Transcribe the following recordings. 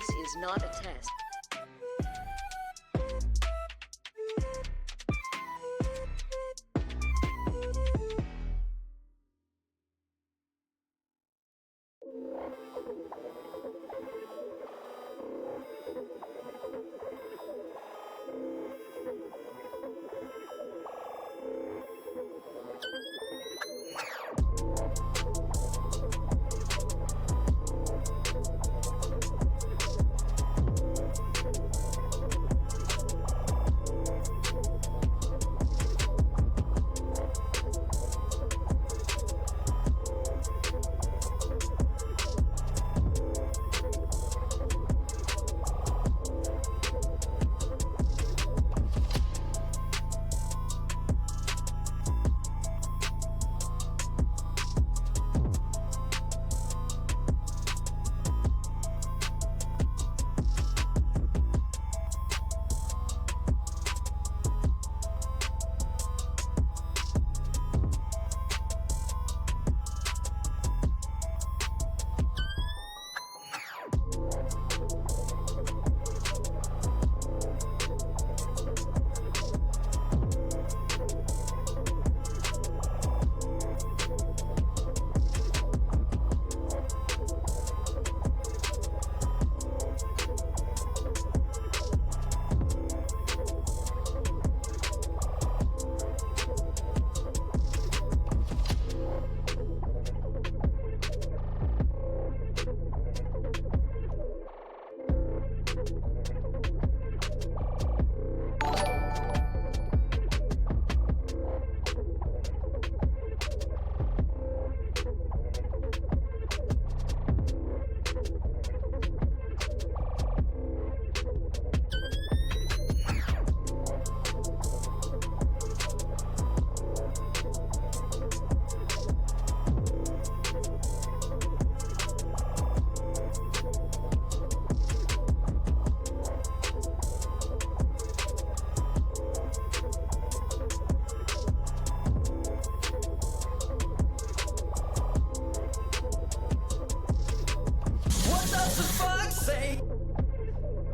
This is not a test.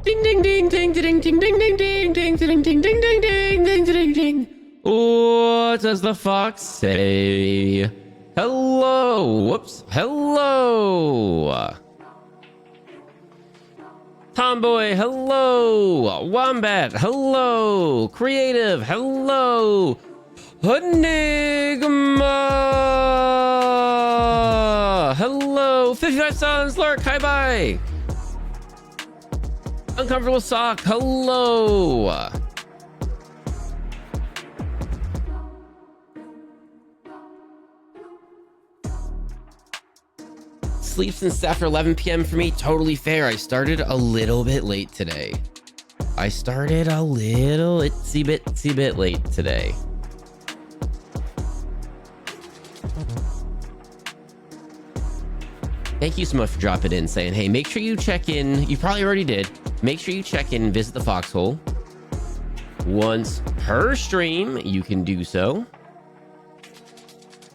Ding ding ding ding ding ding ding ding ding ding ding ding ding ding ding ding ding ding. What does the fox say? Hello. Whoops. Hello. Tomboy, hello. Wombat, hello. Creative, hello. Enigma, hello. 55 Suns, Lurk, hi bye. Uncomfortable sock, hello. Sleep since after 11 p.m. for me, totally fair. I started a little bit late today. I started a little itsy bit late today. Thank you so much for dropping in, saying, hey, make sure you check in. You probably already did. Make sure you check in and visit the foxhole. Once per stream, you can do so.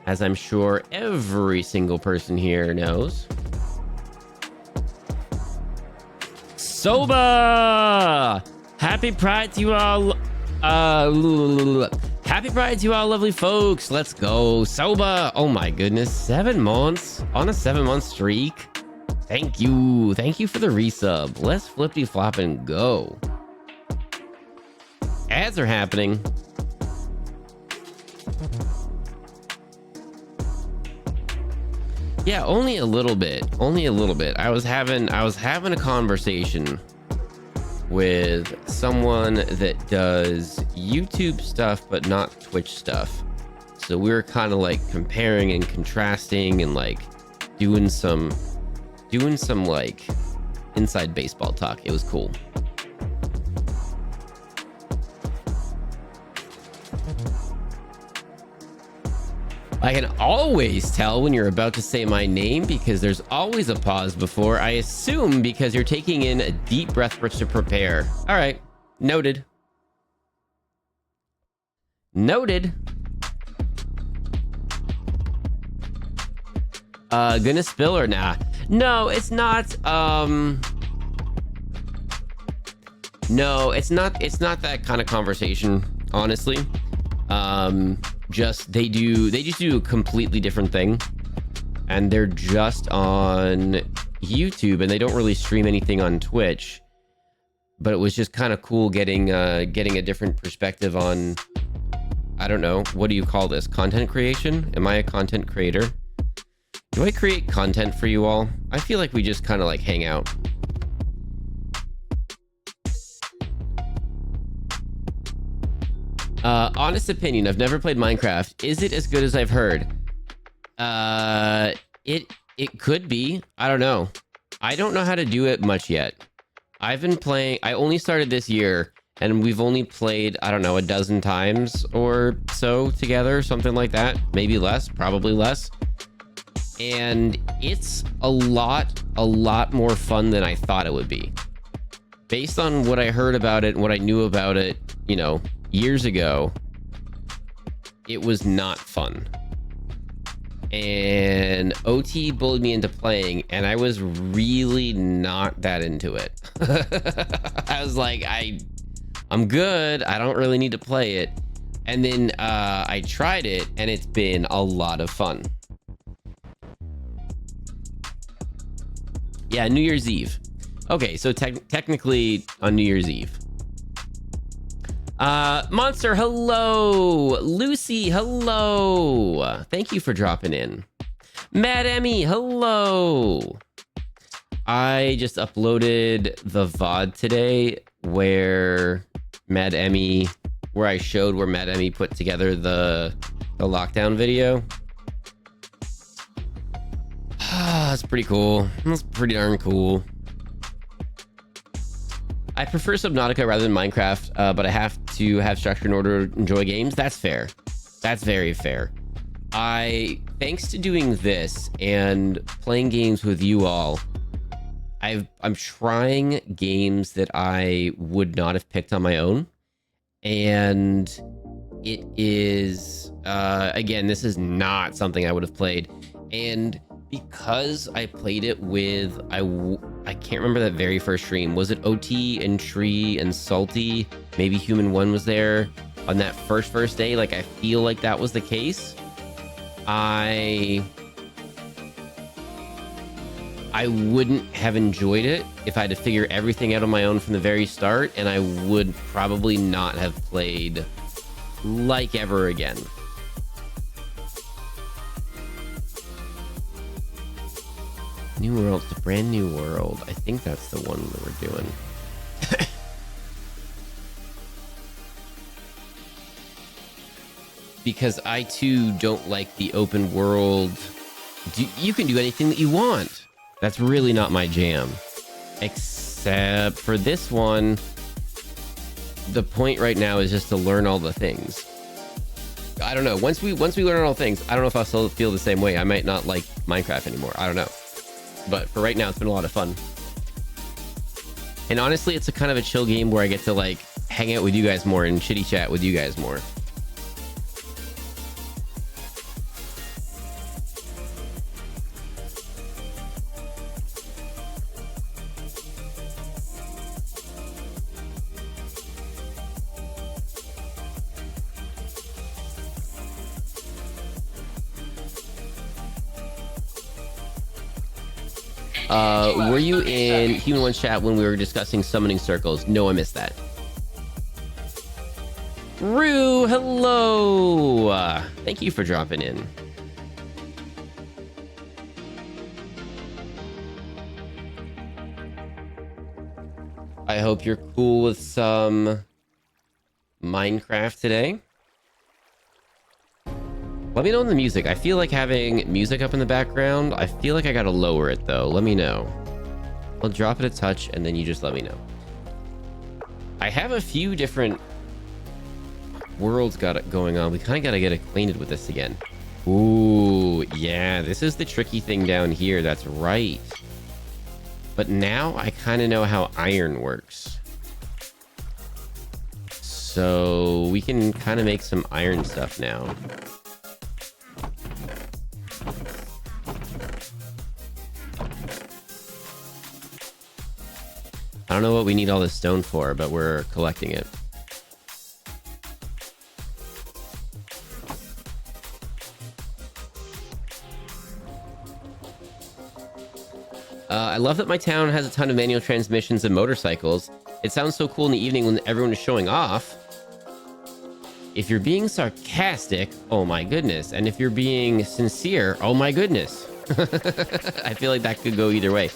As I'm sure every single person here knows. Soba! Happy Pride to you all. Happy Pride to you all, lovely folks. Let's go. Soba. Oh my goodness. 7 months on a 7-month streak. Thank you. Thank you for the resub. Let's flippity flop and go. Ads are happening. Yeah, only a little bit. Only a little bit. I was having a conversation with someone that does YouTube stuff but not Twitch stuff. So we were kind of like comparing and contrasting and like doing some like inside baseball talk. It was cool. I can always tell when you're about to say my name because there's always a pause before. I assume because you're taking in a deep breath to prepare. All right. Noted. Noted. Gonna spill or nah? No, it's not. No, it's not that kind of conversation, honestly. Just they just do a completely different thing, and they're just on YouTube, and they don't really stream anything on Twitch. But it was just kind of cool getting a different perspective on, I don't know, what do you call this? Content creation? Am I a content creator? Do I create content for you all? I feel like we just kind of like hang out. Honest opinion, I've never played Minecraft. Is it as good as I've heard? It could be. I don't know. I don't know how to do it much yet. I've been playing, I only started this year, and we've only played, I don't know, a dozen times or so together, something like that. Maybe less, probably less. And it's a lot more fun than I thought it would be. Based on what I heard about it and what I knew about it, you know, years ago, it was not fun. And OT bullied me into playing, and I was really not that into it. I was like, I'm good. I don't really need to play it. And then I tried it, and it's been a lot of fun. Yeah, New Year's Eve. Okay, so technically on New Year's Eve. Monster, hello. Lucy, hello. Thank you for dropping in. Mad Emmy, hello. I just uploaded the VOD today where I showed where Mad Emmy put together the lockdown video. That's pretty cool. That's pretty darn cool. I prefer Subnautica rather than Minecraft, but I have to have structure in order to enjoy games. That's fair. That's very fair. Thanks to doing this and playing games with you all, I'm trying games that I would not have picked on my own. And it is, again, this is not something I would have played. And because I played it with, I can't remember that very first stream. Was it OT and Tree and Salty? Maybe Human One was there on that first day. Like, I feel like that was the case. I wouldn't have enjoyed it if I had to figure everything out on my own from the very start, and I would probably not have played like ever again. New World, it's a brand new world. I think that's the one that we're doing. Because I too don't like the open world. You can do anything that you want. That's really not my jam. Except for this one, the point right now is just to learn all the things. I don't know. Once we learn all things, I don't know if I'll still feel the same way. I might not like Minecraft anymore. I don't know. But for right now, it's been a lot of fun. And honestly, it's a kind of a chill game where I get to like hang out with you guys more and chitty chat with you guys more. Were you in Human One's chat when we were discussing summoning circles? No, I missed that. Rue, hello. Thank you for dropping in. I hope you're cool with some Minecraft today. Let me know in the music. I feel like having music up in the background. I feel like I gotta lower it though. Let me know. I'll drop it a touch and then you just let me know. I have a few different worlds going on. We kind of gotta get acquainted with this again. Ooh, yeah, this is the tricky thing down here. That's right. But now I kind of know how iron works. So we can kind of make some iron stuff now. I don't know what we need all this stone for, but we're collecting it. I love that my town has a ton of manual transmissions and motorcycles. It sounds so cool in the evening when everyone is showing off. If you're being sarcastic, oh my goodness. And if you're being sincere, oh my goodness. I feel like that could go either way.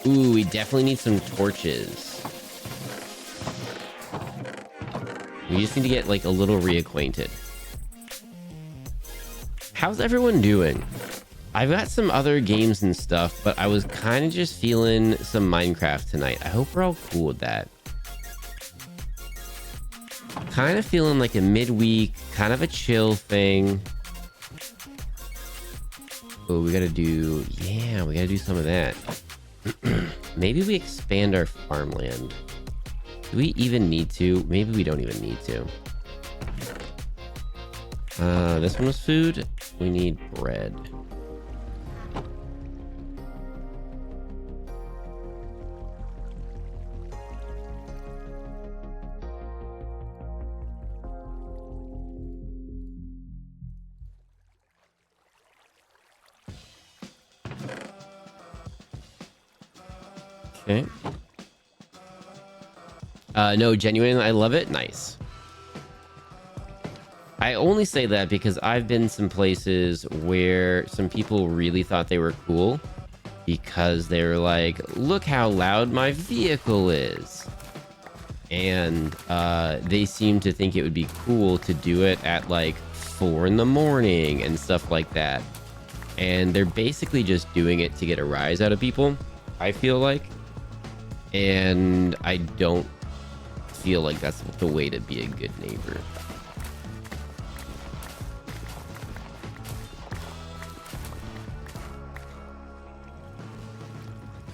Ooh, we definitely need some torches. We just need to get like a little reacquainted. How's everyone doing? I've got some other games and stuff, but I was kind of just feeling some Minecraft tonight. I hope we're all cool with that. Kind of feeling like a midweek, kind of a chill thing. Oh, we gotta do, yeah, we gotta do some of that. Maybe we expand our farmland. Do we even need to? Maybe we don't even need to. This one was food. We need bread. Okay. No, genuinely, I love it. Nice. I only say that because I've been some places where some people really thought they were cool because they were like, look how loud my vehicle is. And they seem to think it would be cool to do it at like 4 in the morning and stuff like that. And they're basically just doing it to get a rise out of people, I feel like. And I don't feel like that's the way to be a good neighbor.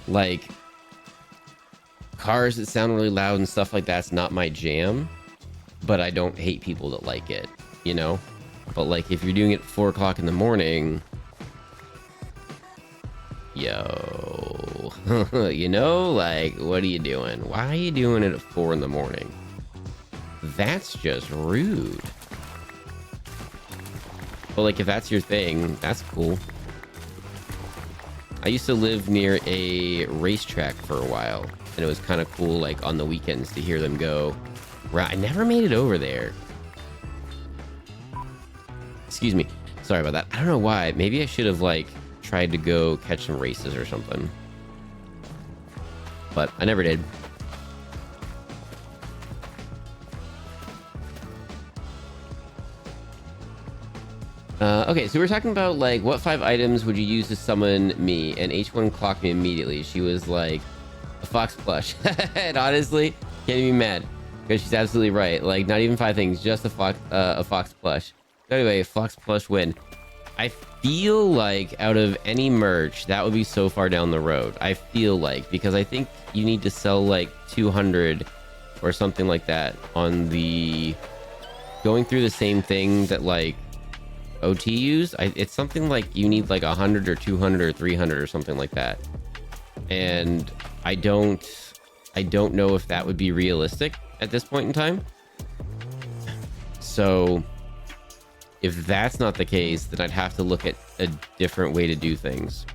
Like, cars that sound really loud and stuff like that's not my jam, but I don't hate people that like it, you know? But like, if you're doing it at 4 o'clock in the morning, yo, you know, like, what are you doing? Why are you doing it at 4 in the morning? That's just rude. But like, if that's your thing, that's cool. I used to live near a racetrack for a while, and it was kind of cool, like, on the weekends to hear them go. Right, I never made it over there. Excuse me. Sorry about that. I don't know why. Maybe I should have, like, tried to go catch some races or something. But I never did. Okay, so we're talking about, like, what 5 items would you use to summon me? And H1 clocked me immediately. She was like, a fox plush. And honestly, can't even be mad. Because she's absolutely right. Like, not even 5 things, just a fox plush. So anyway, fox plush win. I feel like out of any merch, that would be so far down the road. I feel like, because I think you need to sell like 200 or something like that on the... Going through the same thing that, like, OT use, it's something like you need like 100 or 200 or 300 or something like that. And I don't know if that would be realistic at this point in time. So if that's not the case, then I'd have to look at a different way to do things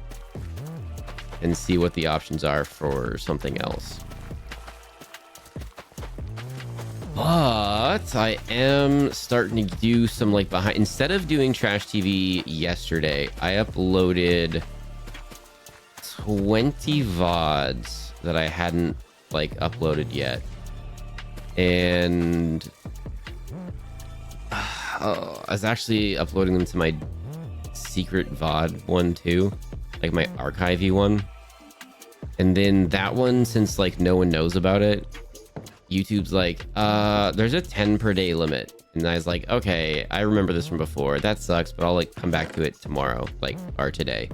and see what the options are for something else. But I am starting to do some like behind, instead of doing trash TV yesterday, I uploaded 20 VODs that I hadn't like uploaded yet. And I was actually uploading them to my secret VOD one too, like my archivey one. And then that one, since like no one knows about it, YouTube's like, there's a 10 per day limit. And I was like, okay, I remember this from before. That sucks, but I'll like come back to it tomorrow, like, or today.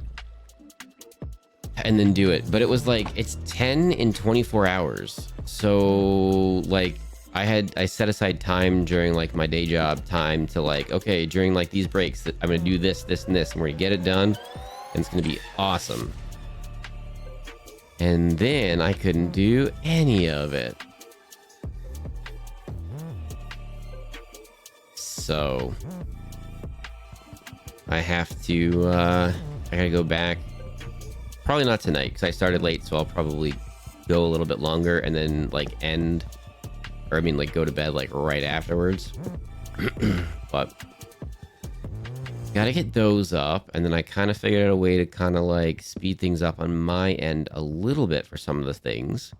And then do it. But it was like, it's 10 in 24 hours. So like, I set aside time during like my day job time to like, okay, during like these breaks, I'm gonna do this, this, and this, and we're gonna get it done. And it's gonna be awesome. And then I couldn't do any of it. So I have to, I gotta go back. Probably not tonight because I started late, so I'll probably go a little bit longer and then like end, or I mean like go to bed like right afterwards. But gotta get those up, and then I kind of figured out a way to kind of like speed things up on my end a little bit for some of the things.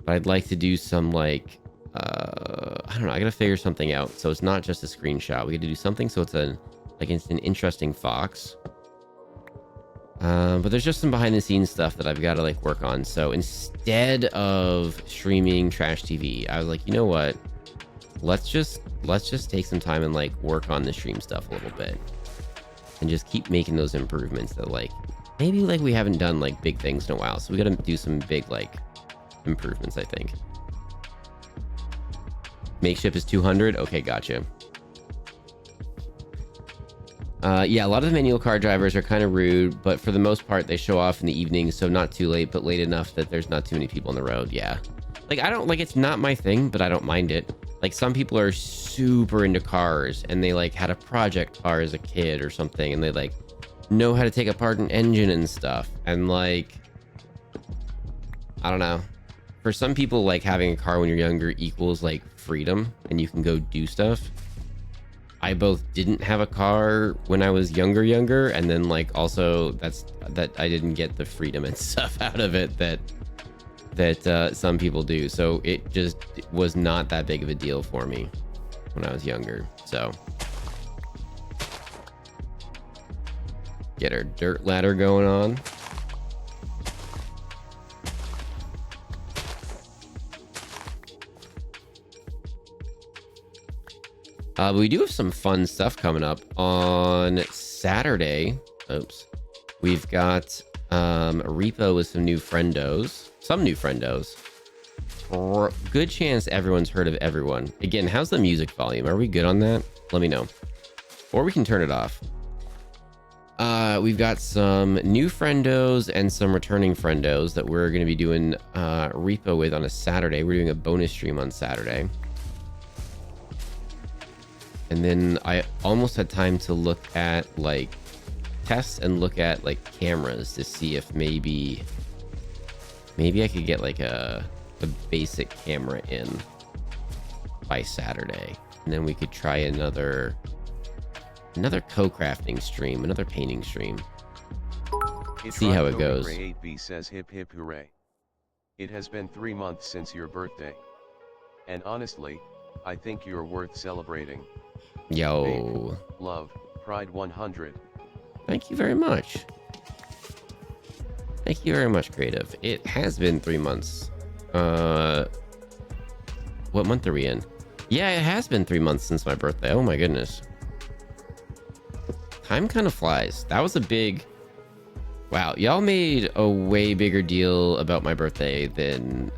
But I'd like to do some like, I don't know, I gotta figure something out. So it's not just a screenshot. We got to do something so it's a like it's an interesting fox. But there's just some behind the scenes stuff that I've got to like work on. So instead of streaming trash TV, I was like, you know what? Let's just take some time and like work on the stream stuff a little bit and just keep making those improvements that like maybe like we haven't done like big things in a while. So we got to do some big like improvements, I think. Makeshift is 200. Okay, gotcha. Yeah, a lot of the manual car drivers are kind of rude, but for the most part, they show off in the evening, so not too late, but late enough that there's not too many people on the road. Yeah. Like, I don't, like, it's not my thing, but I don't mind it. Like, some people are super into cars, and they, like, had a project car as a kid or something, and they, like, know how to take apart an engine and stuff. And, like, I don't know. For some people, like, having a car when you're younger equals, like, freedom, and you can go do stuff. I both didn't have a car when I was younger, and then like also that I didn't get the freedom and stuff out of it that some people do. So it just was not that big of a deal for me when I was younger. So get our dirt ladder going on. But we do have some fun stuff coming up on Saturday. Oops. We've got a repo with some new friendos. Good chance everyone's heard of everyone. Again, how's the music volume? Are we good on that? Let me know. Or we can turn it off. We've got some new friendos and some returning friendos that we're going to be doing repo with on a Saturday. We're doing a bonus stream on Saturday. And then I almost had time to look at like tests and look at like cameras to see if maybe I could get like a basic camera in by Saturday. And then we could try another co-crafting stream, another painting stream. See how it goes. 8B says hip hip hooray. It has been 3 months since your birthday. And honestly, I think you're worth celebrating. Yo. Big love, Pride 100. Thank you very much. Thank you very much, Creative. It has been 3 months. What month are we in? Yeah, it has been 3 months since my birthday. Oh my goodness. Time kind of flies. That was a big... Wow, y'all made a way bigger deal about my birthday than...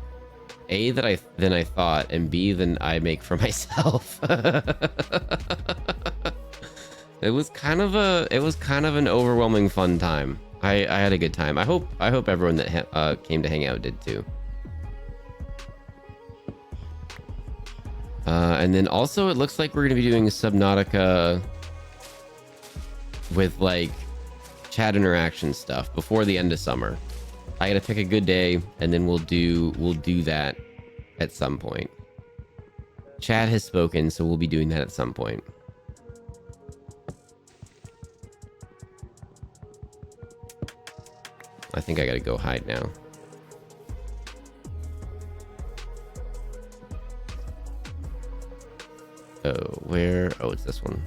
A, than I thought, and B, than I make for myself. It was kind of an overwhelming fun time. I had a good time. I hope everyone that came to hang out did too. And then also it looks like we're gonna be doing Subnautica with like chat interaction stuff before the end of summer. I gotta pick a good day, and then we'll do that at some point. Chad has spoken, so we'll be doing that at some point. I think I gotta go hide now. Oh, where? Oh, it's this one.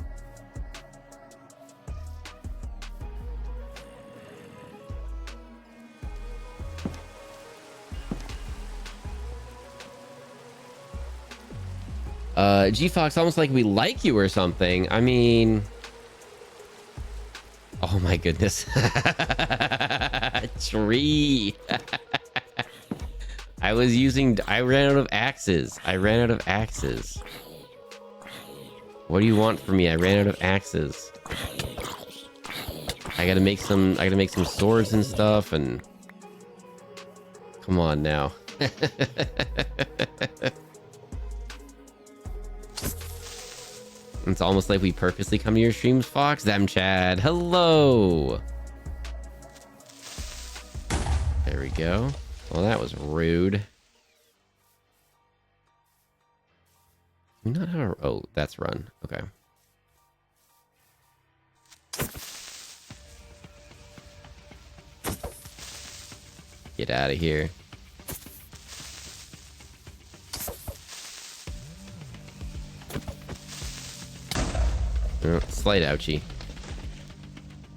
G-Fox, almost like we like you or something. I mean... Oh my goodness. Tree. I ran out of axes. What do you want from me? I ran out of axes. I gotta make some swords and stuff, and Come on now. It's almost like we purposely come to your streams, Fox. Them Chad. Hello. There we go. Well, that was rude. We not have a... Oh, that's run. Okay. Get out of here. Oh, slight ouchie.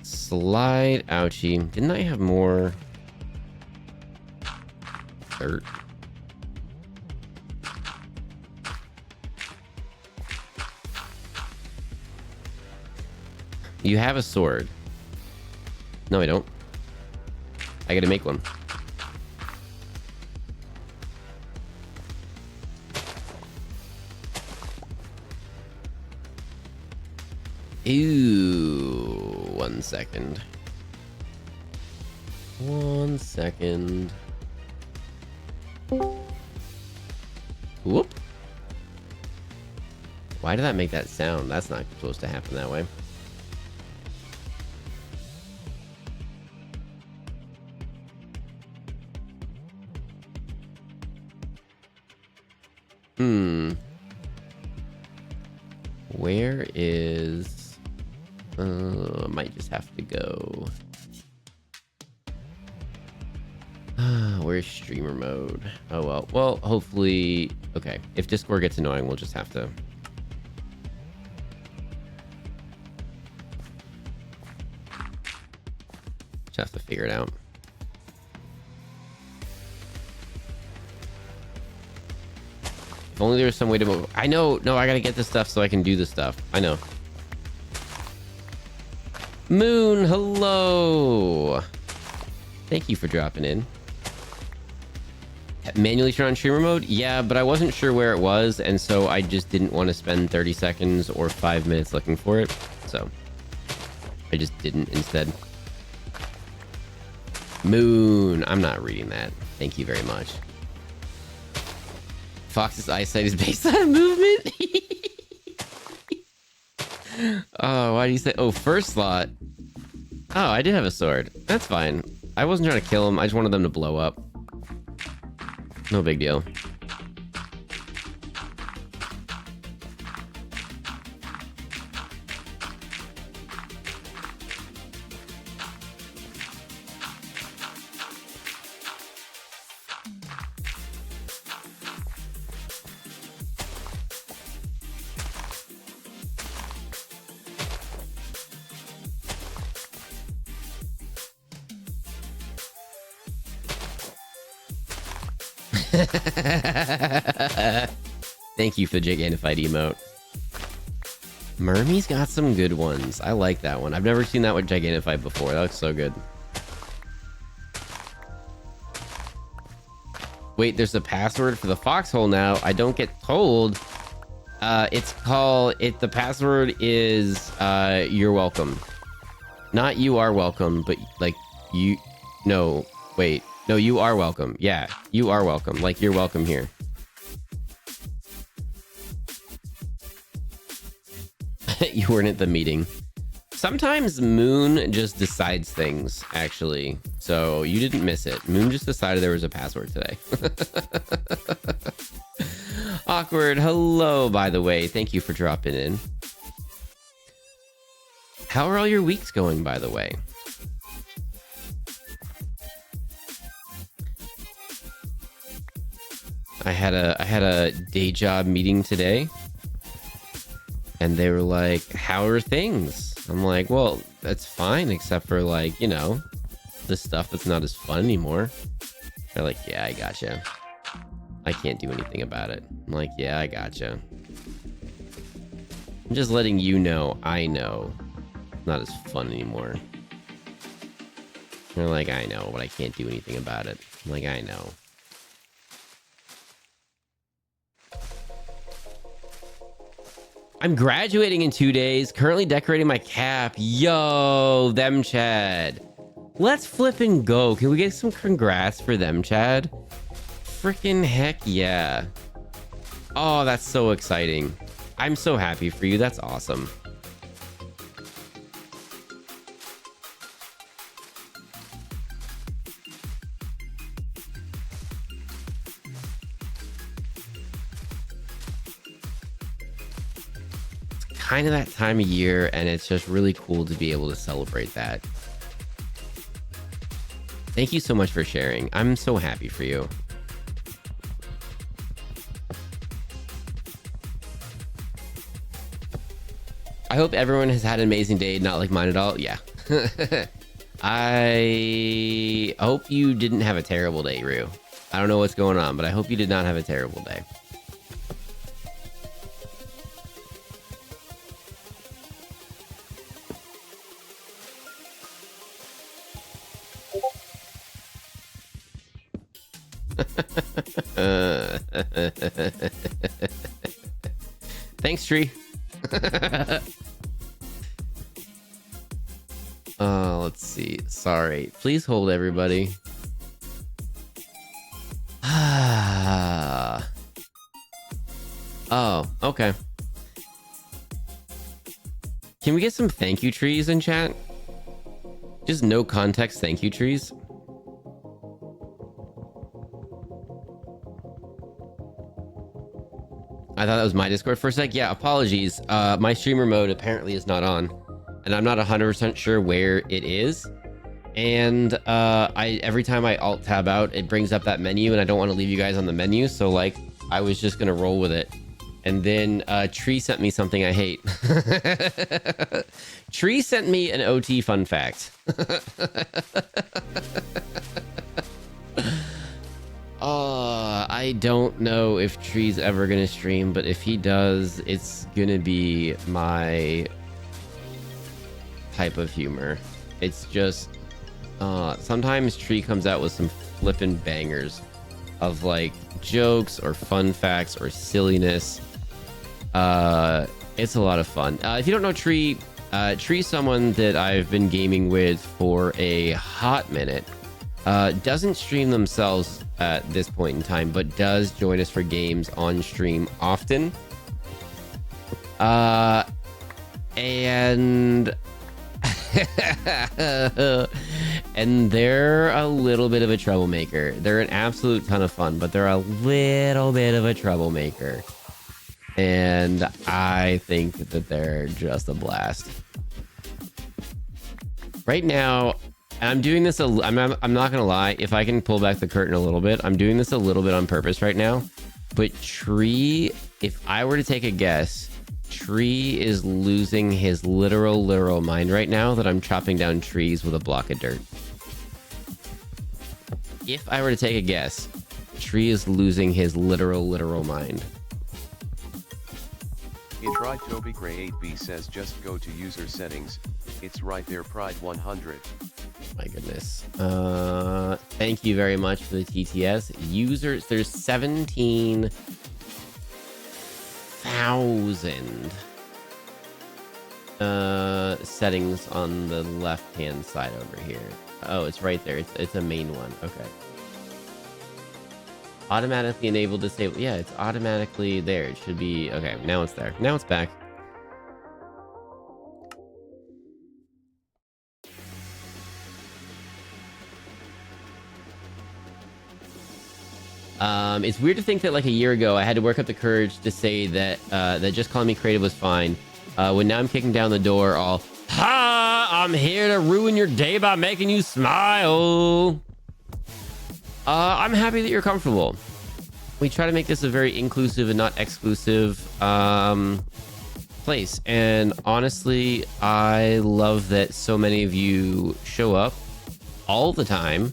Slight ouchie. Didn't I have more dirt? You have a sword. No, I don't. I gotta make one. Ew. 1 second. 1 second. Whoop. Why did that make that sound? That's not supposed to happen that way. Where is... might just have to go. Where's streamer mode? Oh well. Well, hopefully... Okay. If Discord gets annoying, we'll just have to... Just have to figure it out. If only there was some way to move. I know. No, I gotta get this stuff so I can do this stuff. I know. Moon, hello. Thank you for dropping in. Manually turn on streamer mode? Yeah, but I wasn't sure where it was, and so I just didn't want to spend 30 seconds or 5 minutes looking for it. So I just didn't instead. Moon. I'm not reading that. Thank you very much. Fox's eyesight is based on movement. Oh, why do you say? Oh, first slot. Oh, I did have a sword. That's fine. I wasn't trying to kill him. I just wanted them to blow up. No big deal. Thank you for the Gigantified emote. Mermy's got some good ones. I like that one. I've never seen that with Gigantified before. That looks so good. Wait, there's a password for the foxhole now. I don't get told. It's called... The password is you're welcome. Not you are welcome, but like you... No, wait. No, you are welcome. Yeah, you are welcome. Like, you're welcome here. You weren't at the meeting. Sometimes Moon just decides things, actually. So you didn't miss it. Moon just decided there was a password today. Awkward. Hello, by the way. Thank you for dropping in. How are all your weeks going, by the way? I had a day job meeting today, and they were like, how are things? I'm like, well, that's fine, except for, like, you know, the stuff that's not as fun anymore. They're like, yeah, I gotcha. I can't do anything about it. I'm like, yeah, I gotcha. I'm just letting you know, I know it's not as fun anymore. They're like, I know, but I can't do anything about it. I'm like, I know. I'm graduating in 2 days, currently decorating my cap. Yo, them Chad. Let's flip and go. Can we get some congrats for them, Chad? Freaking heck yeah. Oh, that's so exciting. I'm so happy for you. That's awesome. Kind of that time of year, and it's just really cool to be able to celebrate that. Thank you so much for sharing. I'm so happy for you. I hope everyone has had an amazing day, not like mine at all. Yeah. I hope you didn't have a terrible day, Rue. I don't know what's going on, but I hope you did not have a terrible day. Thanks, Tree. Let's see. Sorry. Please hold, everybody. Oh, okay. Can we get some thank you trees in chat? Just no context thank you trees. I thought that was my Discord for a sec. Yeah, apologies. My streamer mode apparently is not on, and I'm not 100% sure where it is. And every time I alt tab out, it brings up that menu, and I don't want to leave you guys on the menu. So like, I was just gonna roll with it. And then Tree sent me something I hate. Tree sent me an OT fun fact. I don't know if Tree's ever gonna stream, but if he does, it's gonna be my type of humor. It's just sometimes Tree comes out with some flippin' bangers of like jokes or fun facts or silliness. It's a lot of fun. If you don't know Tree, Tree's someone that I've been gaming with for a hot minute. Doesn't stream themselves at this point in time, but does join us for games on stream often. And and they're a little bit of a troublemaker. They're an absolute ton of fun, but they're a little bit of a troublemaker. And I think that they're just a blast. Right now, I'm doing this, I'm not gonna lie, if I can pull back the curtain a little bit, I'm doing this a little bit on purpose right now. But Tree, if I were to take a guess, Tree is losing his literal mind right now that I'm chopping down trees with a block of dirt. If I were to take a guess, Tree is losing his literal mind. It tried Toby Gray 8B says just go to user settings. It's right there, Pride 100. My goodness. Thank you very much for the TTS. Users, there's 17,000 settings on the left-hand side over here. Oh, it's right there. It's a main one. Okay. Automatically enable disable. Yeah, it's automatically there. It should be okay. Now it's there. Now it's back. It's weird to think that like a year ago I had to work up the courage to say that that just calling me creative was fine. When now I'm kicking down the door all, ha! I'm here to ruin your day by making you smile. I'm happy that you're comfortable. We try to make this a very inclusive and not exclusive place. And honestly, I love that so many of you show up all the time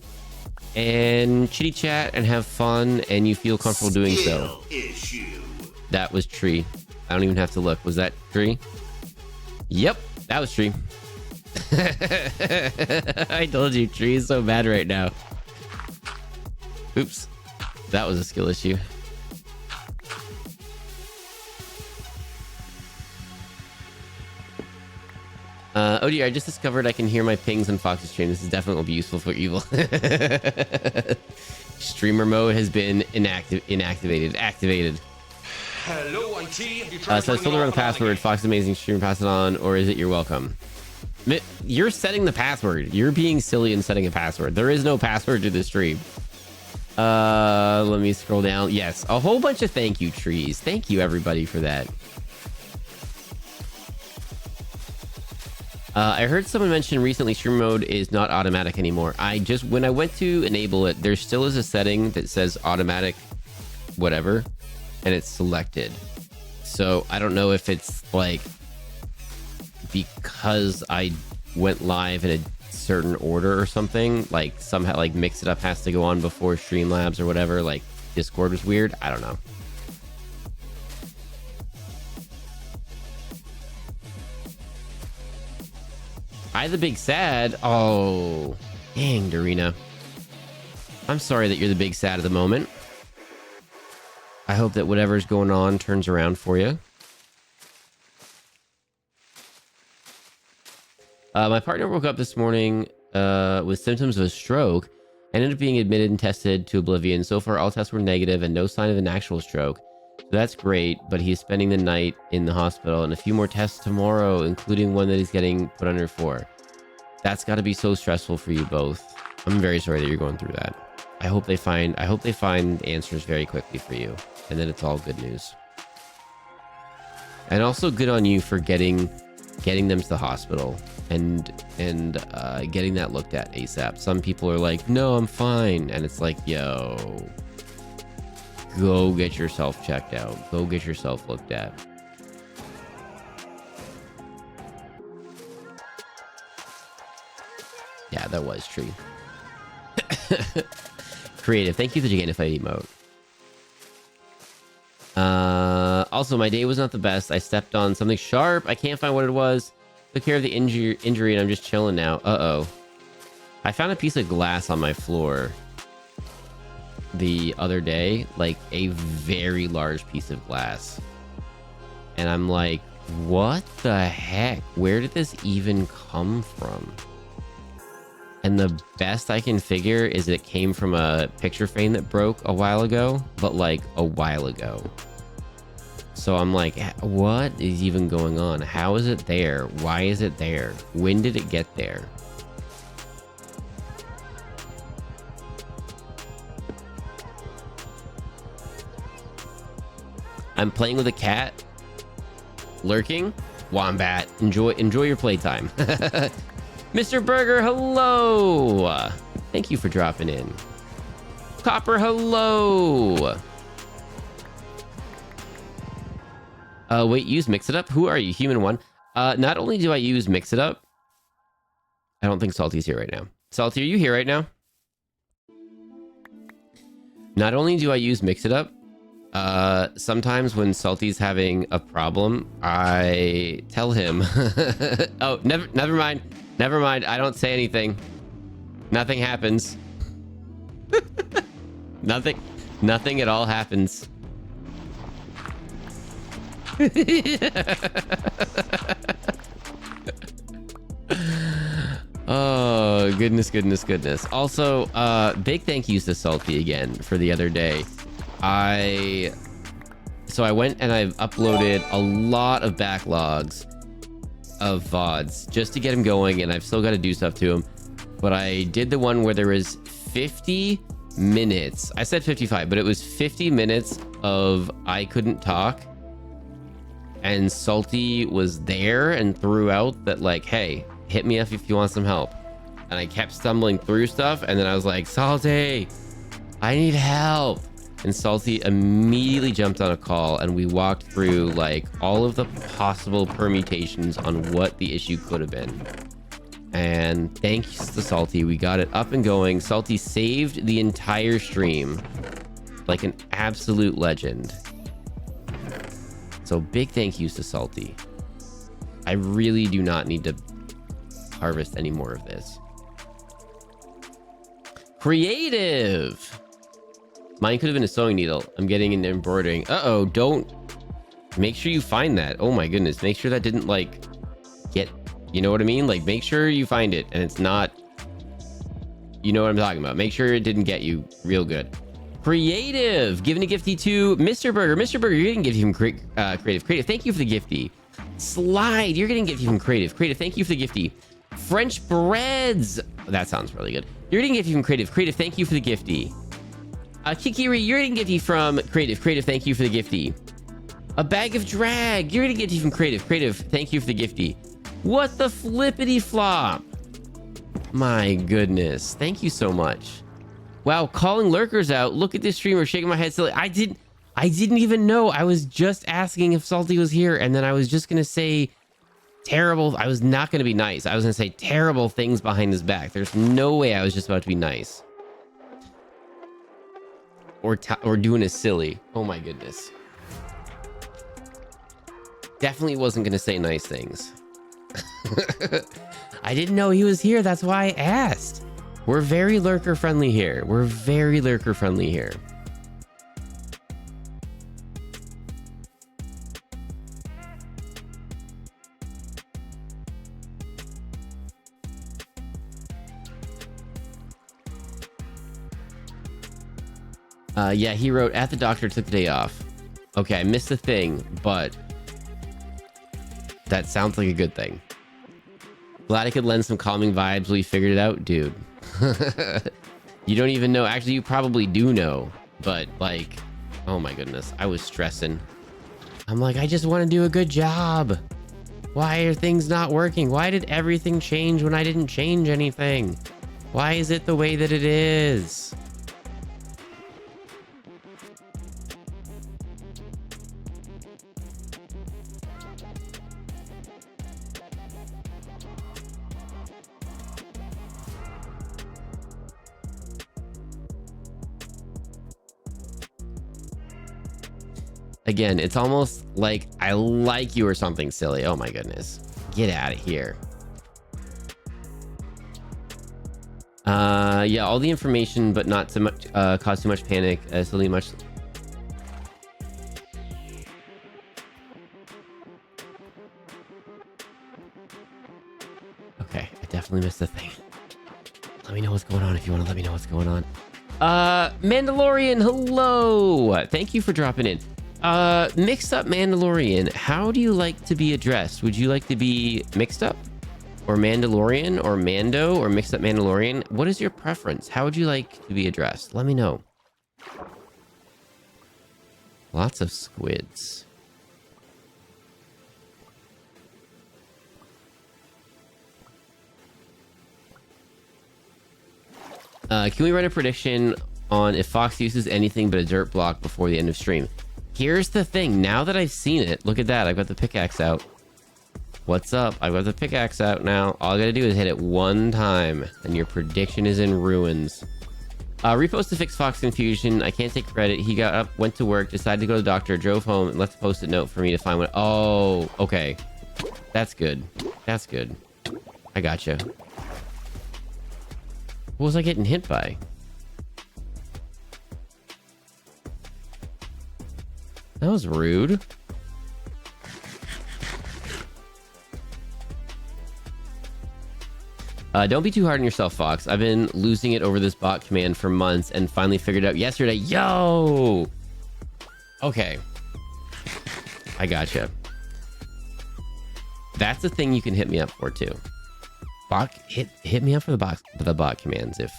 and chitty chat and have fun, and you feel comfortable doing so. That was Tree. I don't even have to look. Was that Tree? Yep, that was Tree. I told you, Tree is so bad right now. Oops, that was a skill issue. Oh dear, I just discovered I can hear my pings on Fox's stream. This is definitely will be useful for evil. Streamer mode has been activated. Hello, IT. So I still the wrong password. Fox Amazing Stream, pass it on, or is it you're welcome? You're setting the password. You're being silly and setting a password. There is no password to the stream. Let me scroll down. Yes, a whole bunch of thank you trees. Thank you everybody for that. I heard someone mention recently stream mode is not automatic anymore. When I went to enable it, there still is a setting that says automatic whatever, and it's selected. So I don't know if it's like because I went live in a certain order or something, like somehow like Mix It Up has to go on before Streamlabs or whatever, like Discord was weird. I don't know. I the big sad. Oh, dang, Dorina. I'm sorry that you're the big sad at the moment. I hope that whatever's going on turns around for you. My partner woke up this morning with symptoms of a stroke and ended up being admitted and tested to oblivion. So far, all tests were negative and no sign of an actual stroke. So that's great, but he's spending the night in the hospital and a few more tests tomorrow, including one that he's getting put under for. That's got to be so stressful for you both. I'm very sorry that you're going through that. I hope they find answers very quickly for you, and then it's all good news. And also good on you for getting them to the hospital and getting that looked at ASAP. Some people are like, no, I'm fine, and it's like, yo, go get yourself checked out. Go get yourself looked at. Yeah, that was true. Creative. Thank you for the Gigantified emote. Also, my day was not the best. I stepped on something sharp. I can't find what it was. Took care of the injury and I'm just chilling now. Uh-oh. I found a piece of glass on my floor the other day, like a very large piece of glass. And I'm like, what the heck? Where did this even come from? And the best I can figure is it came from a picture frame that broke a while ago, but like a while ago. So I'm like, what is even going on? How is it there? Why is it there? When did it get there? I'm playing with a cat. Lurking. Wombat. Enjoy your playtime. Mr. Burger, hello. Thank you for dropping in. Copper, hello. Wait, use Mix It Up? Who are you, Human One? Not only do I use Mix It Up, I don't think Salty's here right now. Salty, are you here right now? Not only do I use Mix It Up, sometimes when Salty's having a problem, I tell him. Oh, never mind. Never mind. I don't say anything. Nothing happens. Nothing at all happens. Oh, goodness. Also, big thank yous to Salty again for the other day. So I went and I've uploaded a lot of backlogs of VODs just to get him going, and I've still got to do stuff to him. But I did the one where there was 50 minutes. I said 55, but it was 50 minutes of I couldn't talk. And Salty was there and threw out that like, hey, hit me up if you want some help. And I kept stumbling through stuff, and then I was like, Salty, I need help. And Salty immediately jumped on a call, and we walked through like all of the possible permutations on what the issue could have been. And thanks to Salty, we got it up and going. Salty saved the entire stream like an absolute legend. So big thank yous to Salty. I really do not need to harvest any more of this. Creative. Mine could have been a sewing needle. I'm getting into embroidering. Uh-oh, don't. Make sure you find that. Oh my goodness. Make sure that didn't like get, you know what I mean? Like make sure you find it and it's not You know what I'm talking about. Make sure it didn't get you real good. Creative, giving a gifty to Mr. Burger. Mr. Burger, you're getting gifty from Creative. Creative, thank you for the gifty. Slide, you're getting gifty from Creative. Creative, thank you for the gifty. French breads. That sounds really good. You're getting gifty from Creative. Creative, thank you for the gifty. Kikiri, you're getting gifty from Creative. Creative, thank you for the gifty. A bag of drag. You're getting gifty from Creative. Creative, thank you for the gifty. What the flippity flop? My goodness. Thank you so much. Wow, calling lurkers out. Look at this streamer shaking my head silly. I didn't even know. I was just asking if Salty was here, and then I was just gonna say terrible. I was not gonna be nice. I was gonna say terrible things behind his back. There's no way I was just about to be nice. Or doing a silly. Oh my goodness. Definitely wasn't gonna say nice things. I didn't know he was here. That's why I asked. We're very lurker friendly here. We're very lurker friendly here. Yeah, he wrote, at the doctor, took the day off. Okay, I missed the thing, but that sounds like a good thing. Glad I could lend some calming vibes while you figured it out, dude. You don't even know. Actually, you probably do know, but like, oh my goodness, I was stressing. I'm like, I just want to do a good job. Why are things not working? Why did everything change when I didn't change anything? Why is it the way that it is? Again, it's almost like I like you or something silly. Oh my goodness. Get out of here. Yeah, all the information, but not so much, cause too much panic. Silly much. Okay, I definitely missed the thing. Let me know what's going on if you want to let me know what's going on. Mandalorian, hello. Thank you for dropping in. Mixed up Mandalorian, how do you like to be addressed? Would you like to be mixed up or Mandalorian or Mando or mixed up Mandalorian? What is your preference? How would you like to be addressed? Let me know. Lots of squids. Can we run a prediction on if Fox uses anything but a dirt block before the end of stream? Here's the thing. Now that I've seen it, look at that. I've got the pickaxe out. What's up? I've got the pickaxe out now. All I gotta do is hit it one time, and your prediction is in ruins. Repost to fix Fox confusion. I can't take credit. He got up, went to work, decided to go to the doctor, drove home, and left a post-it note for me to find what. Oh, okay. That's good. That's good. I gotcha. What was I getting hit by? That was rude. Don't be too hard on yourself, Fox. I've been losing it over this bot command for months and finally figured it out yesterday. Yo! Okay. I gotcha. That's a thing you can hit me up for too. Bot, hit me up for the bot commands if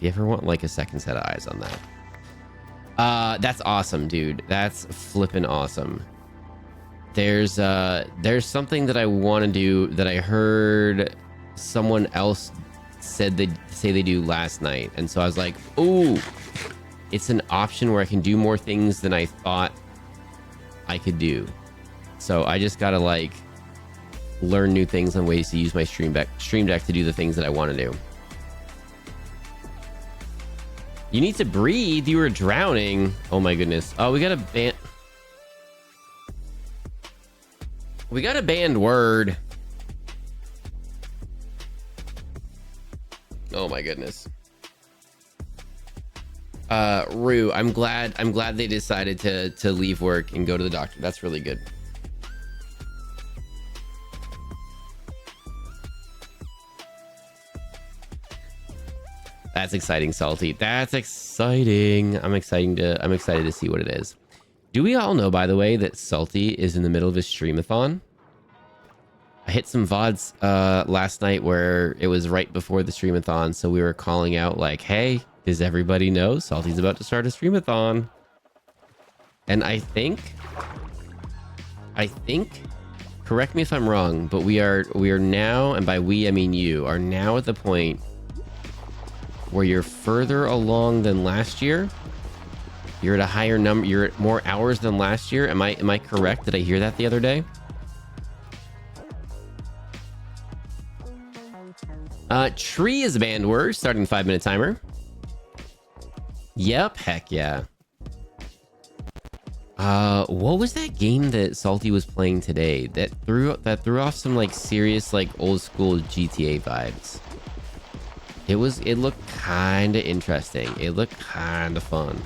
you ever want like a second set of eyes on that. That's awesome, dude. That's flippin' awesome. There's something that I want to do that I heard someone else say they do last night, and so I was like, ooh, it's an option where I can do more things than I thought I could do. So I just gotta like learn new things and ways to use my stream deck to do the things that I want to do. You need to breathe. You were drowning. Oh my goodness. Oh, we got a banned word. Oh my goodness. Rue, I'm glad they decided to leave work and go to the doctor. That's really good. That's exciting, Salty. That's exciting. I'm excited to see what it is. Do we all know, by the way, that Salty is in the middle of his streamathon? I hit some VODs last night where it was right before the streamathon, so we were calling out like, hey, does everybody know Salty's about to start a streamathon? And I think, correct me if I'm wrong, but we are now, and by we I mean you, are now at the point where you're further along than last year. You're at a higher number, you're at more hours than last year. Am I correct? Did I hear that the other day? Tree is a banned word, starting 5-minute timer. Yep, heck yeah. What was that game that Salty was playing today that threw off some like serious like old school GTA vibes? It looked kind of interesting. It looked kind of fun.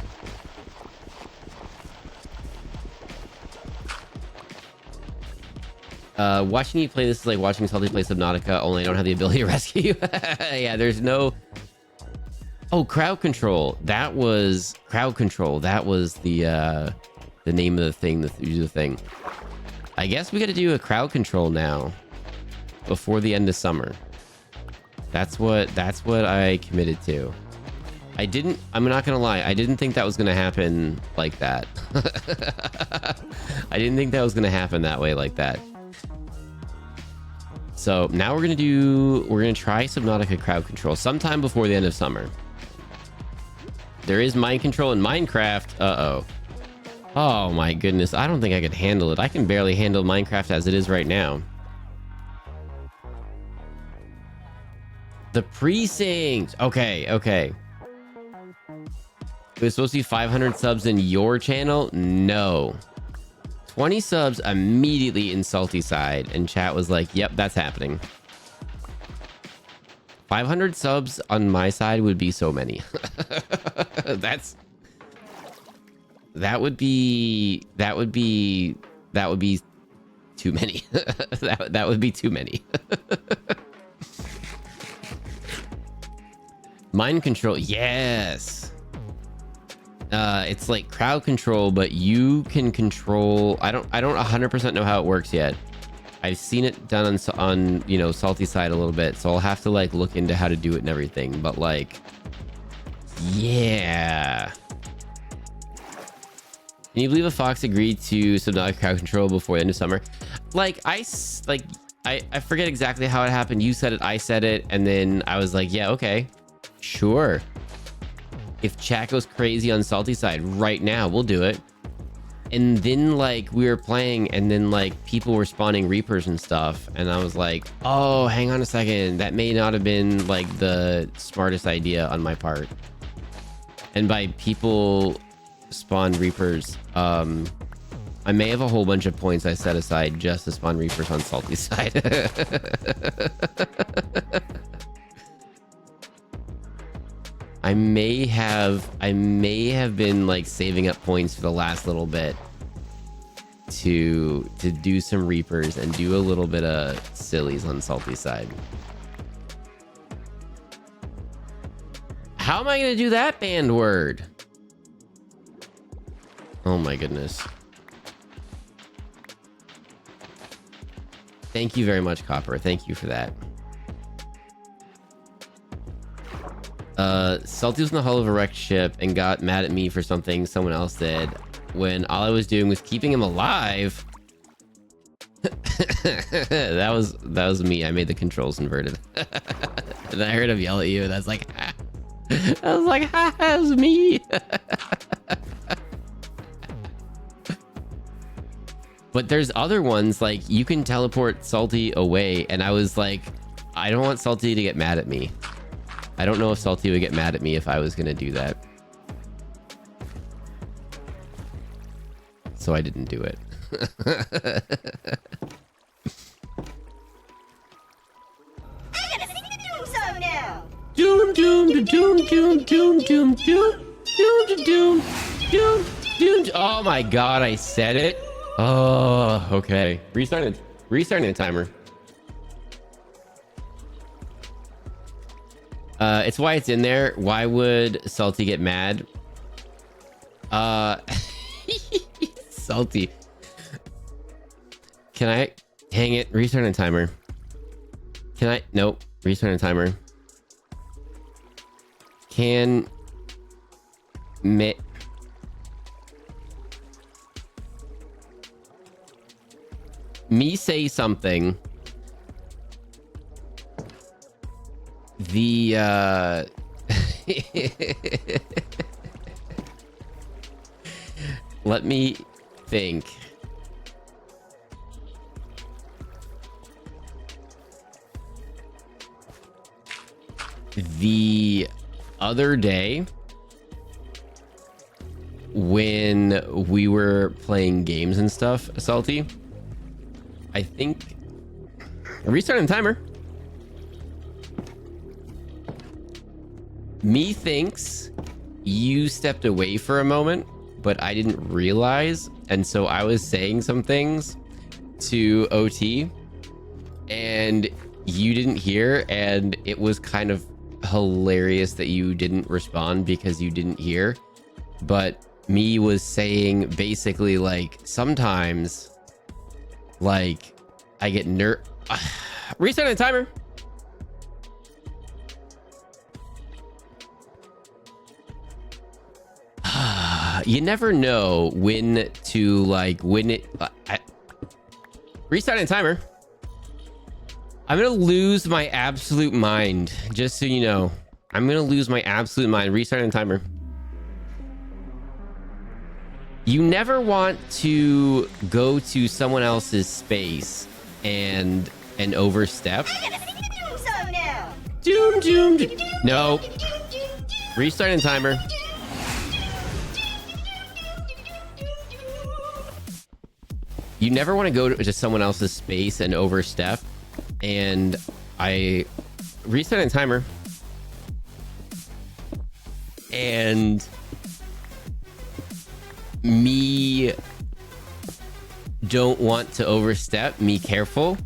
Watching you play this is like watching Salty play Subnautica, only I don't have the ability to rescue you. Yeah, there's no... Oh, crowd control. That was crowd control. That was the name of the thing, the thing. I guess we got to do a crowd control now before the end of summer. That's what I committed to. I'm not gonna lie, I didn't think that was gonna happen like that. I didn't think that was gonna happen that way like that. So now we're gonna try Subnautica crowd control sometime before the end of summer. There is mind control in Minecraft. Oh my goodness, I don't think I could handle it. I can barely handle Minecraft as it is right now. The precinct. Okay. It was supposed to be 500 subs in your channel. No. 20 subs immediately in Salty side, and chat was like, yep, that's happening. 500 subs on my side would be so many. that would be too many. that would be too many. Mind control, yes. It's like crowd control, but you can control. I don't 100% know how it works yet. I've seen it done on you know, Salty side a little bit, so I'll have to like look into how to do it and everything. But like, yeah. Can you believe a fox agreed to Subnautica crowd control before the end of summer? Like I forget exactly how it happened. You said it, I said it, and then I was like, yeah, okay, sure. If chat goes crazy on Salty side right now, we'll do it. And then like we were playing, and then like people were spawning Reapers and stuff, and I was like, oh, hang on a second, that may not have been like the smartest idea on my part. And by people spawn Reapers, I may have a whole bunch of points I set aside just to spawn Reapers on Salty side. I may have been like saving up points for the last little bit to do some Reapers and do a little bit of sillies on Salty side. How am I gonna do that banned word? Oh my goodness. Thank you very much, Copper. Thank you for that. Salty was in the hull of a wrecked ship and got mad at me for something someone else did when all I was doing was keeping him alive. that was me. I made the controls inverted. And I heard him yell at you, and I was like, ha. I was like, ha, that was me. But there's other ones, like you can teleport Salty away, and I was like, I don't want Salty to get mad at me. I don't know if Salty would get mad at me if I was gonna do that. So I didn't do it. I gotta sing the Doom song now! Doom, doom, doom, doom, doom, doom, doom, doom, doom, doom, doom. Oh my god, I said it. Oh, okay. Restarting the timer. It's why it's in there. Why would Salty get mad? Salty. Can I? Hang it. Restart a timer. Can I? Nope. Restart a timer. Can me say something? The let me think. The other day when we were playing games and stuff, Salty, I think restarting the timer. Me thinks you stepped away for a moment, but I didn't realize. And so I was saying some things to OT and you didn't hear. And it was kind of hilarious that you didn't respond because you didn't hear. But me was saying basically like sometimes like I get restarting the timer. You never know when to like restarting the timer. I'm gonna lose my absolute mind, just so you know. I'm gonna lose my absolute mind. Restarting the timer. You never want to go to someone else's space and overstep. I'm gonna sing the doom song now. Doom. No. Restarting the timer. You never want to go to someone else's space and overstep. And I restarting the timer. And me don't want to overstep, me careful.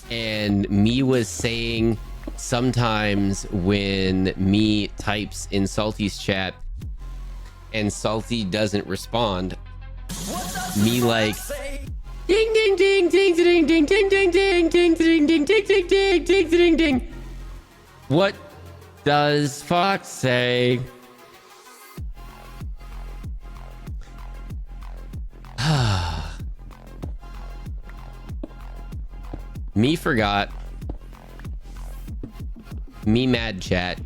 And me was saying sometimes when me types in Salty's chat and Salty doesn't respond, me like ding ding ding ding ding ding ding ding ding ding ding ding ding ding ding ding ding ding. What does Fox say? Me forgot. Me mad chat.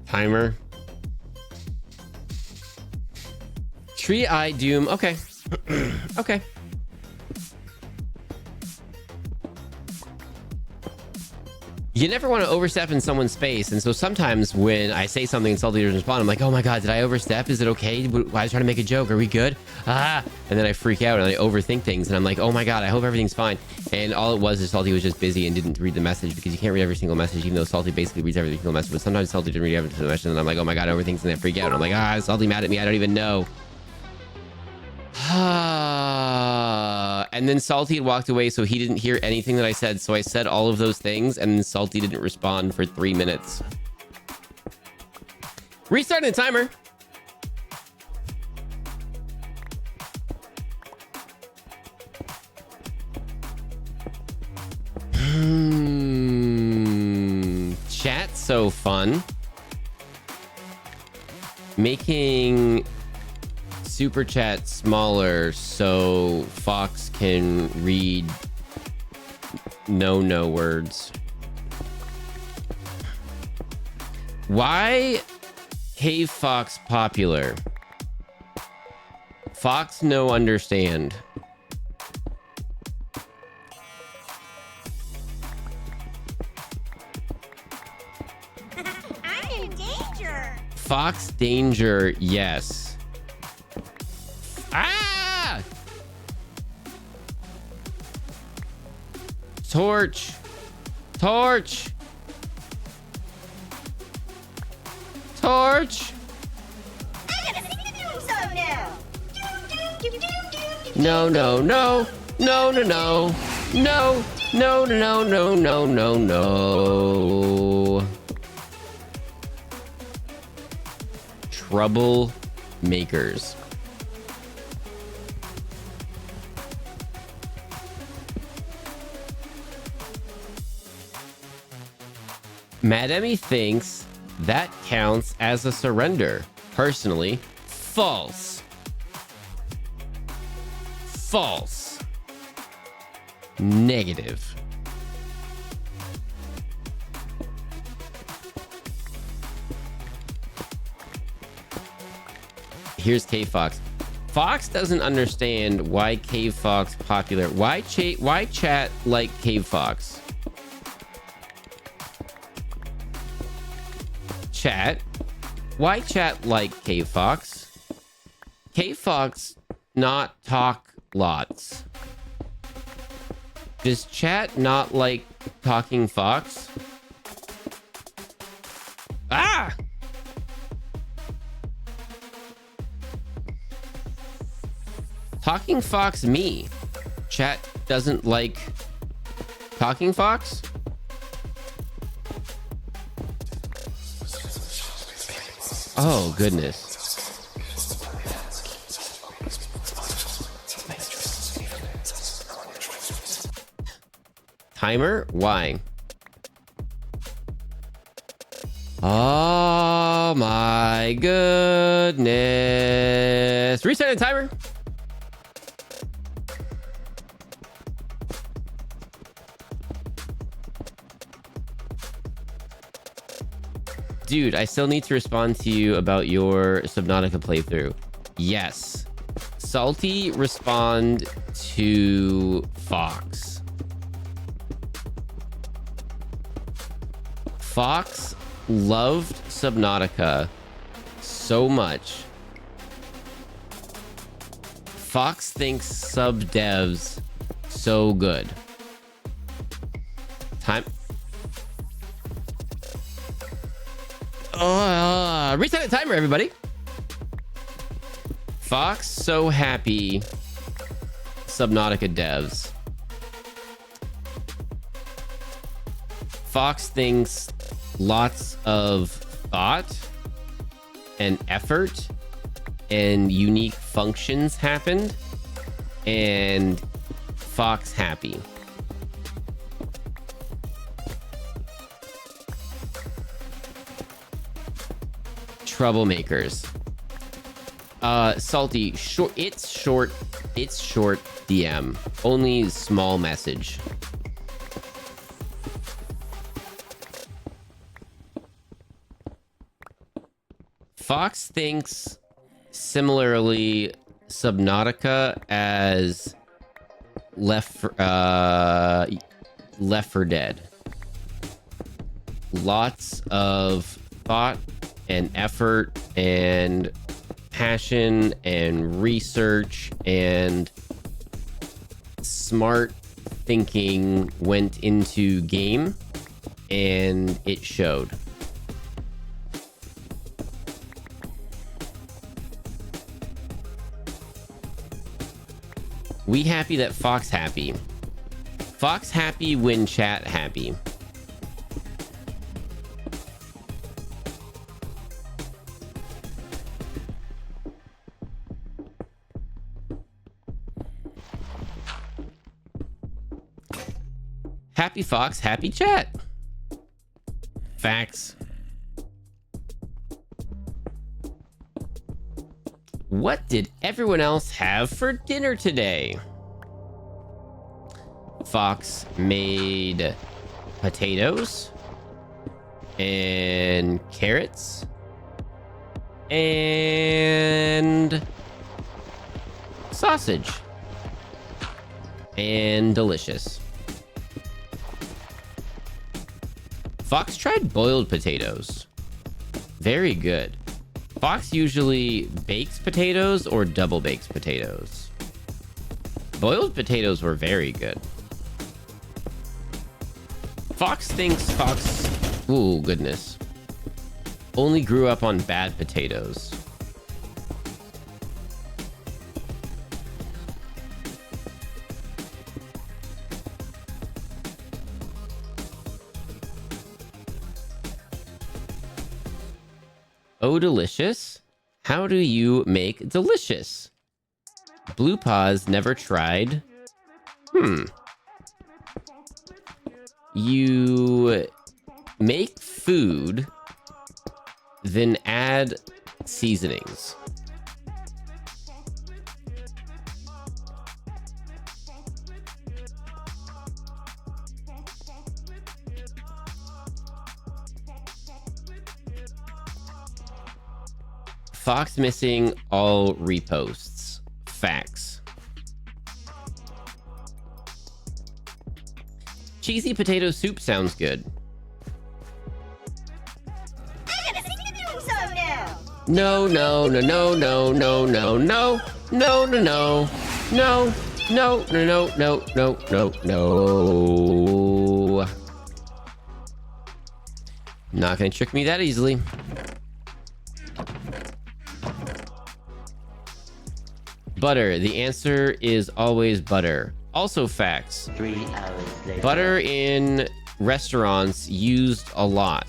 Timer. Tree Eye Doom. Okay. Okay. You never want to overstep in someone's space, and so sometimes when I say something and Salty doesn't respond, I'm like, oh my god, did I overstep? Is it okay? I was trying to make a joke. Are we good? And then I freak out and I overthink things, and I'm like, oh my god, I hope everything's fine. And all it was is Salty was just busy and didn't read the message, because you can't read every single message, even though Salty basically reads every single message. But sometimes Salty didn't read every single message, and I'm like, oh my god, I overthink, and I freak out. And I'm like, Salty mad at me, I don't even know. And then Salty had walked away, so he didn't hear anything that I said. So I said all of those things, and then Salty didn't respond for 3 minutes. Restarting the timer. Chat's so fun. Making super chat smaller so Fox can read no words. Why Hey Fox popular? Fox no understand. I'm in danger. Fox danger, yes. Ah! Torch. Torch. Torch. No, no, no. No, no, no. No. No, no, no, no, no, no. Troublemakers. Mademi thinks that counts as a surrender. Personally, false. False. Negative. Here's Cave Fox. Fox doesn't understand why Cave Fox popular. Why chat like Cave Fox? Chat. Why chat like Cave Fox? Cave Fox not talk lots. Does chat not like talking fox? Ah! Talking fox me. Chat doesn't like talking fox? Oh, goodness. Timer? Why? Oh my goodness. Reset the timer. Dude, I still need to respond to you about your Subnautica playthrough. Yes. Salty, respond to Fox. Fox loved Subnautica so much. Fox thinks sub devs so good. Time. Reset the timer, everybody. Fox so happy. Subnautica devs. Fox thinks lots of thought and effort and unique functions happened, and Fox happy. Troublemakers. Salty, short. It's short DM. Only small message. Fox thinks similarly Subnautica as Left 4 Dead. Lots of thought and effort and passion and research and smart thinking went into game, and it showed. We happy that Fox happy. Fox happy when chat happy. Happy Fox, happy chat. Facts. What did everyone else have for dinner today? Fox made potatoes and carrots and sausage, and delicious. Fox tried boiled potatoes. Very good. Fox usually bakes potatoes or double bakes potatoes. Boiled potatoes were very good. Fox thinks Fox, ooh, goodness, only grew up on bad potatoes. Oh, delicious. How do you make delicious? Blue Paws never tried. You make food, then add seasonings. Fox missing all reposts. Facts. Cheesy potato soup sounds good. I'm gonna sing the theme song now. No, no, no, no, no, no, no, no, no, no, no, no, no, no, no, no, no, no. Not gonna trick me that easily. Butter. The answer is always butter. Also facts. 3 hours later. Butter in restaurants used a lot.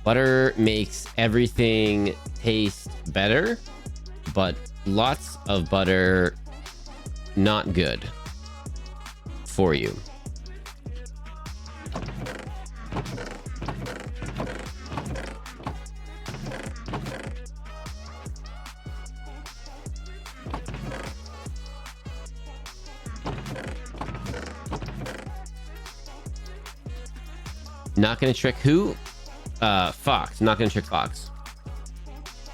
Butter makes everything taste better, but lots of butter not good for you. Not gonna trick who? Fox. Not gonna trick Fox.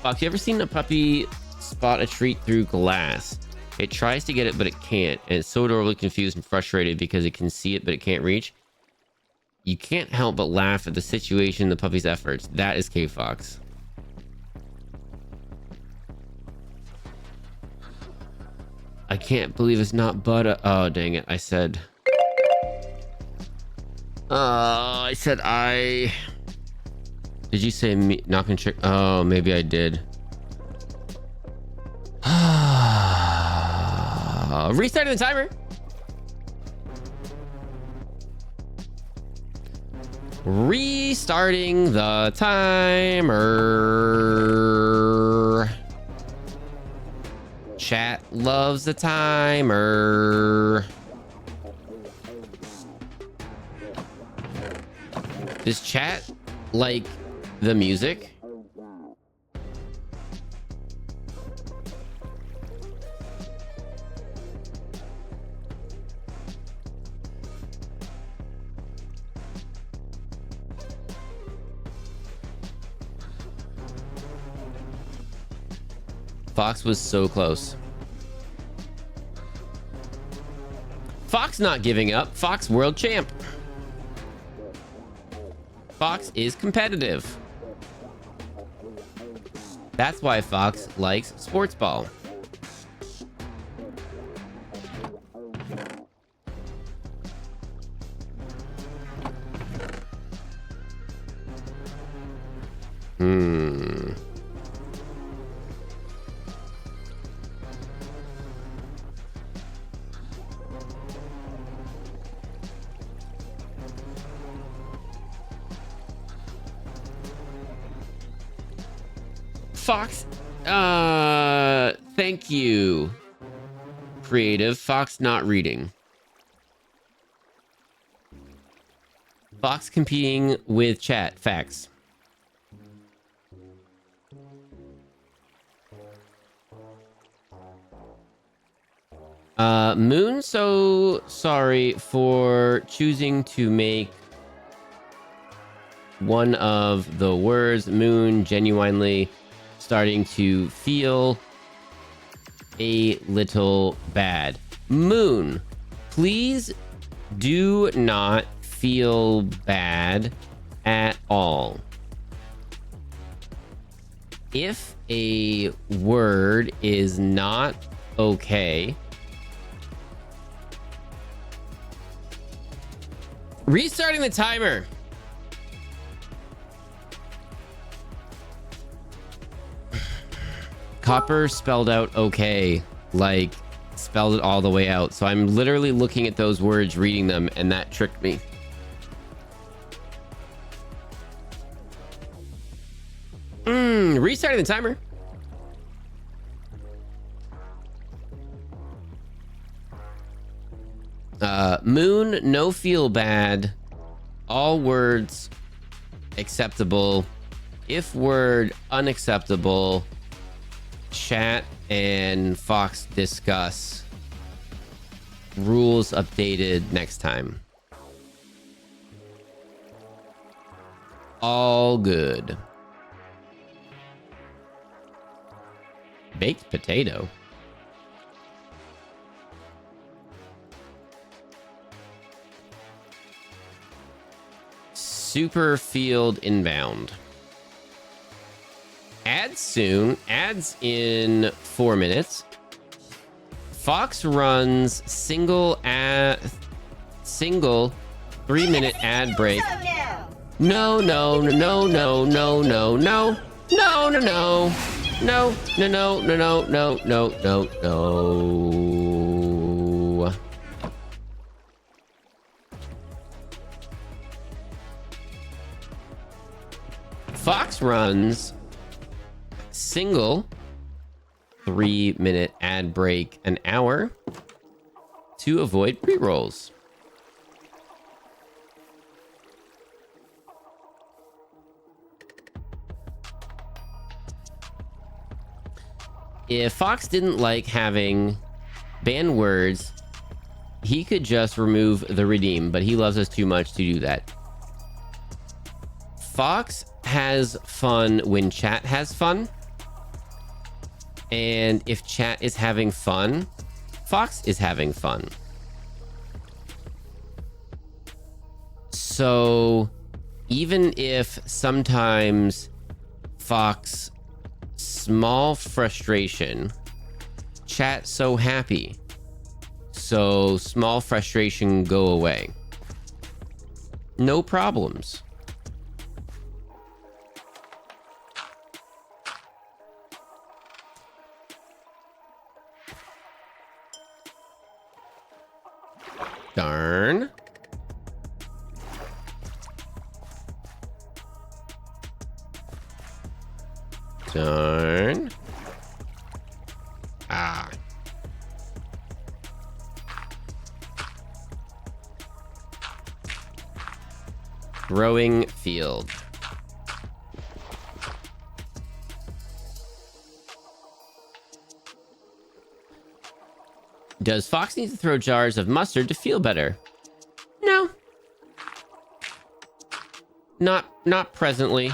Fox, you ever seen a puppy spot a treat through glass? It tries to get it, but it can't. And it's so adorably confused and frustrated because it can see it, but it can't reach. You can't help but laugh at the situation, the puppy's efforts. That is K-Fox. I can't believe it's not butter. Oh, dang it. I said Did you say me? Not gonna check. Oh, maybe I did. Restarting the timer. Restarting the timer. Chat loves the timer. Does chat like the music? Fox was so close. Fox not giving up. Fox world champ. Fox is competitive. That's why Fox likes sports ball. Fox, thank you. Creative. Fox not reading. Fox competing with chat. Facts. Moon, so sorry for choosing to make one of the words Moon genuinely starting to feel a little bad. Moon, please do not feel bad at all. If a word is not okay, restarting the timer. Copper spelled out okay, like spelled it all the way out. So I'm literally looking at those words, reading them, and that tricked me. Restarting the timer. Moon, no feel bad. All words acceptable. If word unacceptable, chat and Fox discuss. Rules updated next time. All good. Baked potato. Super field inbound. Ads soon. Ads in 4 minutes. Fox runs single 3-minute ad break. No, no, no, no, no, no, no, no, no, no, no, no, no, no, no, no, no, no, no. Fox runs single 3-minute ad break an hour to avoid pre-rolls. If Fox didn't like having banned words, he could just remove the redeem, but he loves us too much to do that. Fox has fun when chat has fun. And if chat is having fun, Fox is having fun. So even if sometimes Fox small frustration, chat so happy, so small frustration go away. No problems. Darn. Darn. Ah. Growing field. Does Fox need to throw jars of mustard to feel better? No. Not presently.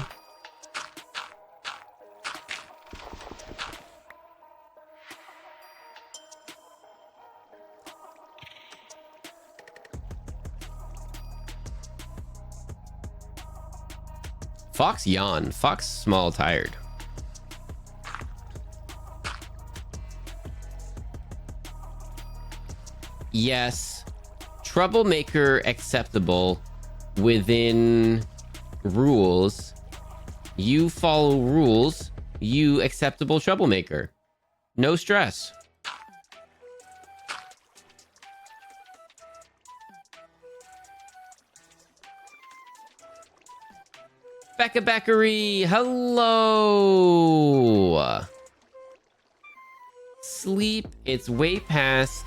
Fox yawn. Fox small tired. Yes, troublemaker acceptable within rules. You follow rules, you acceptable troublemaker. No stress. Becca Beckery, hello. Sleep, it's way past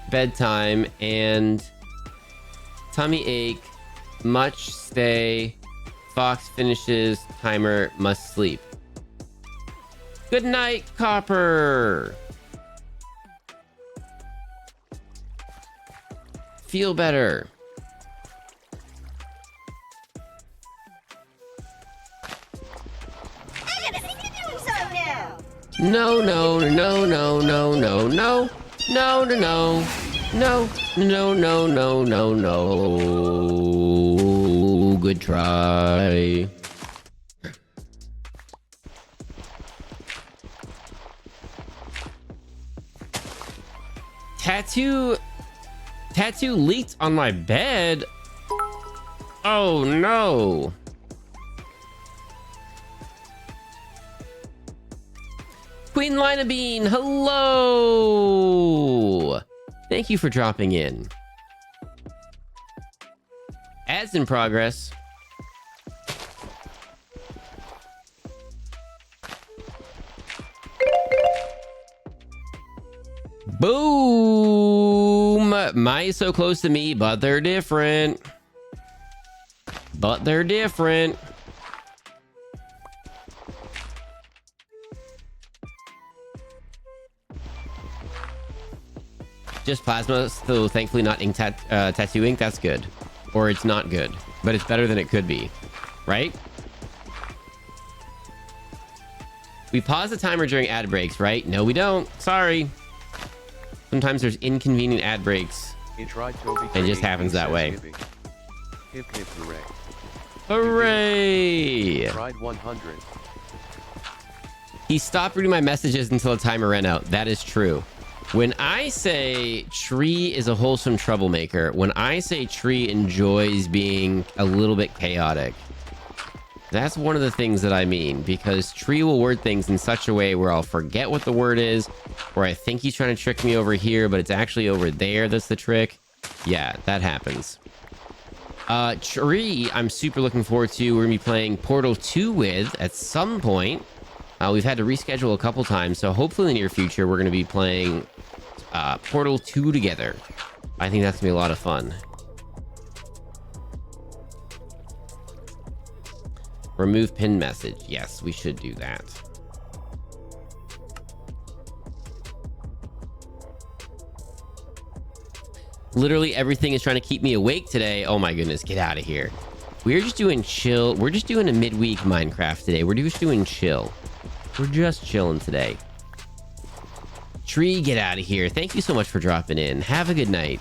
bedtime and tummy ache, much stay. Fox finishes timer, must sleep. Good night, Copper. Feel better. No, no, no, no, no, no, no. No, no, no. No, no, no, no, no, no. Good try. Tattoo leaked on my bed. Oh no. Queen Lina Bean, hello. Thank you for dropping in. Ads in progress. Boom! Mine's so close to me, but they're different. But they're different. Just plasma, so thankfully not ink tattoo ink. That's good. Or it's not good, but it's better than it could be, right? We pause the timer during ad breaks, right? No, we don't. Sorry. Sometimes there's inconvenient ad breaks. It just happens that way. Hip hip hooray. Hooray! Tried 100. He stopped reading my messages until the timer ran out. That is true. When I say Tree is a wholesome troublemaker, when I say Tree enjoys being a little bit chaotic, that's one of the things that I mean, because Tree will word things in such a way where I'll forget what the word is, or I think he's trying to trick me over here, but it's actually over there that's the trick. Yeah, that happens. Tree, I'm super looking forward to. We're gonna be playing Portal 2 with at some point. We've had to reschedule a couple times, so hopefully in the near future we're gonna be playing Portal 2 together. I think that's gonna be a lot of fun. Remove pin message. Yes, we should do that. Literally everything is trying to keep me awake today. Oh my goodness, get out of here. We're just doing chill. We're just doing a midweek Minecraft today. We're just doing chill. We're just chilling today. Tree, get out of here. Thank you so much for dropping in. Have a good night.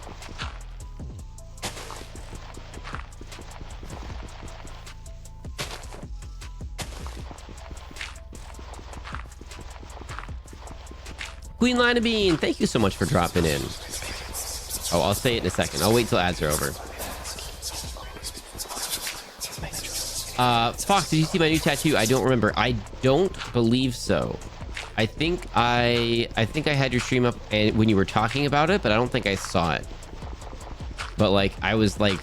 Queen Lina Bean, thank you so much for dropping in. Oh, I'll say it in a second. I'll wait till ads are over. Fox, did you see my new tattoo? I don't remember. I don't believe so. I think I had your stream up and when you were talking about it, but I don't think I saw it. But like I was like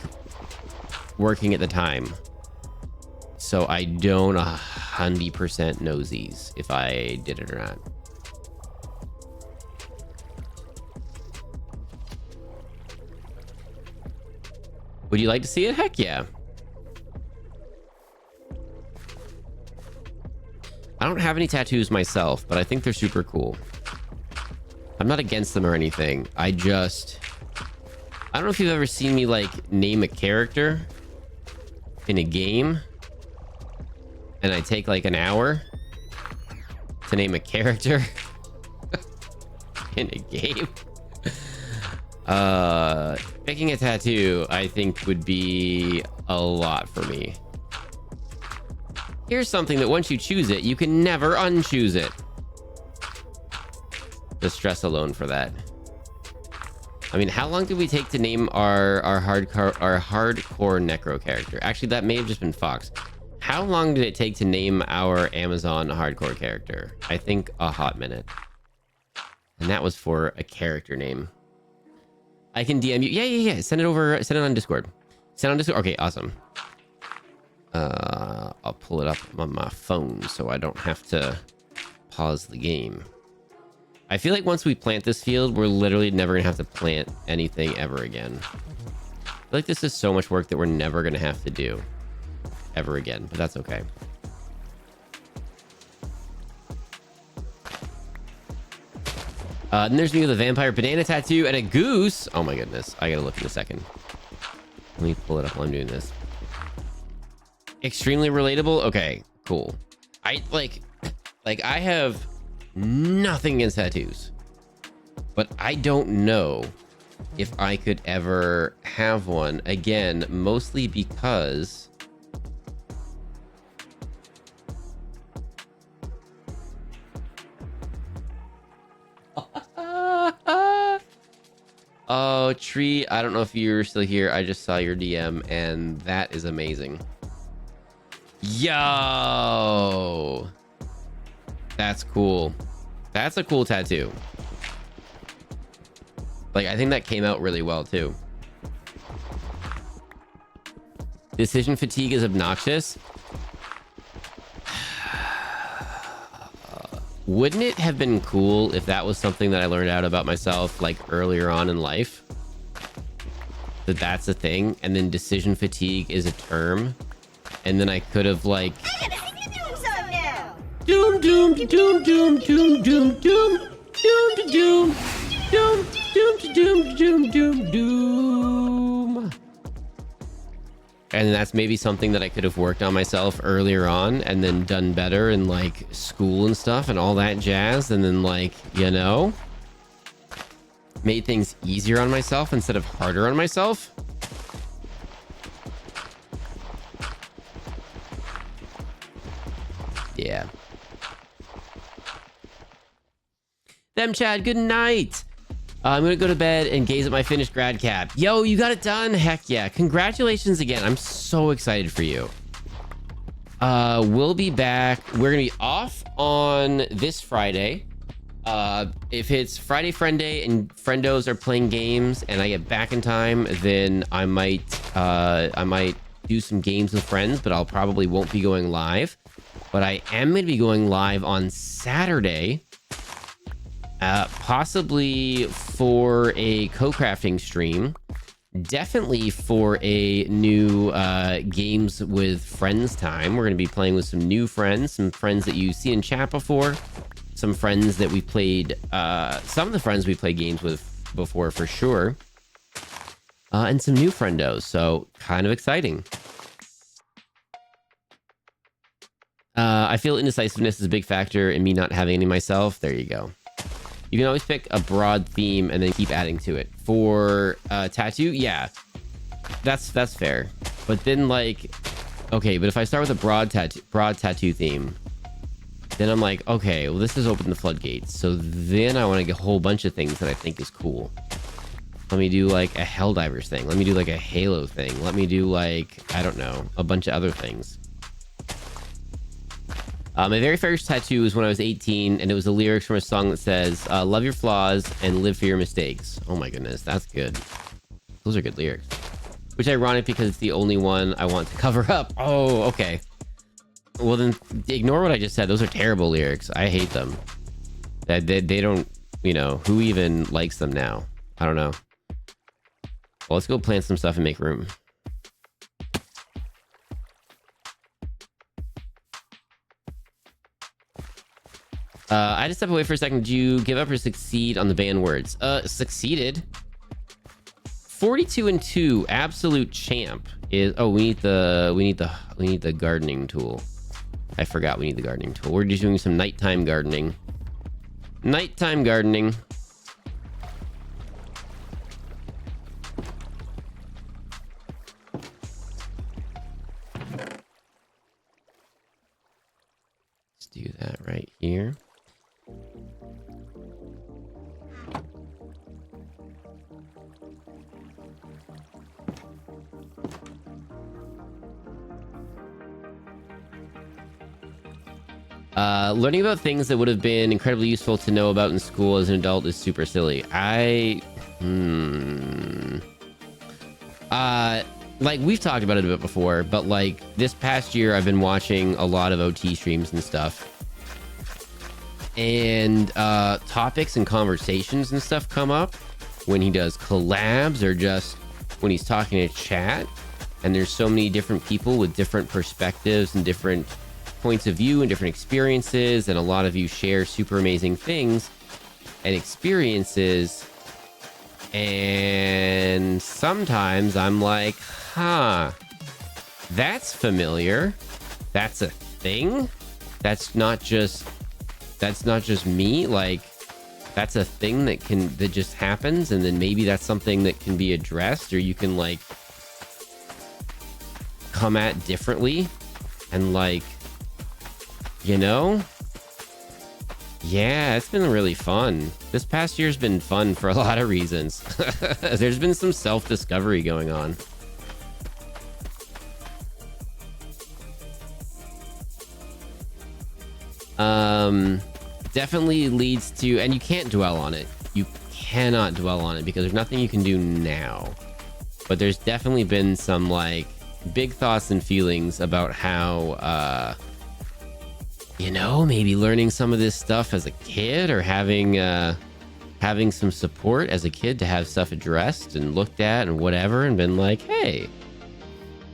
working at the time, so I don't 100% nosies if I did it or not. Would you like to see it? Heck yeah. I don't have any tattoos myself, but I think they're super cool. I'm not against them or anything. I don't know if you've ever seen me like name a character in a game, and I take like an hour to name a character in a game. Picking a tattoo, I think, would be a lot for me. Here's something that once you choose it, you can never unchoose it. The stress alone for that. I mean, how long did we take to name our hardcore necro character? Actually, that may have just been Fox. How long did it take to name our Amazon hardcore character? I think a hot minute. And that was for a character name. I can DM you. Yeah. Send it over. Send it on Discord. Send it on Discord. Okay, awesome. I'll pull it up on my phone so I don't have to pause the game. I feel like once we plant this field, we're literally never gonna have to plant anything ever again. I feel like this is so much work that we're never gonna have to do ever again, but that's okay. And there's me with a vampire banana tattoo and a goose. Oh my goodness. I gotta look in a second. Let me pull it up while I'm doing this. Extremely relatable. Okay, cool. I I have nothing against tattoos, but I don't know if I could ever have one again, mostly because oh, Tree, I don't know if you're still here. I just saw your DM and that is amazing. Yo, that's cool. That's a cool tattoo. Like, I think that came out really well too. Decision fatigue is obnoxious. Wouldn't it have been cool if that was something that I learned out about myself like earlier on in life? That's a thing, and then decision fatigue is a term, and then I could have like doom doom doom doom doom doom doom doom doom doom doom doom doom doom. And that's maybe something that I could have worked on myself earlier on and then done better in like school and stuff and all that jazz. And then like, you know, made things easier on myself instead of harder on myself. Yeah. Them Chad, good night. I'm gonna go to bed and gaze at my finished grad cap. Yo, you got it done. Heck yeah. Congratulations again. I'm so excited for you. We'll be back. We're gonna be off on this Friday. If it's Friday Friend Day and friendos are playing games and I get back in time, then I might do some games with friends, but I'll probably won't be going live. But I am gonna be going live on Saturday. Possibly for a co-crafting stream, definitely for a new games with friends time. We're going to be playing with some new friends, some friends that you've seen in chat before, some friends that we played, some of the friends we played games with before for sure, and some new friendos, so kind of exciting. I feel indecisiveness is a big factor in me not having any myself. There you go. You can always pick a broad theme and then keep adding to it. For tattoo, yeah, that's fair. But then like, okay, but if I start with a broad tattoo theme, then I'm like, okay, well this has opened the floodgates. So then I want to get a whole bunch of things that I think is cool. Let me do like a Helldivers thing. Let me do like a Halo thing. Let me do like, I don't know, a bunch of other things. My very first tattoo was when I was 18, and it was the lyrics from a song that says, love your flaws and live for your mistakes. Oh my goodness, that's good. Those are good lyrics. Which is ironic because it's the only one I want to cover up. Oh, okay. Well then, ignore what I just said. Those are terrible lyrics. I hate them. They don't, you know, who even likes them now? I don't know. Well, let's go plant some stuff and make room. I had to step away for a second. Did you give up or succeed on the banned words? Succeeded. 42-2, absolute champ is. Oh, we need the gardening tool. I forgot we need the gardening tool. We're just doing some nighttime gardening. Nighttime gardening. Let's do that right here. Learning about things that would have been incredibly useful to know about in school as an adult is super silly. Like we've talked about it a bit before, but like this past year I've been watching a lot of OT streams and stuff. And topics and conversations and stuff come up when he does collabs or just when he's talking to chat. And there's so many different people with different perspectives and different points of view and different experiences, and a lot of you share super amazing things and experiences, and sometimes I'm like, huh, that's familiar, that's a thing, that's not just me, like that's a thing that just happens, and then maybe that's something that can be addressed, or you can like come at differently, and like, you know? Yeah, it's been really fun. This past year's been fun for a lot of reasons. There's been some self-discovery going on. definitely leads to, and you can't dwell on it. You cannot dwell on it because there's nothing you can do now. But there's definitely been some like big thoughts and feelings about how, you know, maybe learning some of this stuff as a kid, or having some support as a kid to have stuff addressed and looked at and whatever, and been like, hey,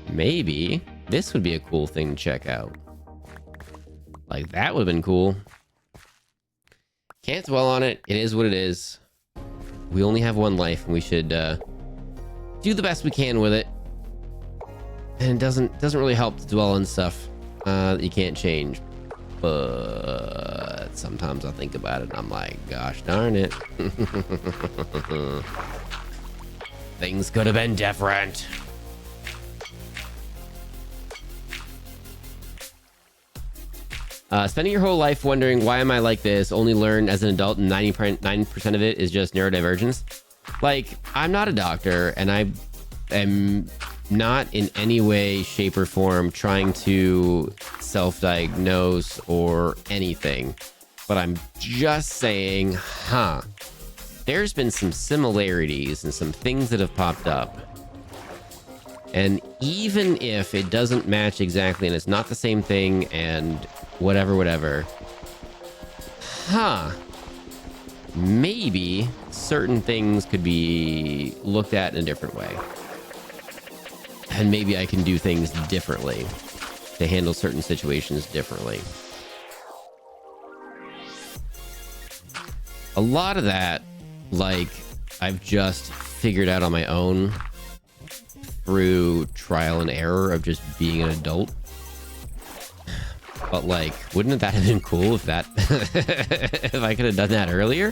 maybe this would be a cool thing to check out. Like, that would have been cool. Can't dwell on it. It is what it is. We only have one life, and we should do the best we can with it. And it doesn't really help to dwell on stuff that you can't change. But sometimes I think about it and I'm like, gosh darn it. Things could have been different. Spending your whole life wondering, why am I like this? Only learn as an adult, and 99% of it is just neurodivergence. Like, I'm not a doctor, and I am not in any way, shape, or form trying to self-diagnose or anything. But I'm just saying, there's been some similarities and some things that have popped up. And even if it doesn't match exactly and it's not the same thing and whatever, maybe certain things could be looked at in a different way. And maybe I can do things differently to handle certain situations differently. A lot of that, like, I've just figured out on my own through trial and error of just being an adult. But like, wouldn't that have been cool if that if I could have done that earlier?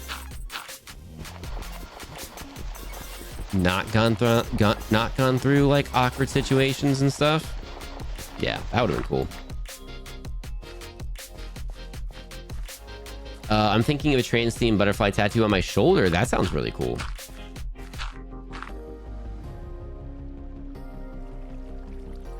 Not gone through like awkward situations and stuff. Yeah, that would have been cool. I'm thinking of a trans theme butterfly tattoo on my shoulder. That sounds really cool.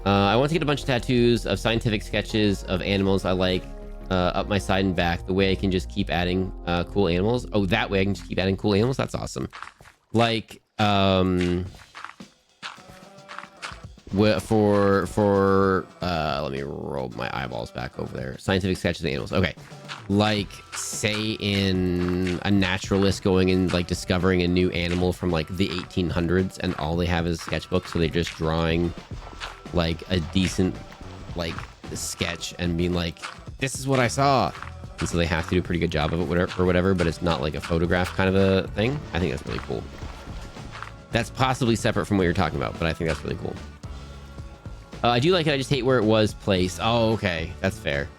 I want to get a bunch of tattoos of scientific sketches of animals I like up my side and back. The way I can just keep adding cool animals. Oh, that way I can just keep adding cool animals. That's awesome. Like, let me roll my eyeballs back over there. Scientific sketches of animals. Okay. Like, say in a naturalist going and like discovering a new animal from like the 1800s, and all they have is a sketchbook, so they're just drawing like a decent like sketch and being like, this is what I saw, and so they have to do a pretty good job of it, whatever, but it's not like a photograph kind of a thing. I think that's really cool. That's possibly separate from what you're talking about, but I think that's really cool. I do like it. I just hate where it was placed. Oh, okay, that's fair.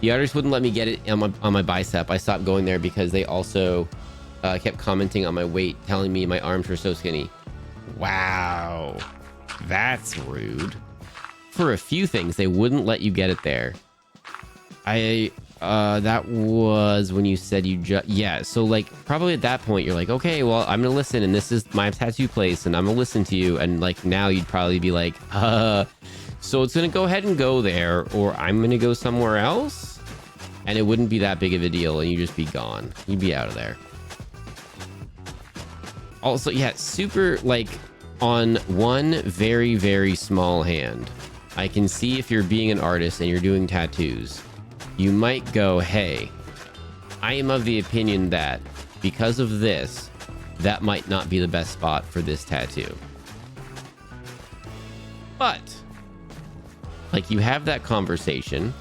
The artist wouldn't let me get it on my bicep. I stopped going there because they also kept commenting on my weight, telling me my arms were so skinny. Wow, that's rude. For a few things, they wouldn't let you get it there. That was when you said you yeah, so like probably at that point you're like, okay, well, I'm gonna listen, and this is my tattoo place, and I'm gonna listen to you, and like now you'd probably be like, so it's gonna go ahead and go there, or I'm gonna go somewhere else, and it wouldn't be that big of a deal, and you'd just be gone. You'd be out of there. Also, yeah, super, like, on one very, very small hand, I can see if you're being an artist and you're doing tattoos, you might go, hey, I am of the opinion that because of this, that might not be the best spot for this tattoo. But like, you have that conversation,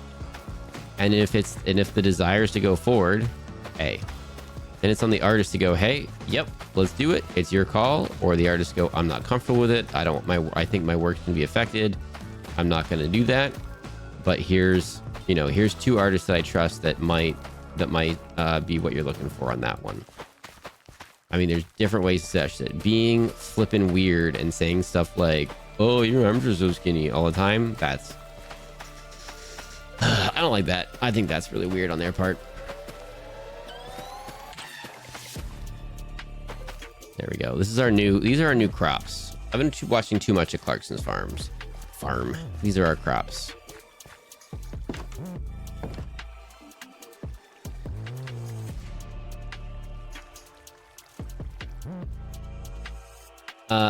and if the desire is to go forward, hey, then it's on the artist to go, hey, yep, let's do it, it's your call. Or the artist go, I'm not comfortable with it, I think my work can be affected, I'm not going to do that, but here's two artists that I trust that might be what you're looking for on that one. I mean, there's different ways to search it. Being flippin' weird and saying stuff like, oh, your arms are so skinny all the time, that's I don't like that. I think that's really weird on their part. There we go. These are our new crops. I've been watching too much of Clarkson's farm. These are our crops.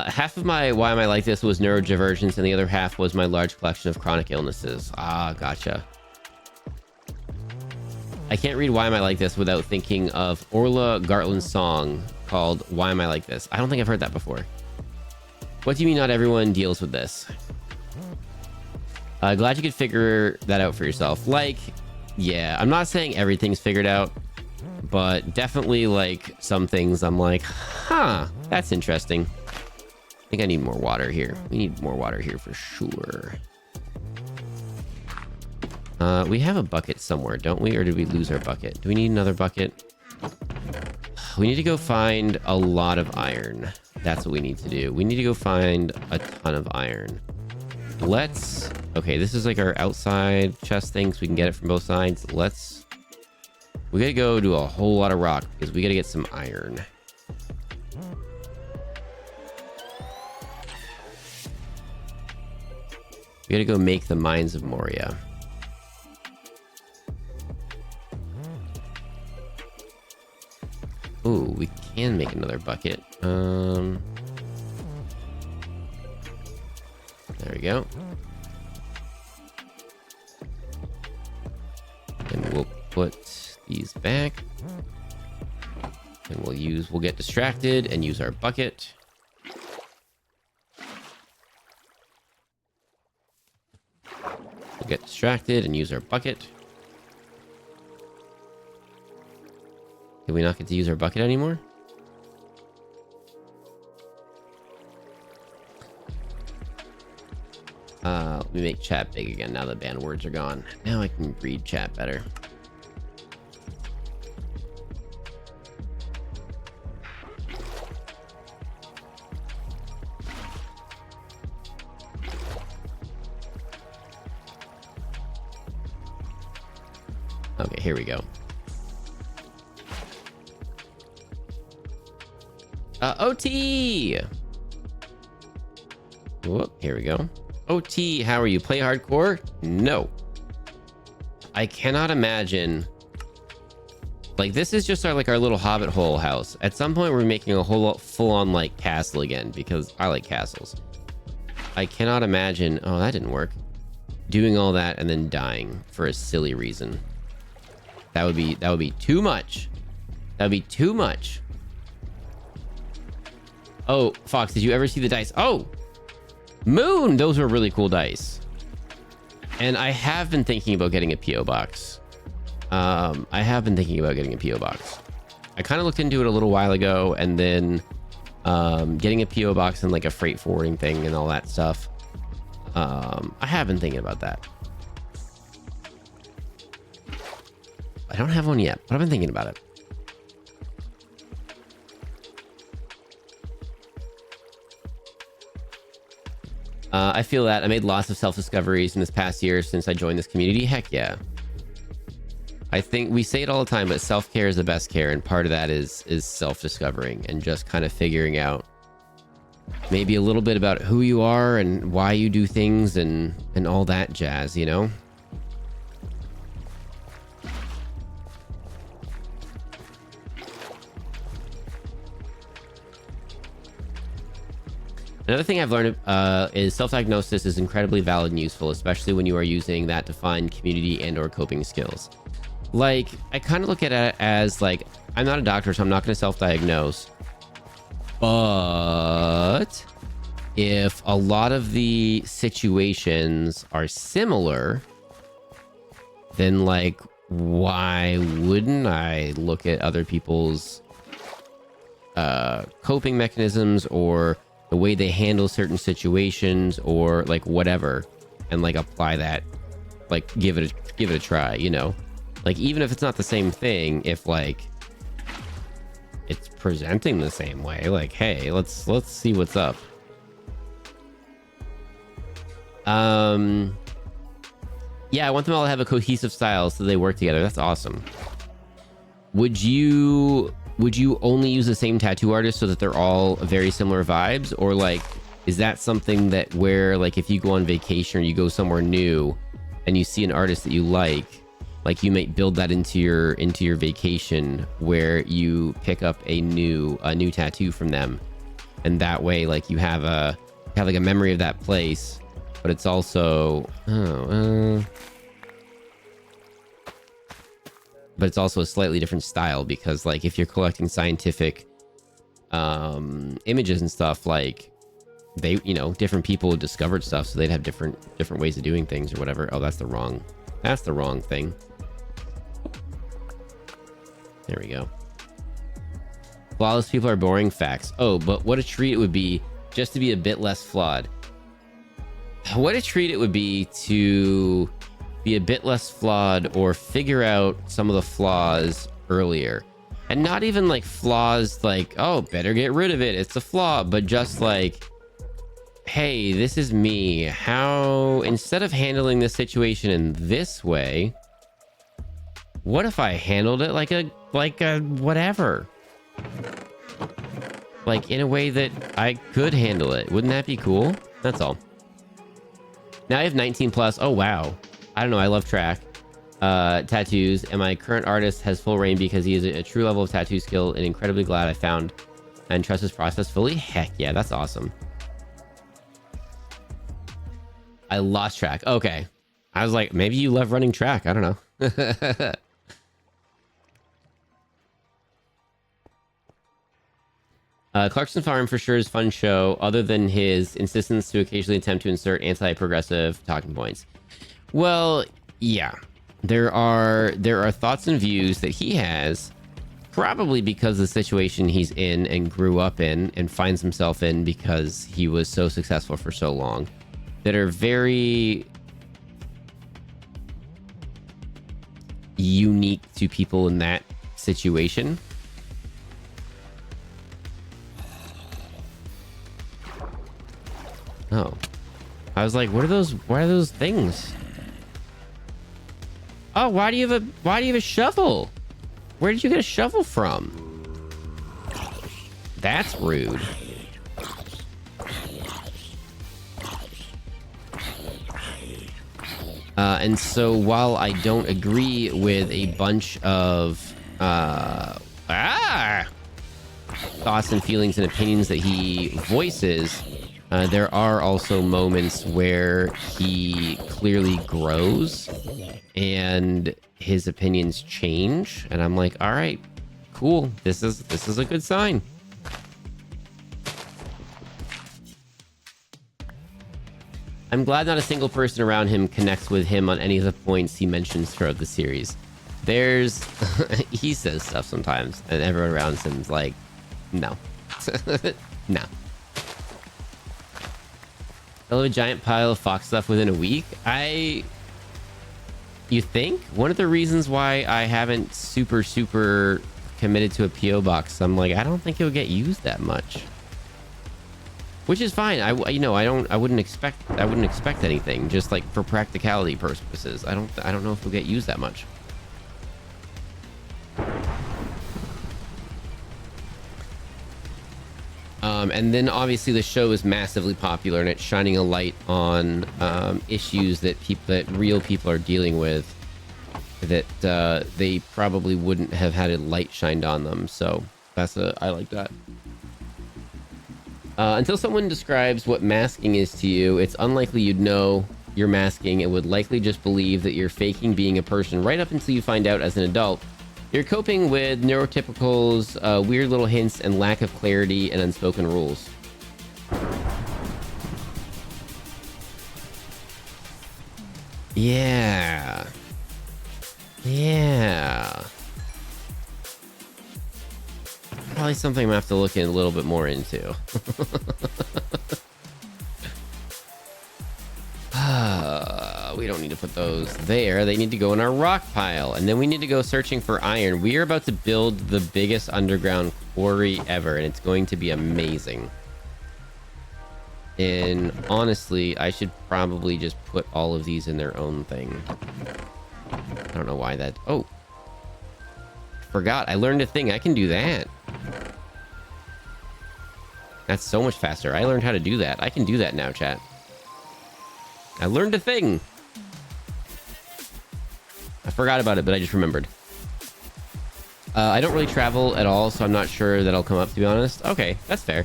Half of my why am I like this was neurodivergence, and the other half was my large collection of chronic illnesses. Ah, gotcha. I can't read why am I like this without thinking of Orla Gartland's song called Why Am I Like This? I don't think I've heard that before. What do you mean not everyone deals with this? Glad you could figure that out for yourself. Like, yeah, I'm not saying everything's figured out, but definitely like some things I'm like, huh, that's interesting. I think I need more water here. We need more water here for sure. We have a bucket somewhere, don't we? Or did we lose our bucket? Do we need another bucket? We need to go find a lot of iron. That's what we need to do. We need to go find a ton of iron. Let's... Okay, this is like our outside chest thing, so we can get it from both sides. Let's... We gotta go do a whole lot of rock, because we gotta get some iron. We gotta go make the Mines of Moria. Ooh, we can make another bucket. There we go. And we'll put these back. And we'll get distracted and use our bucket. We'll get distracted and use our bucket. Did we not get to use our bucket anymore? Let me make chat big again now that banned words are gone. Now I can read chat better. Okay, here we go. OT! Whoop, here we go. OT, how are you? Play hardcore? No. I cannot imagine. Like, this is just our little hobbit hole house. At some point, we're making a whole full-on, like, castle again, because I like castles. I cannot imagine... Oh, that didn't work. Doing all that and then dying for a silly reason. That would be too much. That would be too much. Oh, Fox, did you ever see the dice? Oh! Moon! Those were really cool dice. And I have been thinking about getting a P.O. box. I have been thinking about getting a P.O. box. I kind of looked into it a little while ago, and then getting a P.O. box and like a freight forwarding thing and all that stuff. I have been thinking about that. I don't have one yet, but I've been thinking about it. I feel that I made lots of self-discoveries in this past year since I joined this community. Heck yeah. I think we say it all the time, but self-care is the best care. And part of that is self-discovering and just kind of figuring out maybe a little bit about who you are and why you do things and all that jazz, you know? Another thing I've learned is self-diagnosis is incredibly valid and useful, especially when you are using that to find community and or coping skills. Like, I kind of look at it as like, I'm not a doctor, so I'm not going to self-diagnose. But if a lot of the situations are similar, then like, why wouldn't I look at other people's coping mechanisms or the way they handle certain situations or like whatever, and like apply that, like give it a try, you know? Like, even if it's not the same thing, if like it's presenting the same way, like, hey, let's see what's up. Yeah, I want them all to have a cohesive style so they work together. That's awesome. Would you only use the same tattoo artist so that they're all very similar vibes? Or like, is that something that where like if you go on vacation or you go somewhere new and you see an artist that you like you might build that into your vacation where you pick up a new tattoo from them and that way like you have like a memory of that place, but it's also but it's also a slightly different style, because like if you're collecting scientific images and stuff, like they, you know, different people discovered stuff, so they'd have different ways of doing things or whatever. Oh, that's the wrong thing. There we go. Flawless people are boring. Facts. Oh, but what a treat it would be just to be a bit less flawed. What a treat it would be to be a bit less flawed, or figure out some of the flaws earlier. And not even like flaws like, oh, better get rid of it, it's a flaw, but just like, hey, this is me. How, instead of handling this situation in this way, what if I handled it like a whatever? Like in a way that I could handle it. Wouldn't that be cool? That's all. Now I have 19 plus. Oh, wow. I don't know. I love track. Tattoos. And my current artist has full reign because he is a true level of tattoo skill, and incredibly glad I found and trust his process fully. Heck yeah, that's awesome. I lost track. Okay. I was like, maybe you love running track. I don't know. Clarkson Farm for sure is a fun show, other than his insistence to occasionally attempt to insert anti-progressive talking points. Well, yeah, there are thoughts and views that he has, probably because of the situation he's in and grew up in and finds himself in because he was so successful for so long, that are very unique to people in that situation. Oh, I was like, what are those? What are those things? Oh, why do you have a shovel? Where did you get a shovel from? That's rude. And so while I don't agree with a bunch of thoughts and feelings and opinions that he voices, there are also moments where he clearly grows and his opinions change, and I'm like, all right, cool, this is a good sign. I'm glad not a single person around him connects with him on any of the points he mentions throughout the series. There's he says stuff sometimes and everyone around him's like, no. No. I'll have a giant pile of Fox stuff within a week. You think? One of the reasons why I haven't super committed to a PO box, I'm like, I don't think it'll get used that much, which is fine. I wouldn't expect anything, just like for practicality purposes. I don't know if it'll get used that much. And then obviously the show is massively popular, and it's shining a light on issues that real people are dealing with that they probably wouldn't have had a light shined on them. So I like that. Until someone describes what masking is to you, it's unlikely you'd know you're masking and would likely just believe that you're faking being a person right up until you find out as an adult you're coping with neurotypicals, weird little hints, and lack of clarity and unspoken rules. Yeah. Probably something I'm gonna have to look in a little bit more into. We don't need to put those there. They need to go in our rock pile. And then we need to go searching for iron. We are about to build the biggest underground quarry ever, and it's going to be amazing. And honestly, I should probably just put all of these in their own thing. I don't know why that... Oh. Forgot. I learned a thing. I can do that. That's so much faster. I learned how to do that. I can do that now, chat. I learned a thing. I forgot about it, but I just remembered. I don't really travel at all, so I'm not sure that'll come up, to be honest. Okay, that's fair.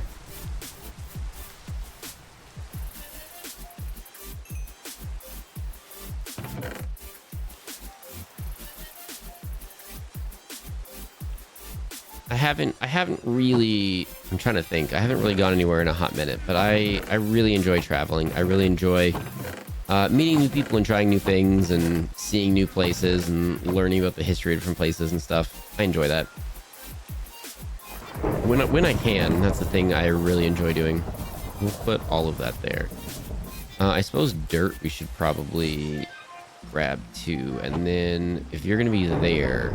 haven't really, I'm trying to think. I haven't really gone anywhere in a hot minute, but I really enjoy traveling. I really enjoy meeting new people and trying new things and seeing new places and learning about the history of different places and stuff. I enjoy that. When I can, that's the thing I really enjoy doing. We'll put all of that there. I suppose dirt we should probably grab too. And then if you're going to be there,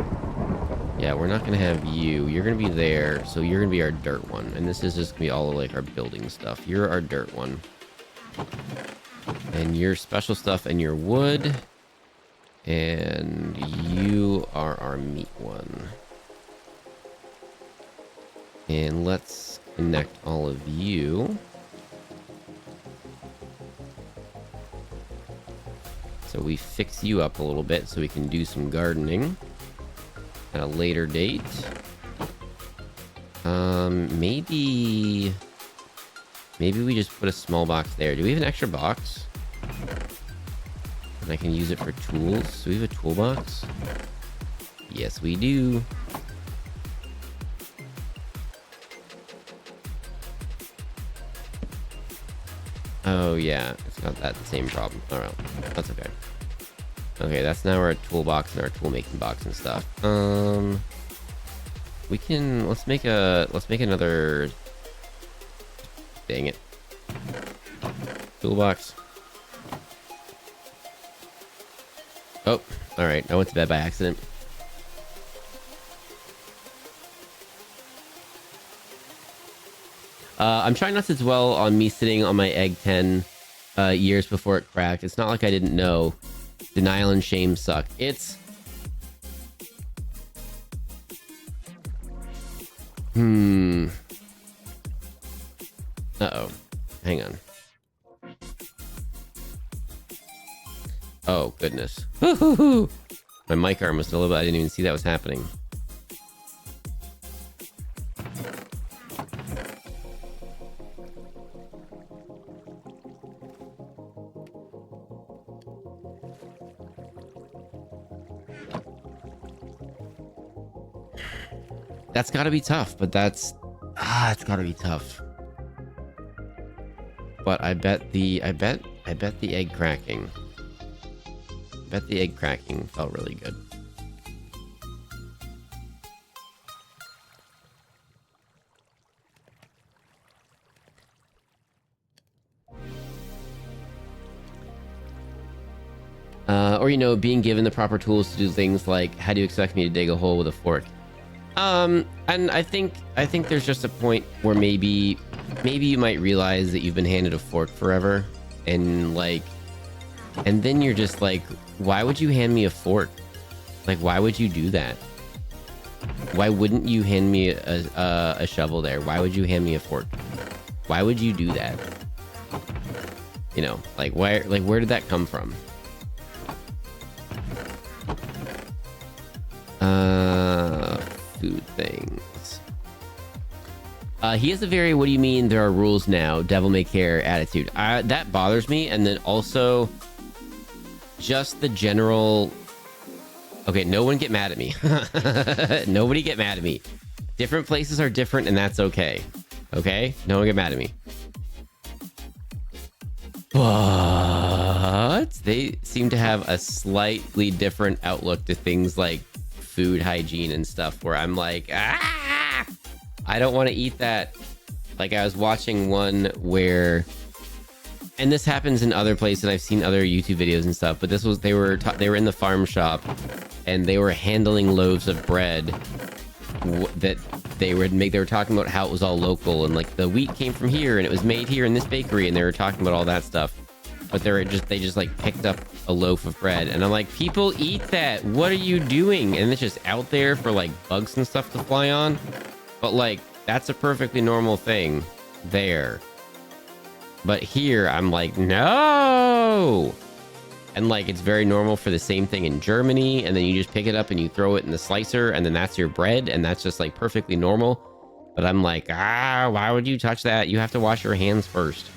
yeah, we're not going to have you. You're going to be there, so you're going to be our dirt one. And this is just going to be all of, like, our building stuff. You're our dirt one. And your special stuff and your wood. And you are our meat one. And let's connect all of you. So we fix you up a little bit so we can do some gardening at a later date. Maybe we just put a small box there. Do we have an extra box? And I can use it for tools. Do we have a toolbox? Yes, we do. Oh yeah, it's got that same problem. All right, that's okay. Okay, that's now our toolbox and our tool making box and stuff. We can let's make another. Dang it. Toolbox. Oh, all right. I went to bed by accident. I'm trying not to dwell on me sitting on my egg 10 years before it cracked. It's not like I didn't know. Denial and shame suck. It's... Uh-oh. Hang on. Oh, goodness. My mic arm was still up. I didn't even see that was happening. That's gotta be tough, but it's gotta be tough. But I bet the egg cracking. I bet the egg cracking felt really good. Or, you know, being given the proper tools to do things like, how do you expect me to dig a hole with a fork? And I think there's just a point where maybe you might realize that you've been handed a fork forever, and then you're just like, why would you hand me a fork? Like, why would you do that? Why wouldn't you hand me a shovel there? Why would you hand me a fork? Why would you do that? You know, where did that come from? Food things. He has a very, what do you mean there are rules now, devil may care attitude. That bothers me. And then also just the general, okay, no one get mad at me. Nobody get mad at me. Different places are different, and that's okay. Okay, no one get mad at me. But they seem to have a slightly different outlook to things like food hygiene and stuff, where I'm like, I don't want to eat that. Like, I was watching one where, and this happens in other places, and I've seen other YouTube videos and stuff, but this was, they were in the farm shop, and they were handling loaves of bread that they would make. They were talking about how it was all local, and like the wheat came from here, and it was made here in this bakery, and they were talking about all that stuff. But they just like picked up a loaf of bread, and I'm like, people eat that. What are you doing? And it's just out there for like bugs and stuff to fly on. But like, that's a perfectly normal thing there. But here, I'm like, no. And like, it's very normal for the same thing in Germany, and then you just pick it up and you throw it in the slicer, and then that's your bread, and that's just like perfectly normal. But I'm like, why would you touch that? You have to wash your hands first.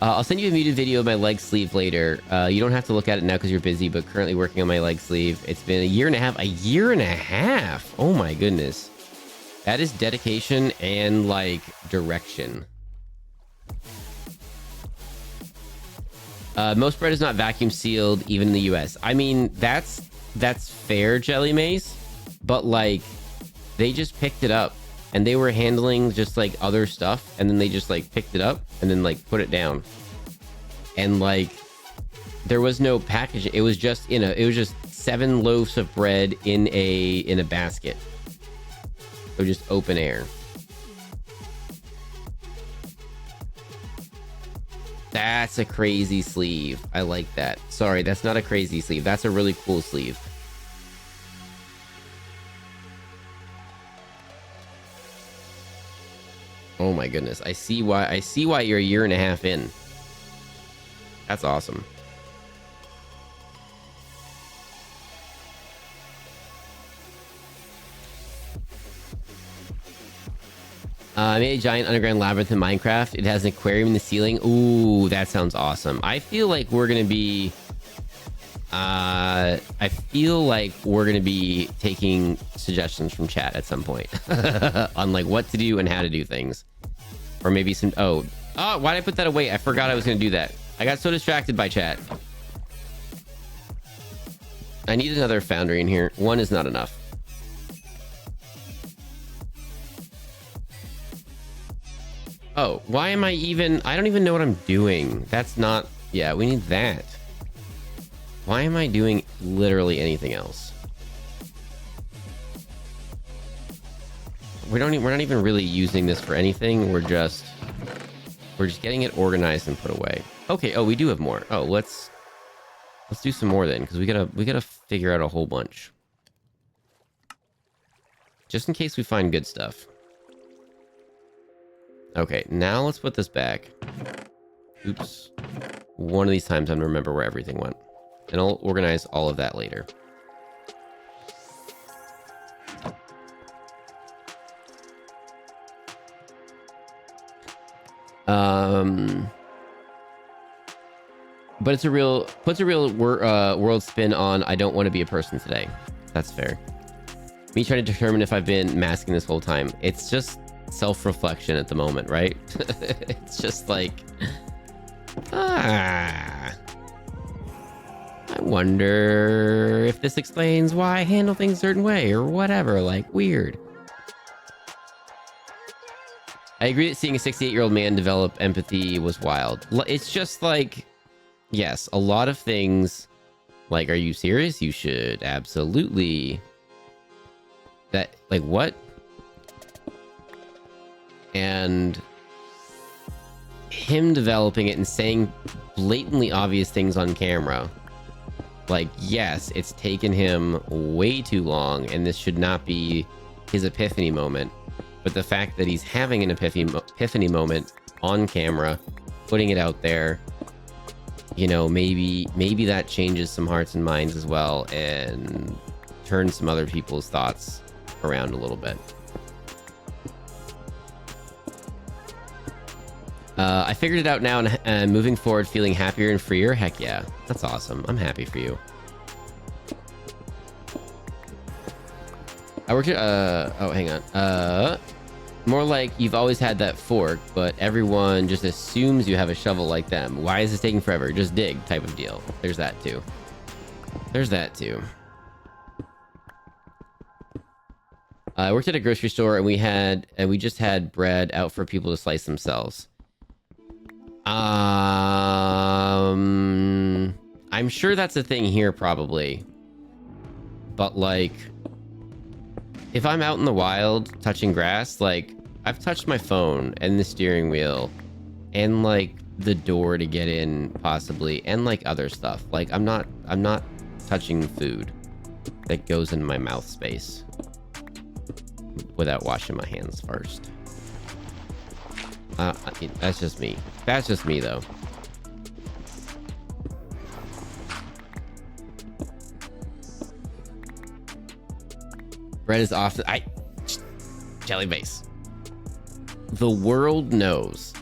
I'll send you a muted video of my leg sleeve later. You don't have to look at it now because you're busy, but currently working on my leg sleeve. It's been a year and a half. A year and a half! Oh my goodness. That is dedication and, like, direction. Most bread is not vacuum sealed, even in the US. I mean, that's fair, Jelly Maze. But, like, they just picked it up. And they were handling just like other stuff, and then they just like picked it up and then like put it down. And like there was no packaging. It was just it was just 7 loaves of bread in a basket. So just open air. That's a crazy sleeve. I like that. Sorry, that's not a crazy sleeve. That's a really cool sleeve. Oh my goodness. I see why you're a year and a half in. That's awesome. I made a giant underground labyrinth in Minecraft. It has an aquarium in the ceiling. Ooh, that sounds awesome. I feel like we're gonna be taking suggestions from chat at some point on like what to do and how to do things, or maybe some. Oh, why did I put that away? I forgot I was gonna do that. I got so distracted by chat. I need another foundry in here. One is not enough. Oh, why am I even? I don't even know what I'm doing. That's not. Yeah, we need that. Why am I doing literally anything else? We're not even really using this for anything. We're just getting it organized and put away. Okay. Oh, we do have more. Oh, let's do some more then, because we gotta figure out a whole bunch, just in case we find good stuff. Okay, now let's put this back. Oops. One of these times I'm gonna remember where everything went. And I'll organize all of that later. But puts a real world spin on I don't want to be a person today. That's fair. Me trying to determine if I've been masking this whole time. It's just self-reflection at the moment, right? It's just like, I wonder if this explains why I handle things a certain way or whatever, like weird. I agree that seeing a 68-year-old man develop empathy was wild. It's just like, yes, a lot of things, like, are you serious? You should absolutely... That, like, what? And him developing it and saying blatantly obvious things on camera. Like, yes, it's taken him way too long, and this should not be his epiphany moment. But the fact that he's having an epiphany moment on camera, putting it out there, you know, maybe that changes some hearts and minds as well, and turns some other people's thoughts around a little bit. I figured it out now, and moving forward, feeling happier and freer. Heck yeah, that's awesome. I'm happy for you. I worked at, oh, hang on. More like you've always had that fork, but everyone just assumes you have a shovel like them. Why is this taking forever? Just dig type of deal. There's that too. There's that too. I worked at a grocery store, and we just had bread out for people to slice themselves. I'm sure that's a thing here probably. But like, if I'm out in the wild touching grass, like I've touched my phone and the steering wheel and like the door to get in possibly, and like other stuff. Like I'm not touching food that goes in my mouth space without washing my hands first. That's just me. That's just me, though. Bread is off. Jelly base. The world knows.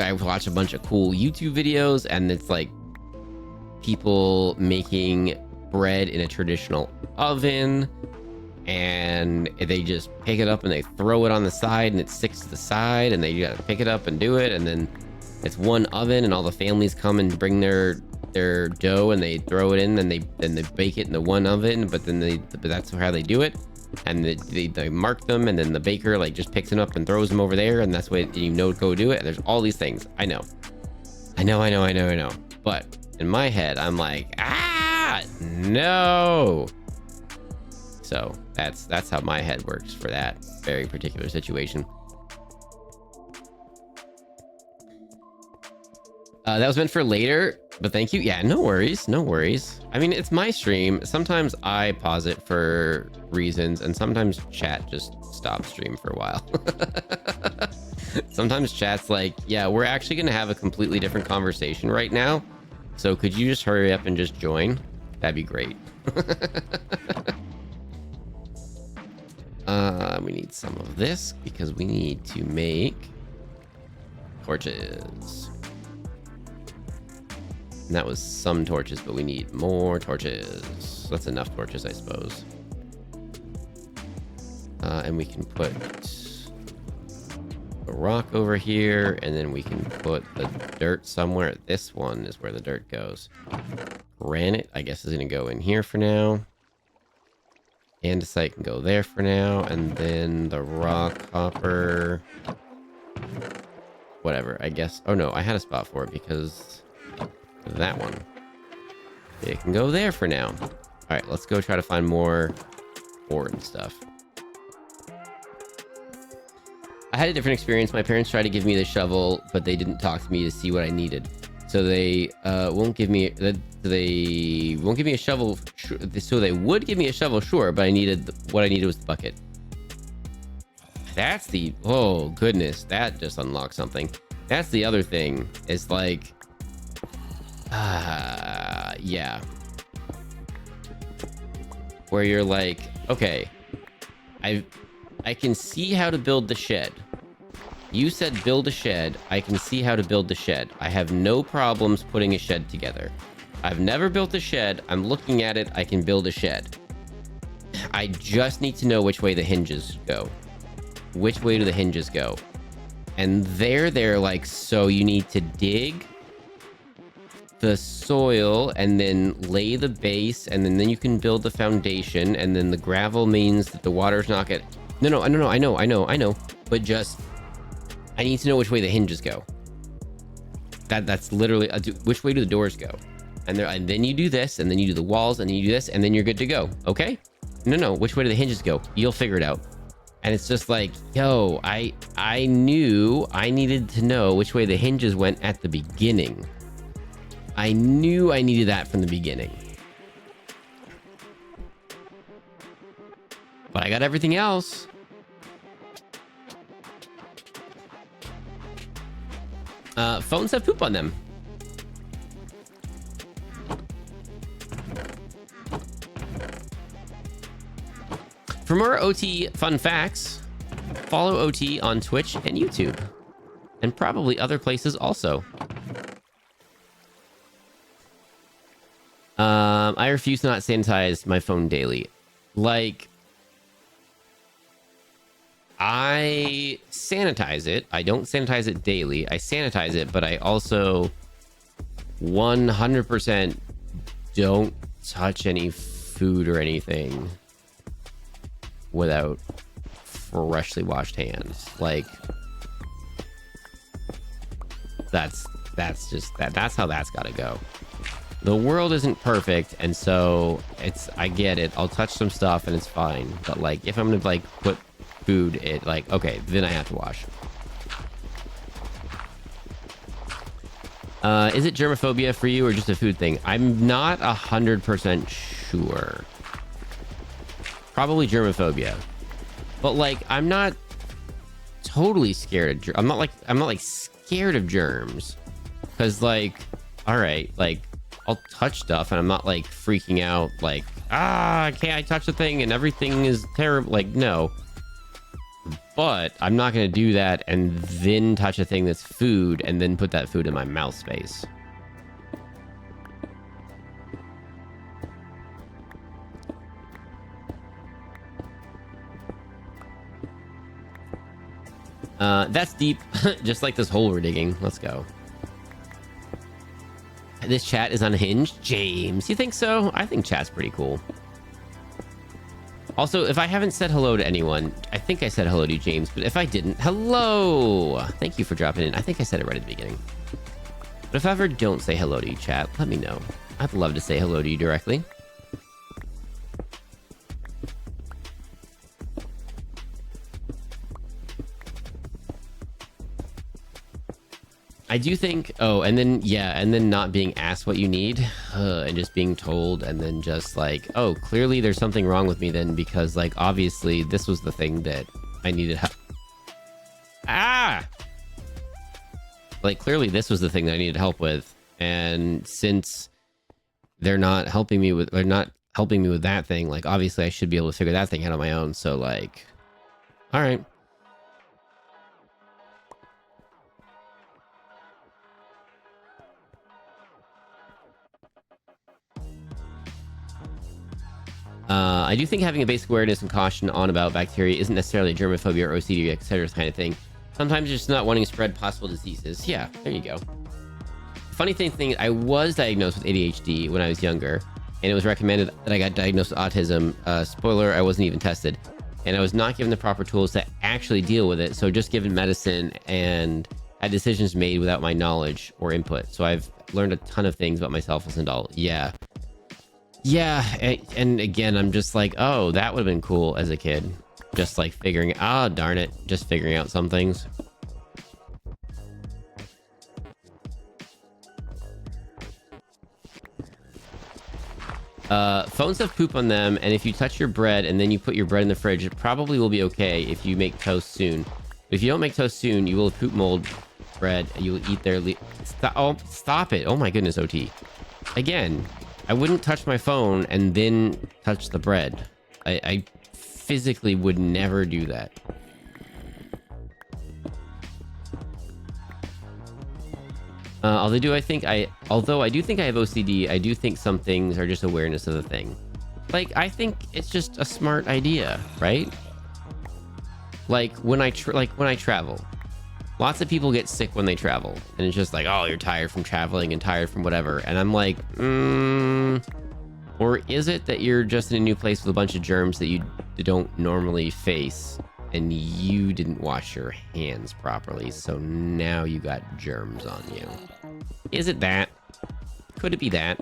I watch a bunch of cool YouTube videos, and it's like people making bread in a traditional oven, and they just pick it up and they throw it on the side and it sticks to the side, and they gotta pick it up and do it, and then it's one oven and all the families come and bring their dough and they throw it in, and they bake it in the one oven, but that's how they do it, and they mark them, and then the baker like just picks them up and throws them over there, and that's what go do it. And there's all these things. I know, but in my head I'm like, no. So that's how my head works for that very particular situation. That was meant for later, but thank you. Yeah, no worries. I mean, it's my stream. Sometimes I pause it for reasons, and sometimes chat just stops stream for a while. Sometimes chat's like, yeah, we're actually going to have a completely different conversation right now, so could you just hurry up and just join? That'd be great. We need some of this because we need to make torches. And that was some torches, but we need more torches. That's enough torches, I suppose. And we can put a rock over here, and then we can put the dirt somewhere. This one is where the dirt goes. Granite, I guess, is going to go in here for now. Andesite can go there for now, and then the rock hopper, whatever, I guess. Oh no, I had a spot for it because that one. It can go there for now. All right, let's go try to find more ore and stuff. I had a different experience. My parents tried to give me the shovel, but they didn't talk to me to see what I needed. So they won't give me a shovel. So they would give me a shovel, sure, but what I needed was the bucket. That's the, oh goodness, that just unlocked something. That's the other thing. It's like, yeah, where you're like, okay, I can see how to build the shed. You said build a shed. I can see how to build the shed. I have no problems putting a shed together. I've never built a shed. I'm looking at it. I can build a shed. I just need to know which way the hinges go. Which way do the hinges go? And they're like, so you need to dig the soil and then lay the base, and then you can build the foundation, and then the gravel means that the water's not getting... No, I know. But just... I need to know which way the hinges go. That's literally which way do the doors go, and then you do this, and then you do the walls, and then you do this, and then you're good to go. Okay? No. Which way do the hinges go? You'll figure it out. And it's just like, yo, I knew I needed to know which way the hinges went at the beginning. I knew I needed that from the beginning. But I got everything else. Phones have poop on them. For more OT fun facts, follow OT on Twitch and YouTube, and probably other places also. I refuse to not sanitize my phone daily. Like, I sanitize it. I don't sanitize it daily. I sanitize it, but I also 100% don't touch any food or anything without freshly washed hands. Like, that's how that's got to go. The world isn't perfect, and so I get it. I'll touch some stuff and it's fine. But like, if I'm gonna like put food, it like, okay, then I have to wash. Is it germophobia for you or just a food thing? I'm not 100% sure. Probably germophobia, but like, I'm not totally scared of I'm not like scared of germs, because like, all right, like, I'll touch stuff and I'm not like freaking out like, can't I touch the thing and everything is terrible. Like, no, But I'm not going to do that and then touch a thing that's food and then put that food in my mouth space. That's deep. Just like this hole we're digging. Let's go. This chat is unhinged. James, you think so? I think chat's pretty cool. Also, if I haven't said hello to anyone, I think I said hello to you, James, but if I didn't, hello! Thank you for dropping in. I think I said it right at the beginning. But if I ever don't say hello to you, chat, let me know. I'd love to say hello to you directly. I do think, oh, and then, yeah, and then not being asked what you need, and just being told, and then just like, oh, clearly there's something wrong with me then, because, like, obviously this was the thing that I needed help. Ah! Like, clearly this was the thing that I needed help with, and since they're not helping me with that thing, like, obviously I should be able to figure that thing out on my own, so, like, all right. I do think having a basic awareness and caution on about bacteria isn't necessarily germophobia or OCD, etc. kind of thing. Sometimes just not wanting to spread possible diseases. Yeah, there you go. Funny thing, I was diagnosed with ADHD when I was younger, and it was recommended that I got diagnosed with autism. Spoiler, I wasn't even tested, and I was not given the proper tools to actually deal with it, so just given medicine and had decisions made without my knowledge or input. So I've learned a ton of things about myself as an adult. Yeah. Yeah, and again, I'm just like, oh, that would have been cool as a kid. Just like figuring, darn it, just figuring out some things. Phones have poop on them, and if you touch your bread and then you put your bread in the fridge, it probably will be okay if you make toast soon. But if you don't make toast soon, you will have poop mold bread, and you will eat their... Stop it. Oh my goodness, OT. Again... I wouldn't touch my phone and then touch the bread. I physically would never do that. Although I do think I have OCD, I do think some things are just awareness of the thing. Like, I think it's just a smart idea, right? Like when I travel. Lots of people get sick when they travel, and it's just like, oh, you're tired from traveling and tired from whatever. And I'm like, or is it that you're just in a new place with a bunch of germs that you don't normally face, and you didn't wash your hands properly, so now you got germs on you? Is it that? Could it be that?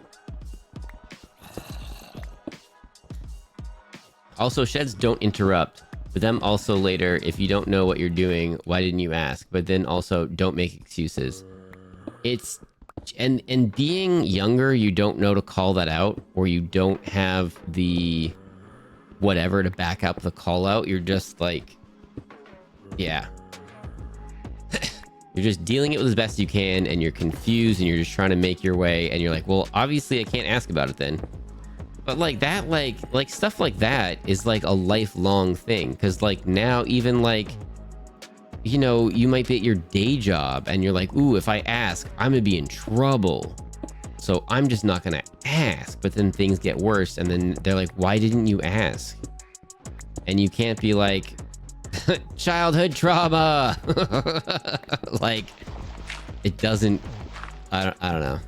Also, sheds don't interrupt. But then also later, if you don't know what you're doing, why didn't you ask? But then also, don't make excuses. It's... And being younger, you don't know to call that out, or you don't have the whatever to back up the call out. You're just like... Yeah. You're just dealing it with as best you can, and you're confused, and you're just trying to make your way, and you're like, well, obviously I can't ask about it then. But like that, like stuff like that is like a lifelong thing. Cause like now, even like, you know, you might be at your day job and you're like, ooh, if I ask, I'm gonna be in trouble. So I'm just not gonna ask. But then things get worse, and then they're like, why didn't you ask? And you can't be like, childhood trauma. Like, it doesn't, I don't know.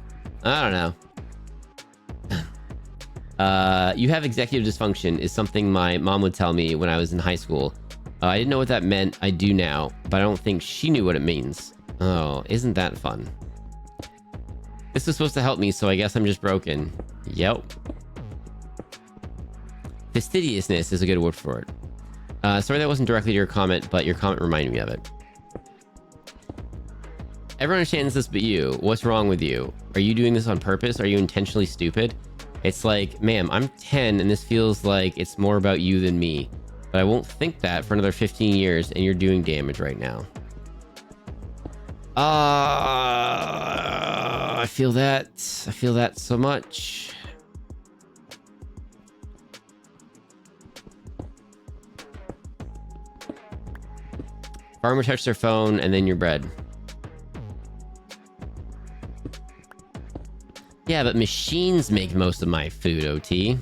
You have executive dysfunction is something my mom would tell me when I was in high school. I didn't know what that meant. I do now, but I don't think she knew what it means. Oh, isn't that fun? This is supposed to help me, so I guess I'm just broken. Yep. Fastidiousness is a good word for it. Sorry that wasn't directly to your comment, but your comment reminded me of it. Everyone understands this but you. What's wrong with you? Are you doing this on purpose? Are you intentionally stupid? It's like, ma'am, I'm 10 and this feels like it's more about you than me. But I won't think that for another 15 years and you're doing damage right now. I feel that. I feel that so much. Farmer touched their phone and then your bread. Yeah, but machines make most of my food, OT.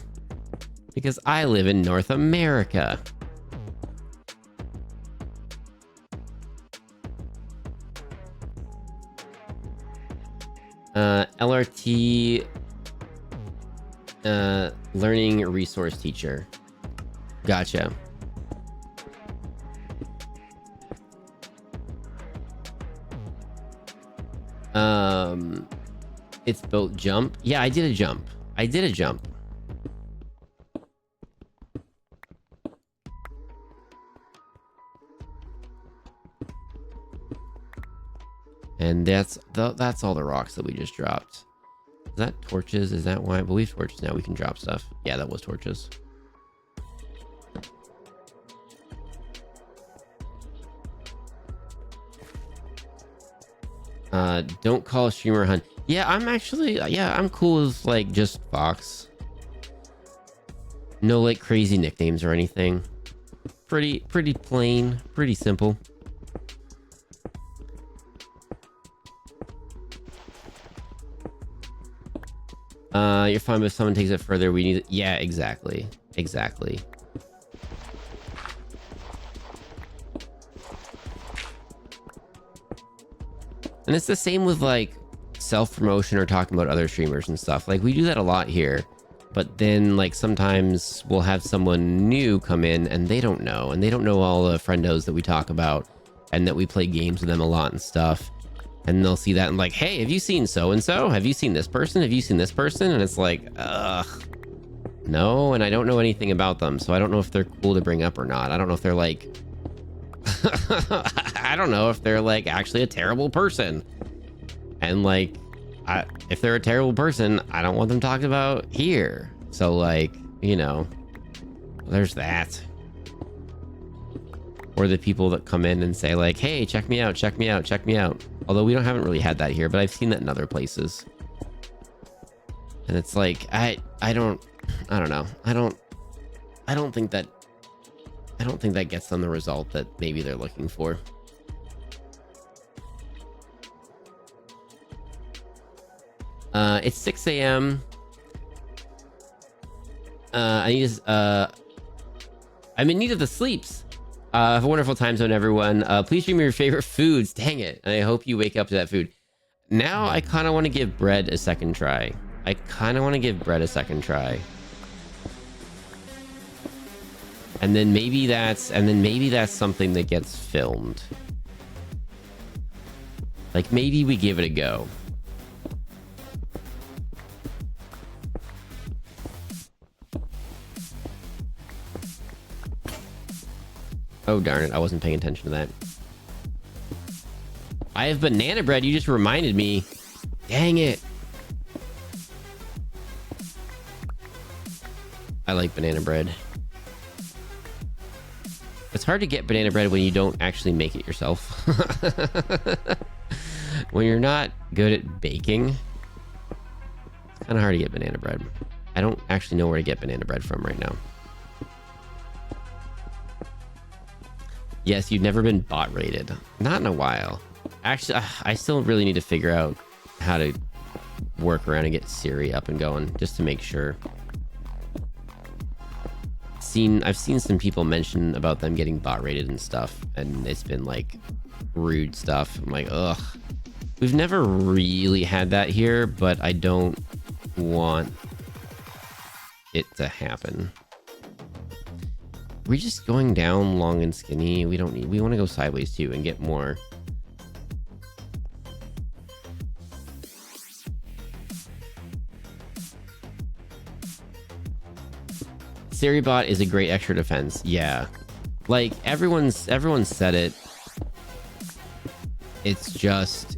Because I live in North America. LRT learning resource teacher. Gotcha. It's built jump. Yeah, I did a jump. I did a jump. And that's all the rocks that we just dropped. Is that torches? Is that why? I believe torches. Now we can drop stuff. Yeah, that was torches. Don't call a streamer hun. Yeah, I'm actually, yeah, I'm cool with like just Fox. No like crazy nicknames or anything. Pretty plain, pretty simple. You're fine, but if someone takes it further, we need it. Yeah, exactly. Exactly. And it's the same with like self-promotion or talking about other streamers and stuff. Like we do that a lot here, but then like sometimes we'll have someone new come in and they don't know, and they don't know all the friendos that we talk about and that we play games with them a lot and stuff. And they'll see that and like, hey, have you seen so-and-so? Have you seen this person? Have you seen this person? And it's like, ugh, no. And I don't know anything about them. So I don't know if they're cool to bring up or not. I don't know if they're like, I don't know if they're like actually a terrible person. And like, if they're a terrible person, I don't want them talked about here. So like, you know, there's that. Or the people that come in and say like, hey, check me out, check me out, check me out. Although we haven't really had that here, but I've seen that in other places. And it's like, I don't know. I don't think that gets them the result that maybe they're looking for. It's 6 a.m. I'm in need of the sleeps. Have a wonderful time zone, everyone. Please stream your favorite foods. Dang it. And I hope you wake up to that food. Now I kind of want to give bread a second try. And then maybe that's something that gets filmed. Like maybe we give it a go. Oh, darn it. I wasn't paying attention to that. I have banana bread. You just reminded me. Dang it. I like banana bread. It's hard to get banana bread when you don't actually make it yourself. When you're not good at baking, it's kind of hard to get banana bread. I don't actually know where to get banana bread from right now. Yes, you've never been bot rated. Not in a while. Actually, I still really need to figure out how to work around and get Siri up and going just to make sure. I've seen some people mention about them getting bot rated and stuff, and it's been like rude stuff. I'm like, ugh. We've never really had that here, but I don't want it to happen. We're just going down long and skinny. We want to go sideways too and get more. Siribot is a great extra defense. Yeah. Like everyone's said it. It's just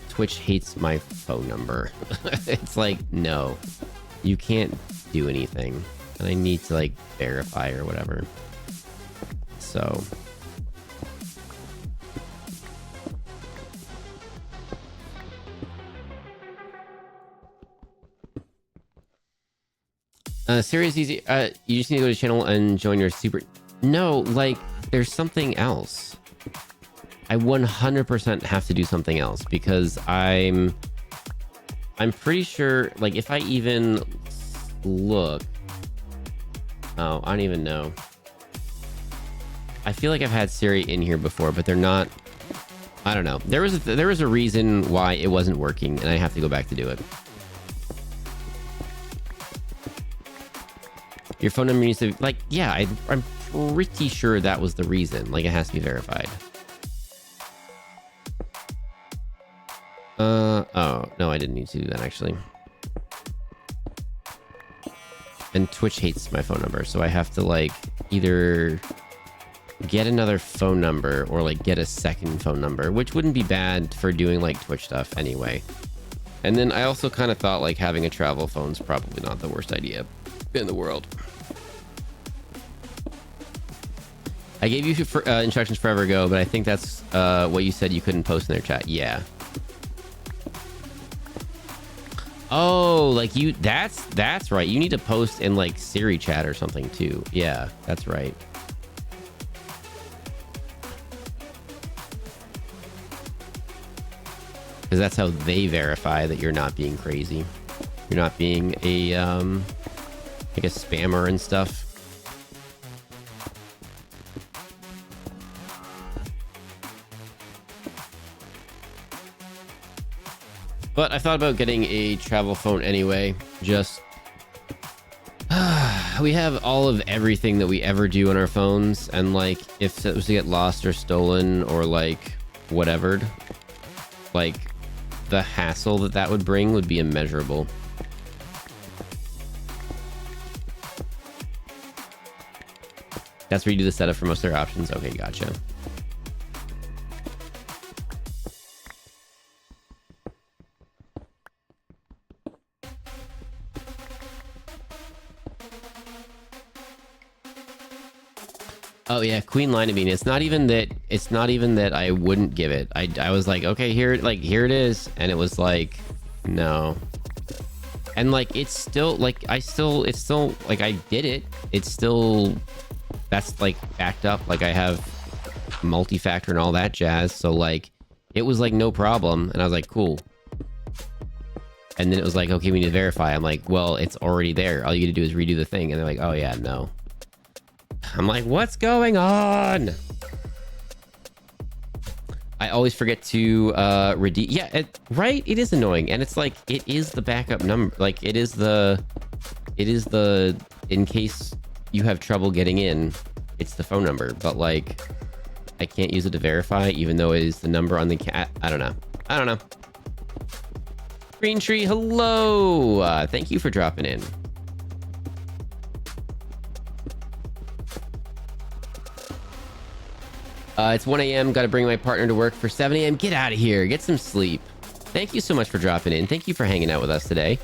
Twitch hates my phone number. It's like, no, you can't do anything. And I need to like verify or whatever. So Siri's easy. You just need to go to channel and join your super. No, like there's something else. I 100% have to do something else because I'm pretty sure, like, if I even look, oh, I don't even know. I feel like I've had Siri in here before, but they're not. I don't know. There was a reason why it wasn't working, and I have to go back to do it. Your phone number needs to, like, yeah, I'm pretty sure that was the reason. Like, it has to be verified. Oh, no, I didn't need to do that, actually. And Twitch hates my phone number, so I have to, like, either get another phone number or, like, get a second phone number, which wouldn't be bad for doing, like, Twitch stuff anyway. And then I also kind of thought, like, having a travel phone's probably not the worst idea in the world. I gave you instructions forever ago, but I think that's what you said you couldn't post in their chat. Yeah. Oh, like you, that's right. You need to post in like Siri chat or something too. Yeah, that's right. Because that's how they verify that you're not being crazy. You're not being a, like a spammer and stuff. But I thought about getting a travel phone anyway. Just we have all of everything that we ever do on our phones, and like if it was to get lost or stolen or like whatever, like the hassle that would bring would be immeasurable. That's where you do the setup for most of their options. Okay, gotcha. Oh yeah, Queen lied to me. It's not even that I wouldn't give it. I was like, okay, here it is, and it was like, no. And like it's still like it's still like I did it. It's still, that's like backed up. Like I have multi-factor and all that jazz. So like it was like no problem, and I was like, cool. And then it was like, okay, we need to verify. I'm like, well, it's already there. All you need to do is redo the thing. And they're like, oh yeah, no. I'm like, what's going on? I always forget to redeem. Yeah, right? It is annoying. And it's like, it is the backup number. Like, it is the, in case you have trouble getting in, it's the phone number. But like, I can't use it to verify, even though it is the number on the cat. I don't know. Green Tree, hello. Thank you for dropping in. It's 1 a.m. Got to bring my partner to work for 7 a.m. Get out of here. Get some sleep. Thank you so much for dropping in. Thank you for hanging out with us today.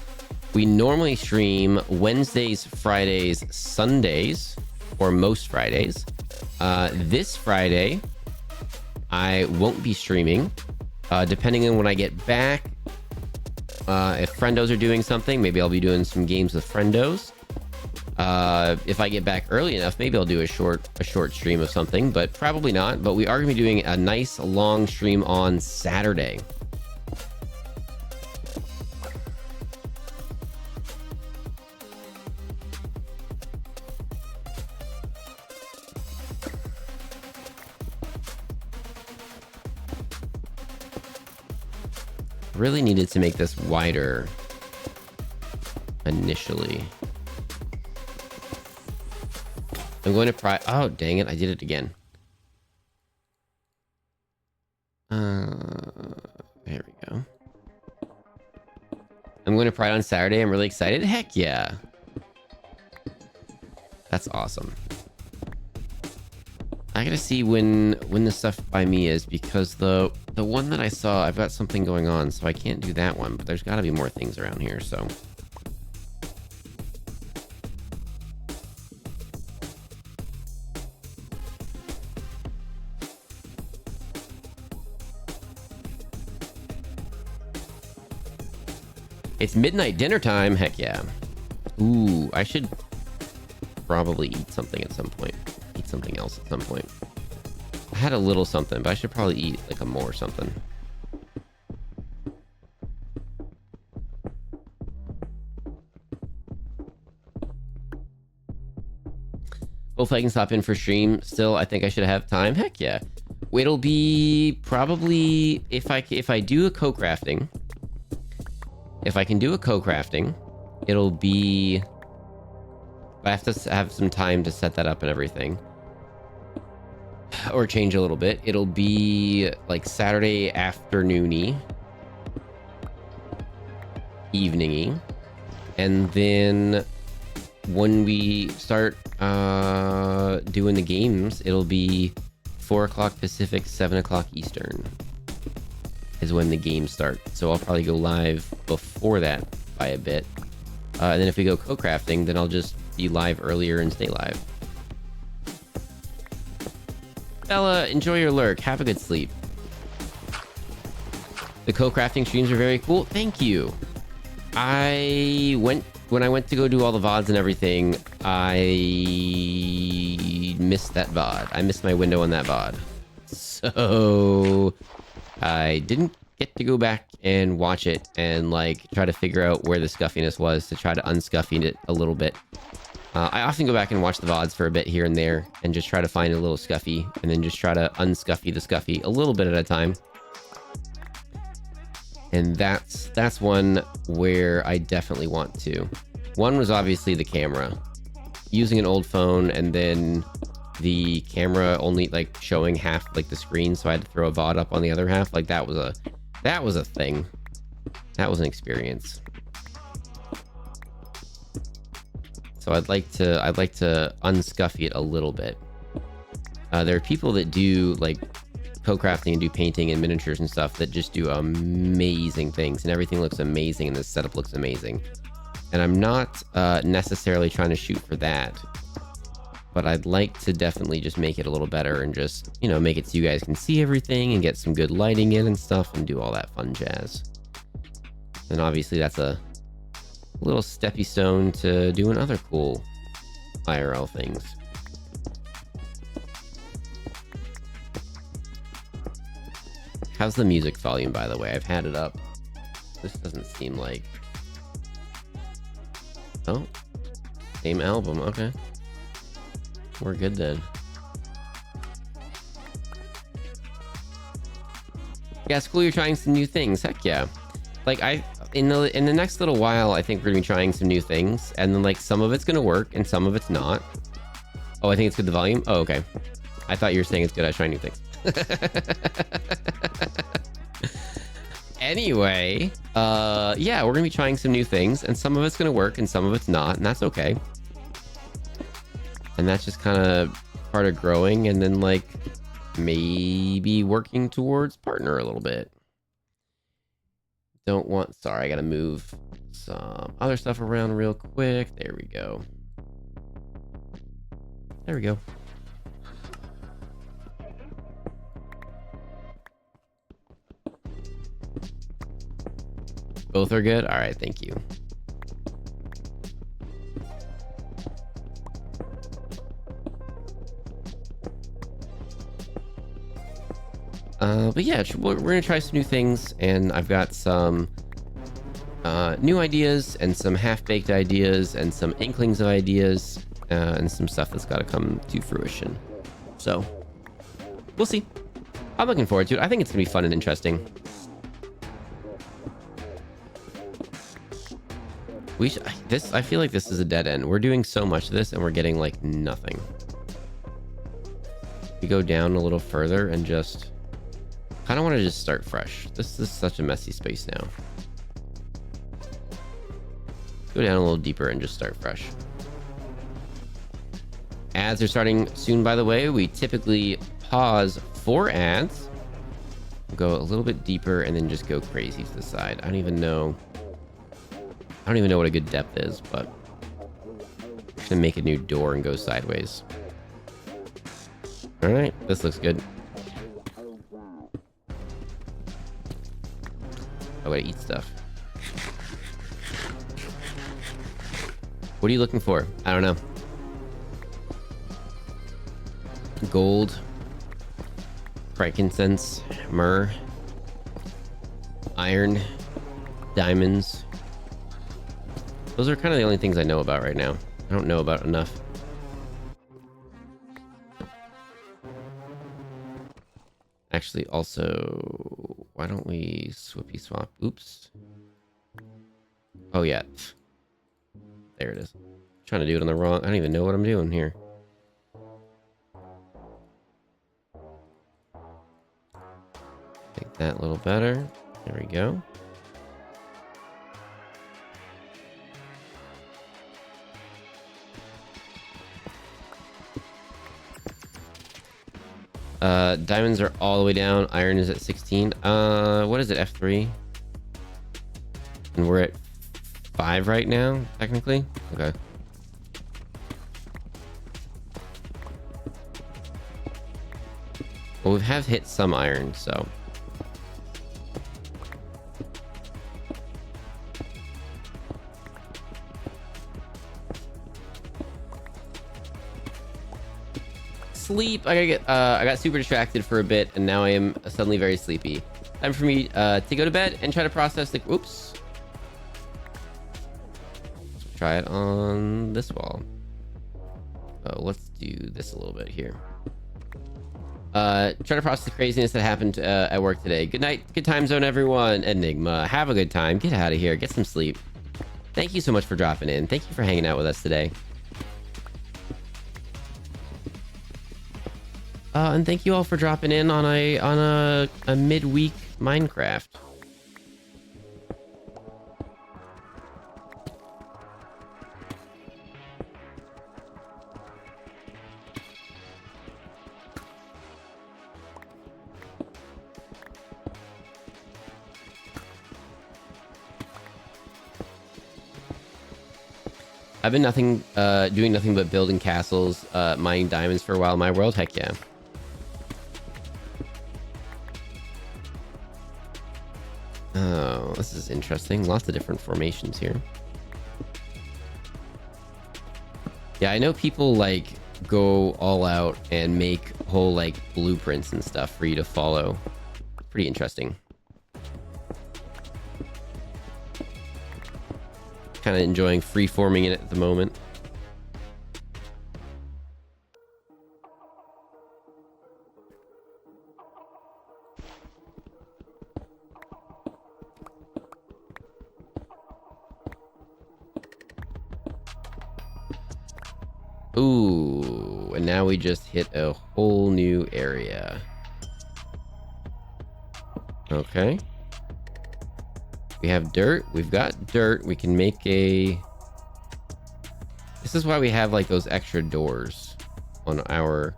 We normally stream Wednesdays, Fridays, Sundays, or most Fridays. This Friday, I won't be streaming. Depending on when I get back. If friendos are doing something, maybe I'll be doing some games with friendos. If I get back early enough, maybe I'll do a short stream of something, but probably not. But we are going to be doing a nice long stream on Saturday. Really needed to make this wider initially. I'm going to oh, dang it. I did it again. There we go. I'm going to Pride on Saturday. I'm really excited. Heck yeah. That's awesome. I gotta see when the stuff by me is, because the one that I saw, I've got something going on, so I can't do that one, but there's got to be more things around here, so. It's midnight dinner time. Heck yeah. Ooh, I should probably eat something at some point. Eat something else at some point. I had a little something, but I should probably eat like a more something. Hopefully I can stop in for stream still. I think I should have time. Heck yeah. It'll be probably if I do a co-crafting. If I can do a co-crafting, it'll be... I have to have some time to set that up and everything. Or change a little bit. It'll be like Saturday afternoon-y. Evening-y. And then when we start doing the games, it'll be 4 o'clock Pacific, 7 o'clock Eastern is when the games start. So I'll probably go live before that by a bit. And then if we go co-crafting, then I'll just be live earlier and stay live. Bella, enjoy your lurk. Have a good sleep. The co-crafting streams are very cool. Thank you. When I went to go do all the VODs and everything, I missed that VOD. I missed my window on that VOD. So I didn't get to go back and watch it and like try to figure out where the scuffiness was to try to unscuffy it a little bit. I often go back and watch the VODs for a bit here and there and just try to find a little scuffy and then just try to unscuffy the scuffy a little bit at a time. And that's one where I definitely want to. One was obviously the camera. Using an old phone and then the camera only like showing half like the screen, so I had to throw a VOD up on the other half. Like that was a thing. That was an experience. So I'd like to unscuffy it a little bit. There are people that do like co-crafting and do painting and miniatures and stuff that just do amazing things, and everything looks amazing and the setup looks amazing. And I'm not necessarily trying to shoot for that, but I'd like to definitely just make it a little better and just, you know, make it so you guys can see everything and get some good lighting in and stuff and do all that fun jazz. And obviously that's a little steppy stone to doing other cool IRL things. How's the music volume, by the way? I've had it up. This doesn't seem like... Oh, same album. Okay, we're good then. Yeah, it's cool you're trying some new things. Heck yeah. Like in the next little while, I think we're gonna be trying some new things, and then like some of it's gonna work and some of it's not. Oh, I think it's good, the volume. Oh, okay. I thought you were saying it's good at trying new things. Anyway, yeah, we're gonna be trying some new things, and some of it's gonna work and some of it's not, and that's okay. And that's just kind of part of growing, and then like maybe working towards partner a little bit. Sorry, I gotta move some other stuff around real quick. There we go. There we go. Both are good? All right, thank you. But yeah, we're gonna try some new things, and I've got some new ideas and some half-baked ideas and some inklings of ideas and some stuff that's got to come to fruition. So we'll see. I'm looking forward to it. I think it's gonna be fun and interesting. I feel like this is a dead end. We're doing so much of this and we're getting like nothing. We go down a little further and just kind of want to just start fresh. This is such a messy space now. Go down a little deeper and just start fresh. Ads are starting soon, by the way. We typically pause for ads, go a little bit deeper, and then just go crazy to the side. I don't even know what a good depth is, but I'm just gonna make a new door and go sideways. All right, this looks good. I gotta eat stuff. What are you looking for? I don't know. Gold. frankincense, myrrh, iron, diamonds. Those are kind of the only things I know about right now. I don't know about enough. Actually, also, why don't we swippy swap? Oops. Oh, yeah. There it is. I'm trying to do it on the wrong... I don't even know what I'm doing here. Make that a little better. There we go. Diamonds are all the way down. Iron is at 16. What is it? F3? And we're at 5 right now, technically. Okay. Well, we have hit some iron, so. Sleep. I got super distracted for a bit, and now I am suddenly very sleepy. Time for me to go to bed and try to process the... Oops. Let's try it on this wall. Oh, let's do this a little bit here. Try to process the craziness that happened at work today. Good night. Good time zone, everyone. Enigma. Have a good time. Get out of here. Get some sleep. Thank you so much for dropping in. Thank you for hanging out with us today. And thank you all for dropping in on a midweek Minecraft. I've been doing nothing but building castles, mining diamonds for a while in my world. Heck yeah. Oh, this is interesting. Lots of different formations here. Yeah, I know people like go all out and make whole like blueprints and stuff for you to follow. Pretty interesting. Kind of enjoying free-forming it at the moment. Ooh, and now we just hit a whole new area. Okay. We have dirt. We've got dirt. We can make a... This is why we have like those extra doors on our...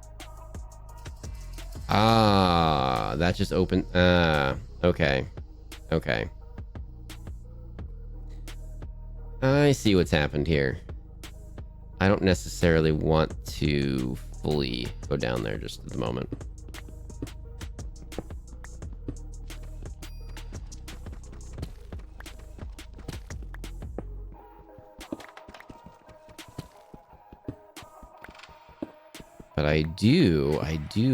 Ah, that just opened... okay. Okay. I see what's happened here. I don't necessarily want to fully go down there just at the moment. But I do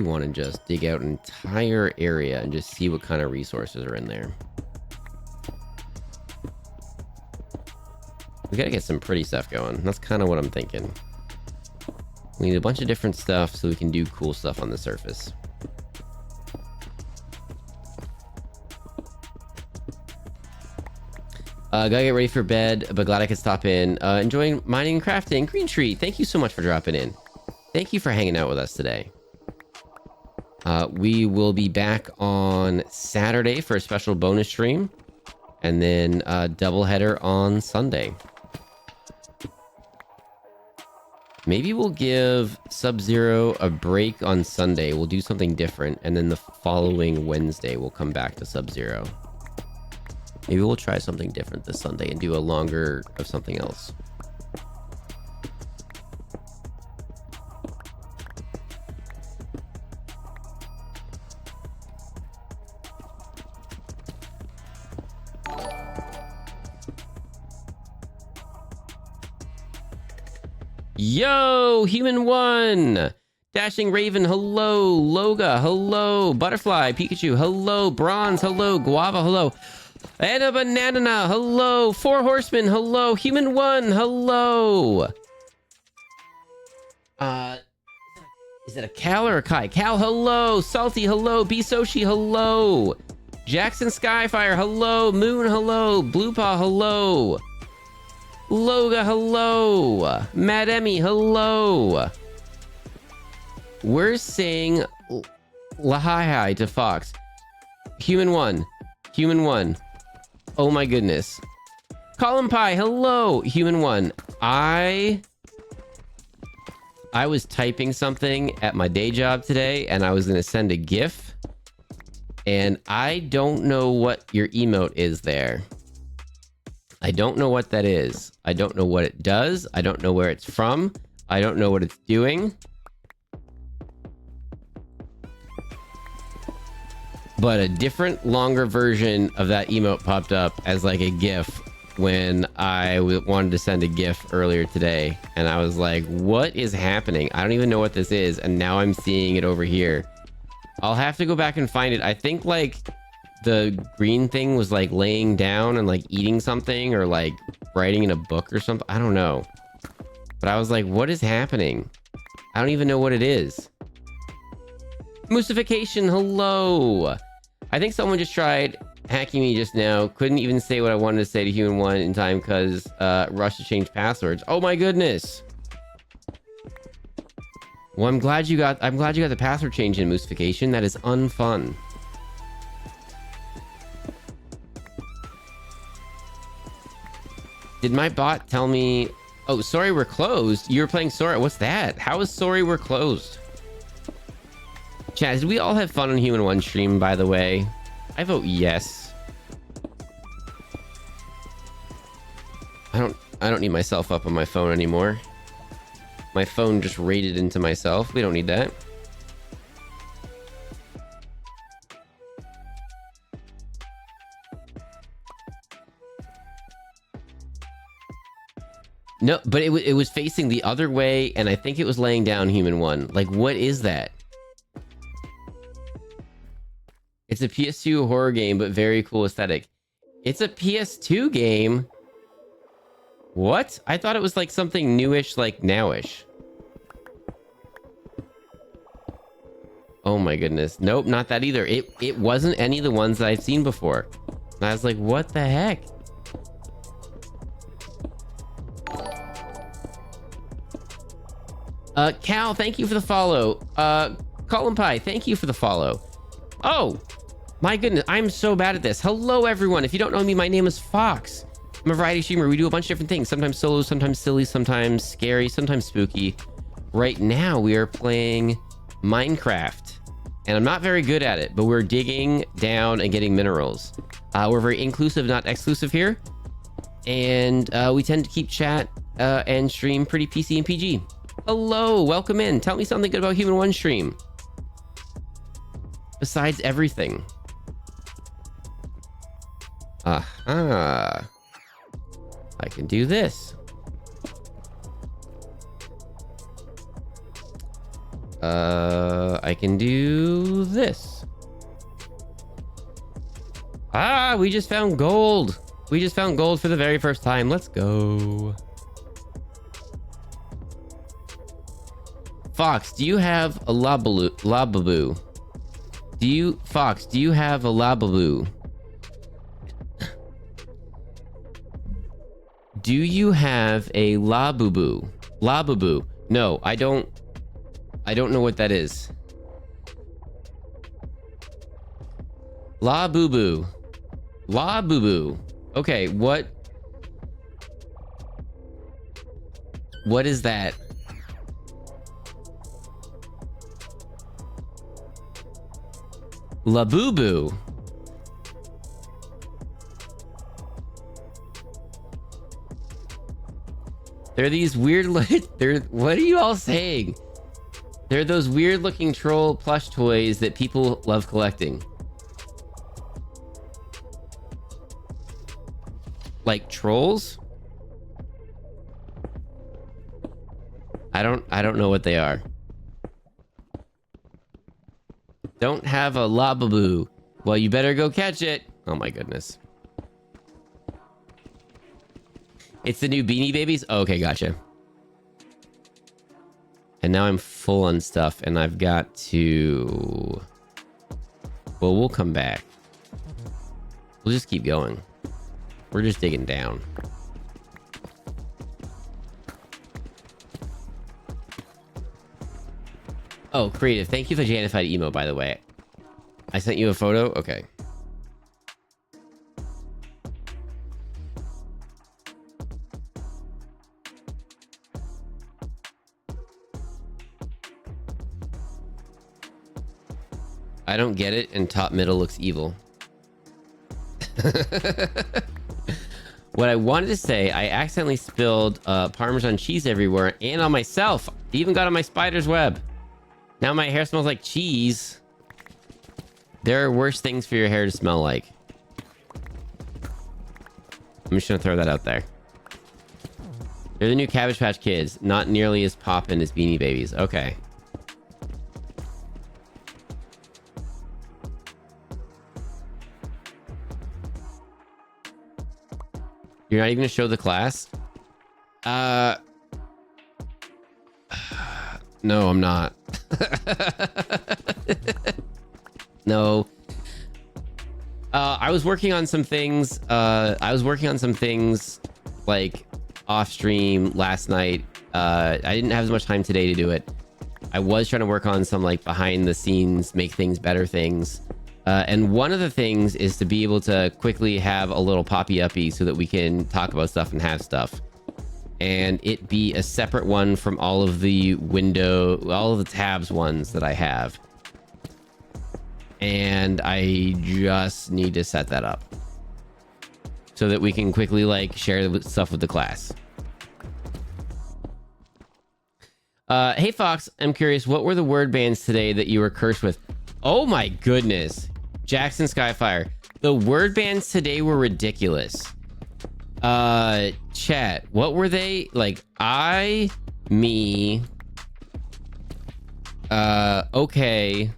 want to just dig out an entire area and just see what kind of resources are in there. We gotta get some pretty stuff going. That's kind of what I'm thinking. We need a bunch of different stuff so we can do cool stuff on the surface. Gotta get ready for bed, but glad I could stop in. Enjoying mining and crafting. Green Tree, thank you so much for dropping in. Thank you for hanging out with us today. We will be back on Saturday for a special bonus stream. And then a doubleheader on Sunday. Maybe we'll give Sub-Zero a break on Sunday. We'll do something different. And then the following Wednesday, we'll come back to Sub-Zero. Maybe we'll try something different this Sunday and do a longer of something else. Yo, Human One! Dashing Raven, hello. Loga, hello. Butterfly, Pikachu, hello. Bronze, hello. Guava, hello. And a banana, hello. Four Horsemen, hello. Human One, hello. Is it a Cal or a Kai? Cal, hello. Salty, hello. Bisoshi, hello. Jackson Skyfire, hello. Moon, hello. Blue Paw, hello. Loga, hello. Mad Emmy, hello. We're saying Lahai to Fox. Human One. Human One. Oh my goodness. Colin Pie, hello. Human One. I was typing something at my day job today and I was going to send a GIF. And I don't know what your emote is there. I don't know what that is. I don't know what it does. I don't know where it's from. I don't know what it's doing. But a different, longer version of that emote popped up as like a GIF when I wanted to send a GIF earlier today. And I was like, what is happening? I don't even know what this is. And now I'm seeing it over here. I'll have to go back and find it. I think like the green thing was like laying down and like eating something or like writing in a book or something. I don't know. But I was like, what is happening? I don't even know what it is. Moosification, hello. I think someone just tried hacking me just now. Couldn't even say what I wanted to say to Human One in time because rushed to change passwords. Oh my goodness. Well, I'm glad you got the password change in Moosification. That is unfun. Did my bot tell me? Oh, sorry, we're closed. You were playing Sora. What's that? How is sorry we're closed? Chaz, did we all have fun on Human One stream, by the way? I vote yes. I don't need myself up on my phone anymore. My phone just raided into myself. We don't need that. No, but it was facing the other way, and I think it was laying down Human One. Like, what is that? It's a PS2 horror game, but very cool aesthetic. It's a PS2 game? What? I thought it was like something newish, like nowish. Oh my goodness. Nope, not that either. It wasn't any of the ones that I've seen before. And I was like, what the heck? Cal, thank you for the follow. Colin Pie, thank you for the follow. Oh, my goodness, I'm so bad at this. Hello, everyone. If you don't know me, my name is Fox. I'm a variety streamer. We do a bunch of different things. Sometimes solo, sometimes silly, sometimes scary, sometimes spooky. Right now, we are playing Minecraft. And I'm not very good at it, but we're digging down and getting minerals. We're very inclusive, not exclusive here. And we tend to keep chat and stream pretty PC and PG. Hello, welcome in. Tell me something good about Human One stream. Besides everything. Aha. I can do this. I can do this. Ah, we just found gold. We just found gold for the very first time. Let's go. Fox, do you have a Lababoo? Fox, do you have a Lababoo? Do you have a Lababoo? Lababoo. No, I don't know what that is. Laboo. Laboo. Okay, what is that? Laboo. They're these weird what are you all saying? They're those weird looking troll plush toys that people love collecting. Like trolls? I don't know what they are. don't have a lababoo. Well, you better go catch it. Oh my goodness. It's the new Beanie Babies? Oh, okay, gotcha. And now I'm full on stuff, and I've got to... Well, we'll come back. We'll just keep going. We're just digging down. Oh, creative. Thank you for the Janified emo, by the way. I sent you a photo? Okay. I don't get it, and top middle looks evil. What I wanted to say, I accidentally spilled Parmesan cheese everywhere and on myself. It even got on my spider's web. Now my hair smells like cheese. There are worse things for your hair to smell like. I'm just gonna throw that out there. They're the new Cabbage Patch Kids. Not nearly as poppin' as Beanie Babies. Okay. You're not even gonna show the class? No, I'm not. No. I was working on some things. Like off stream last night. I didn't have as much time today to do it. I was trying to work on some like behind the scenes, make things better things. And one of the things is to be able to quickly have a little poppy uppy so that we can talk about stuff and have stuff. And it be a separate one from all of the tabs ones that I have. And I just need to set that up so that we can quickly like share the stuff with the class. Hey Fox, I'm curious, what were the word bands today that you were cursed with? Oh my goodness. Jackson Skyfire. The word bands today were ridiculous. Chat, what were they? Like, I, me, okay.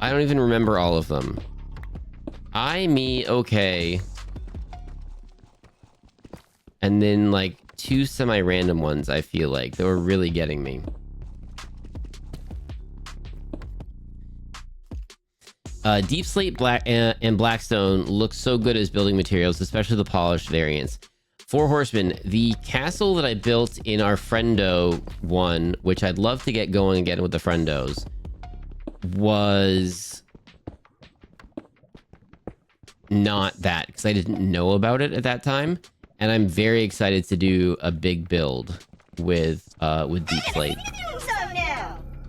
I don't even remember all of them. I, me, okay. And then like two semi-random ones, I feel like. They were really getting me. Deep Slate and Blackstone look so good as building materials, especially the polished variants. Four Horsemen, the castle that I built in our Friendo one, which I'd love to get going again with the Friendos, was not that, because I didn't know about it at that time. And I'm very excited to do a big build with Deep Slate.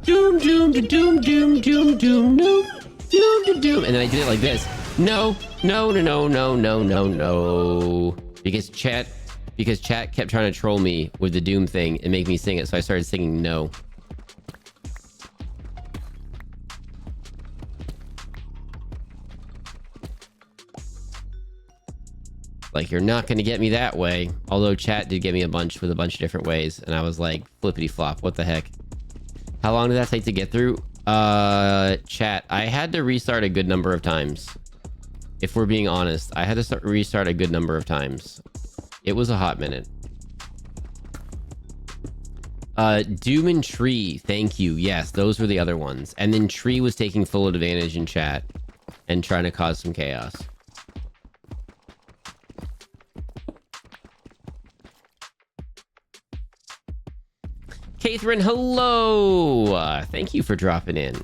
Doom, doom, doom, doom, doom, doom, doom. Doom, doom, and then I did it like this. No. Because chat kept trying to troll me with the doom thing and make me sing it, so I started singing no. Like, you're not gonna get me that way. Although chat did get me a bunch with a bunch of different ways, and I was like, flippity flop, what the heck? How long did that take to get through? Chat, I had to restart a good number of times. If we're being honest, I had to restart a good number of times. It was a hot minute. Doom and Tree, thank you. Yes, those were the other ones. And then Tree was taking full advantage in chat and trying to cause some chaos. Catherine, hello! Thank you for dropping in.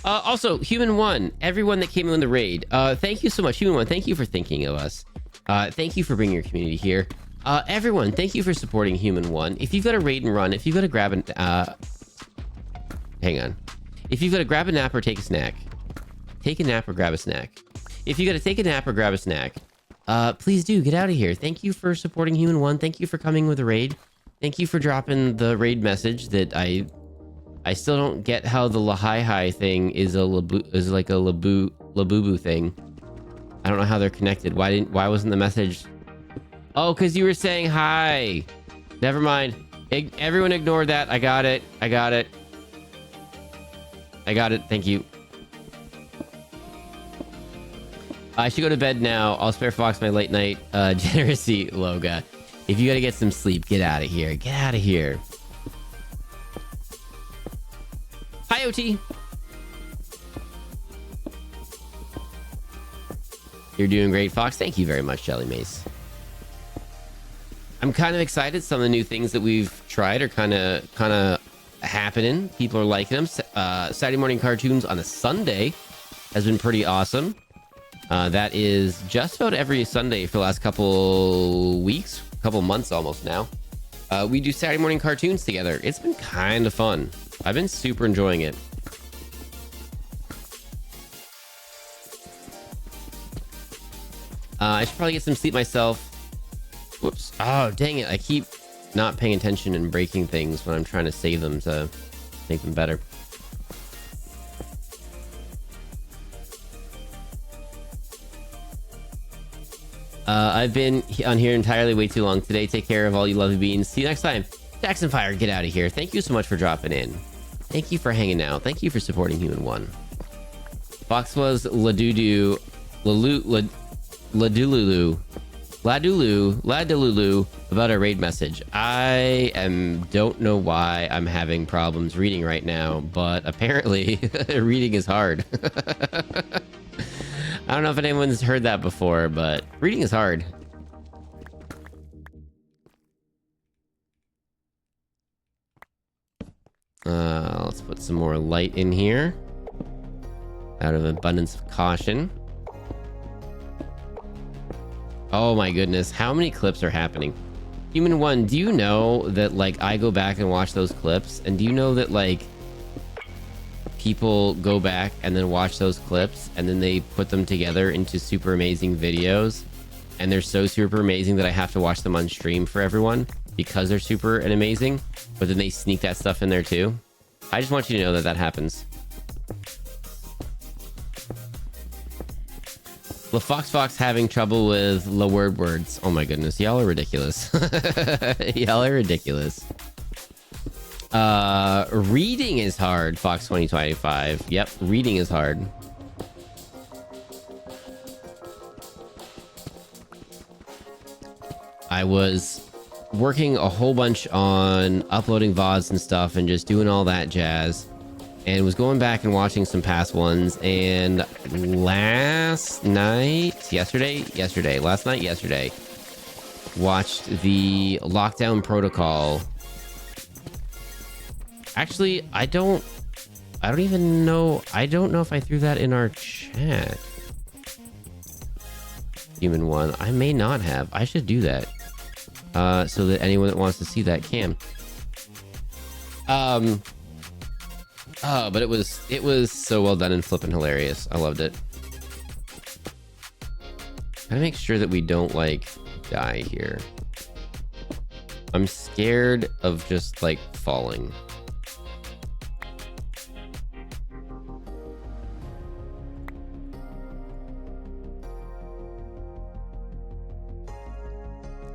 Also, Human One, everyone that came in the raid, thank you so much. Human One, thank you for thinking of us. Thank you for bringing your community here. Everyone, thank you for supporting Human One. If you've got a raid and run, if you've got to grab an... hang on. If you've got to grab a nap or take a snack, take a nap or grab a snack. If you've got to take a nap or grab a snack, please do, get out of here. Thank you for supporting Human One. Thank you for coming with a raid. Thank you for dropping the raid message that I still don't get how the Lahai thing is like a Labubu thing. I don't know how they're connected. Why wasn't the message? Oh, because you were saying hi. Never mind. Everyone ignored that. I got it. I got it. Thank you. I should go to bed now. I'll spare Fox my late night generosity, Loga. If you gotta get some sleep, get out of here. Get out of here. Hi, OT. You're doing great, Fox. Thank you very much, Jelly Mace. I'm kind of excited. Some of the new things that we've tried are kind of happening. People are liking them. Saturday morning cartoons on a Sunday has been pretty awesome. That is just about every Sunday for the last couple weeks, couple months almost now. We do Saturday morning cartoons together. It's been kind of fun. I've been super enjoying it. I should probably get some sleep myself. Whoops. Oh, dang it. I keep not paying attention and breaking things when I'm trying to save them to make them better. I've been on here entirely way too long today. Take care of all you lovely beans. See you next time. Jackson Fire, get out of here. Thank you so much for dropping in. Thank you for hanging out. Thank you for supporting Human One. Fox was Ladulu, Ladululu about a raid message. I don't know why I'm having problems reading right now, but apparently reading is hard. I don't know if anyone's heard that before, but reading is hard. Let's put some more light in here out of abundance of caution. Oh my goodness, how many clips are happening? Human One, do you know that, like, I go back and watch those clips? And do you know that, like, people go back and then watch those clips and then they put them together into super amazing videos? And they're so super amazing that I have to watch them on stream for everyone because they're super and amazing. But then they sneak that stuff in there too. I just want you to know that that happens. LaFox having trouble with the words. Oh my goodness, y'all are ridiculous. Y'all are ridiculous. Reading is hard, Fox 2025. Yep, reading is hard. I was working a whole bunch on uploading VODs and stuff and just doing all that jazz. And was going back and watching some past ones, and last night, yesterday, watched the Lockdown Protocol. Actually, I don't even know. I don't know if I threw that in our chat. Human One, I may not have. I should do that, so that anyone that wants to see that can. Oh, but it was so well done and flippin' hilarious. I loved it. Gotta make sure that we don't, like, die here. I'm scared of just, like, falling.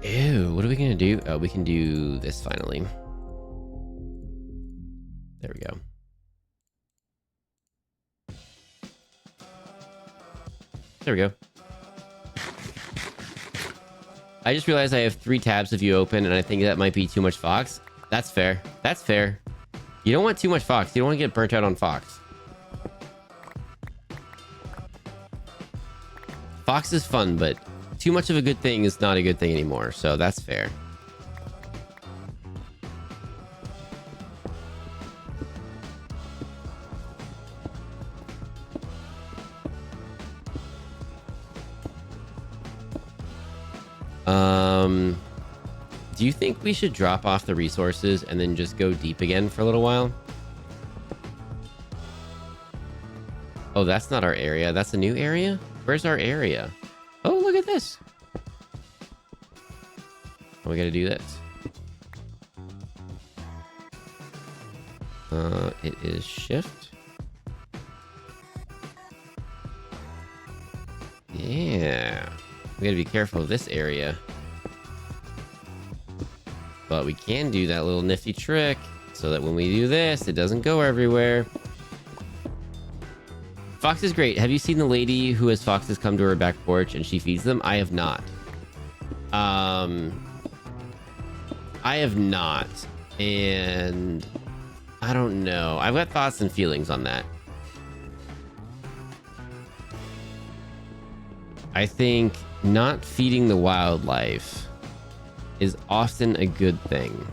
Ew, what are we gonna do? Oh, we can do this finally. There we go. There we go. I just realized I have 3 tabs of you open, and I think that might be too much Fox. That's fair. That's fair. You don't want too much Fox. You don't want to get burnt out on Fox. Fox is fun, but too much of a good thing is not a good thing anymore, so that's fair. Do you think we should drop off the resources and then just go deep again for a little while? Oh, that's not our area. That's a new area? Where's our area? Oh, look at this. Oh, we gotta do this. It is shift. Yeah. We gotta be careful of this area. But we can do that little nifty trick so that when we do this, it doesn't go everywhere. Fox is great. Have you seen the lady who has foxes come to her back porch and she feeds them? I have not. I have not. And I don't know. I've got thoughts and feelings on that. I think not feeding the wildlife is often a good thing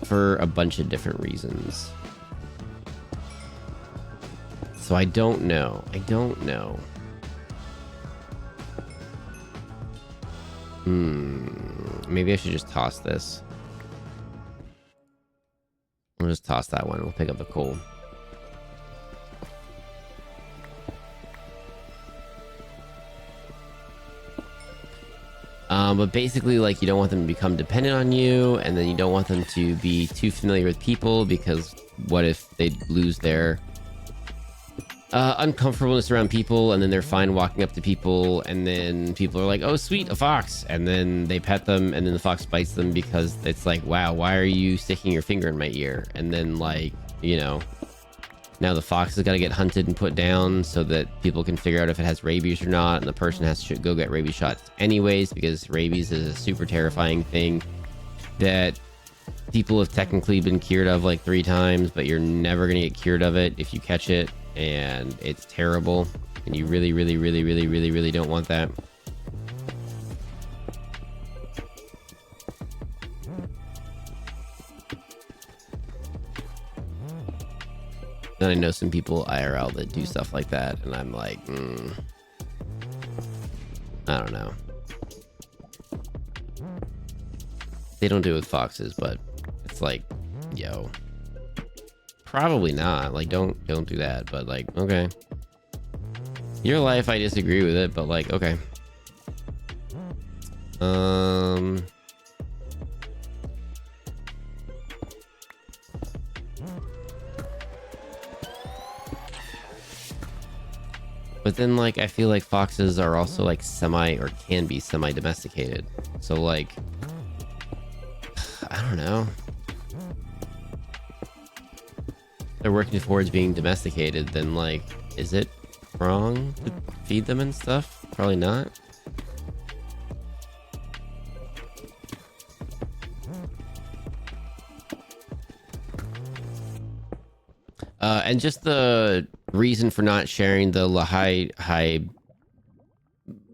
for a bunch of different reasons. So I don't know. I don't know. Maybe I should just toss this. We'll just toss that one. We'll pick up the coal. But basically, like, you don't want them to become dependent on you, and then you don't want them to be too familiar with people, because what if they lose their uncomfortableness around people, and then they're fine walking up to people, and then people are like, oh sweet, a fox, and then they pet them, and then the fox bites them because it's like, wow, why are you sticking your finger in my ear? And then, like, you know, now the fox has got to get hunted and put down so that people can figure out if it has rabies or not, and the person has to go get rabies shots anyways, because rabies is a super terrifying thing that people have technically been cured of like 3 times, but you're never going to get cured of it if you catch it, and it's terrible, and you really, really, really, really, really, really don't want that. Then I know some people IRL that do stuff like that, and I'm like, I don't know. They don't do it with foxes, but it's like, yo, probably not. Like, don't do that. But like, okay, your life, I disagree with it, but like, okay. But then, like, I feel like foxes are also like can be semi-domesticated. So like, I don't know. They're working towards being domesticated, then like, is it wrong to feed them and stuff? Probably not. And just the reason for not sharing the high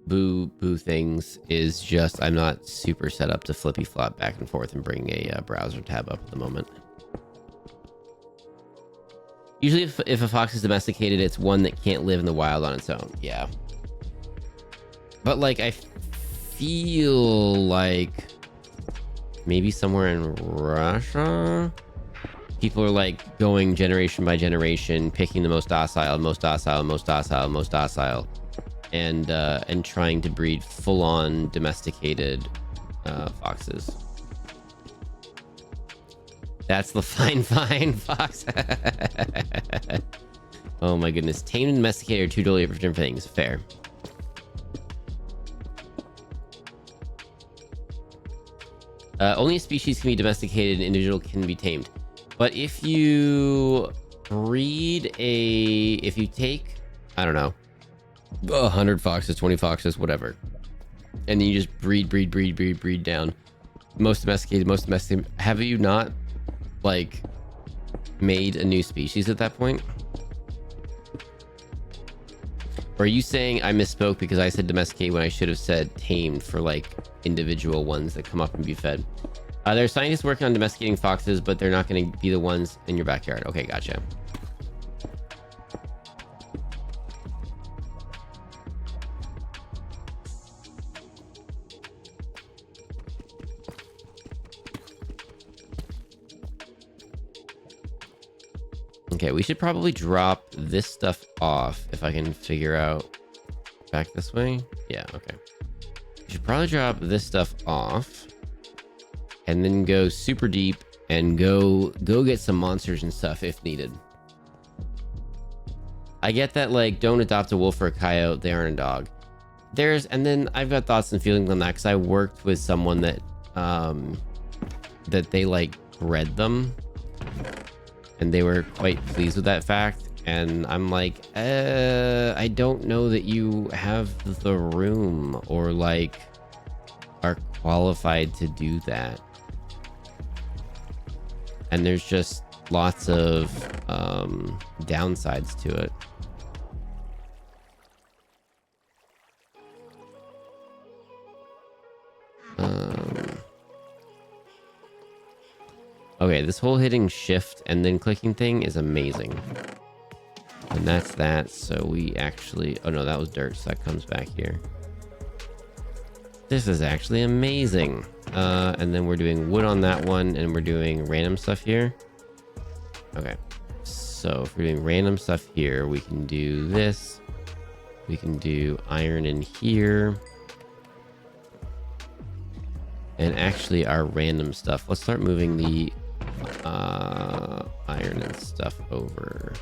boo things is just I'm not super set up to flippy flop back and forth and bring a browser tab up at the moment. Usually if a fox is domesticated, it's one that can't live in the wild on its own. Yeah. But like, I feel like maybe somewhere in Russia, people are like going generation by generation, picking the most docile, and trying to breed full-on domesticated foxes. That's the fine fox. Oh my goodness. Tamed and domesticated are 2 totally different things. Fair. Only a species can be domesticated, an individual can be tamed. But if you breed if you take, I don't know, 100 foxes, 20 foxes, whatever, and then you just breed down, most domesticated, have you not like made a new species at that point? Or are you saying I misspoke because I said domesticate when I should have said tamed for like individual ones that come up and be fed? There are scientists working on domesticating foxes, but they're not going to be the ones in your backyard. Okay, gotcha. Okay, we should probably drop this stuff off if I can figure out back this way. Yeah, okay. We should probably drop this stuff off and then go super deep and go get some monsters and stuff if needed. I get that, like, don't adopt a wolf or a coyote, they aren't a dog. And then I've got thoughts and feelings on that because I worked with someone that that they like bred them, and they were quite pleased with that fact. And I'm like, I don't know that you have the room or like are qualified to do that. And there's just lots of downsides to it. Okay, this whole hitting shift and then clicking thing is amazing. And that's that. So we actually... Oh no, that was dirt. So that comes back here. This is actually amazing. And then we're doing wood on that one. And we're doing random stuff here. Okay. So if we're doing random stuff here, we can do this. We can do iron in here. And actually our random stuff. Let's start moving the iron and stuff over.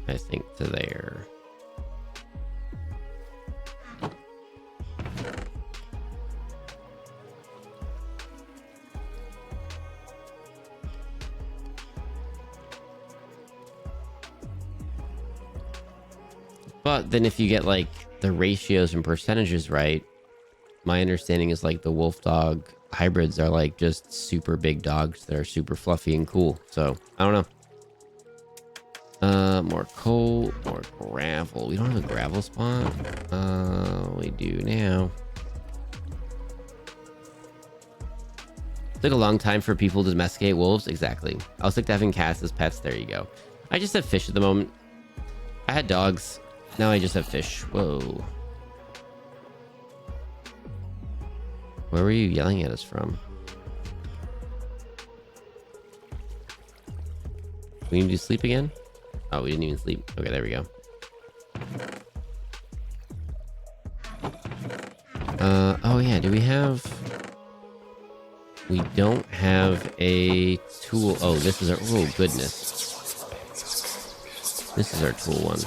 I think to there. But then if you get like the ratios and percentages right, my understanding is like the wolf dog hybrids are like just super big dogs that are super fluffy and cool. So I don't know. More coal, more gravel. We don't have a gravel spot. We do now. Took a long time for people to domesticate wolves. Exactly. I was like having cats as pets. There you go. I just have fish at the moment. I had dogs. Now I just have fish. Whoa. Where were you yelling at us from? We need to sleep again? Oh, we didn't even sleep. Okay, there we go. Oh yeah, do we have... We don't have a tool. Oh, this is our... Oh, goodness. This is our tool one.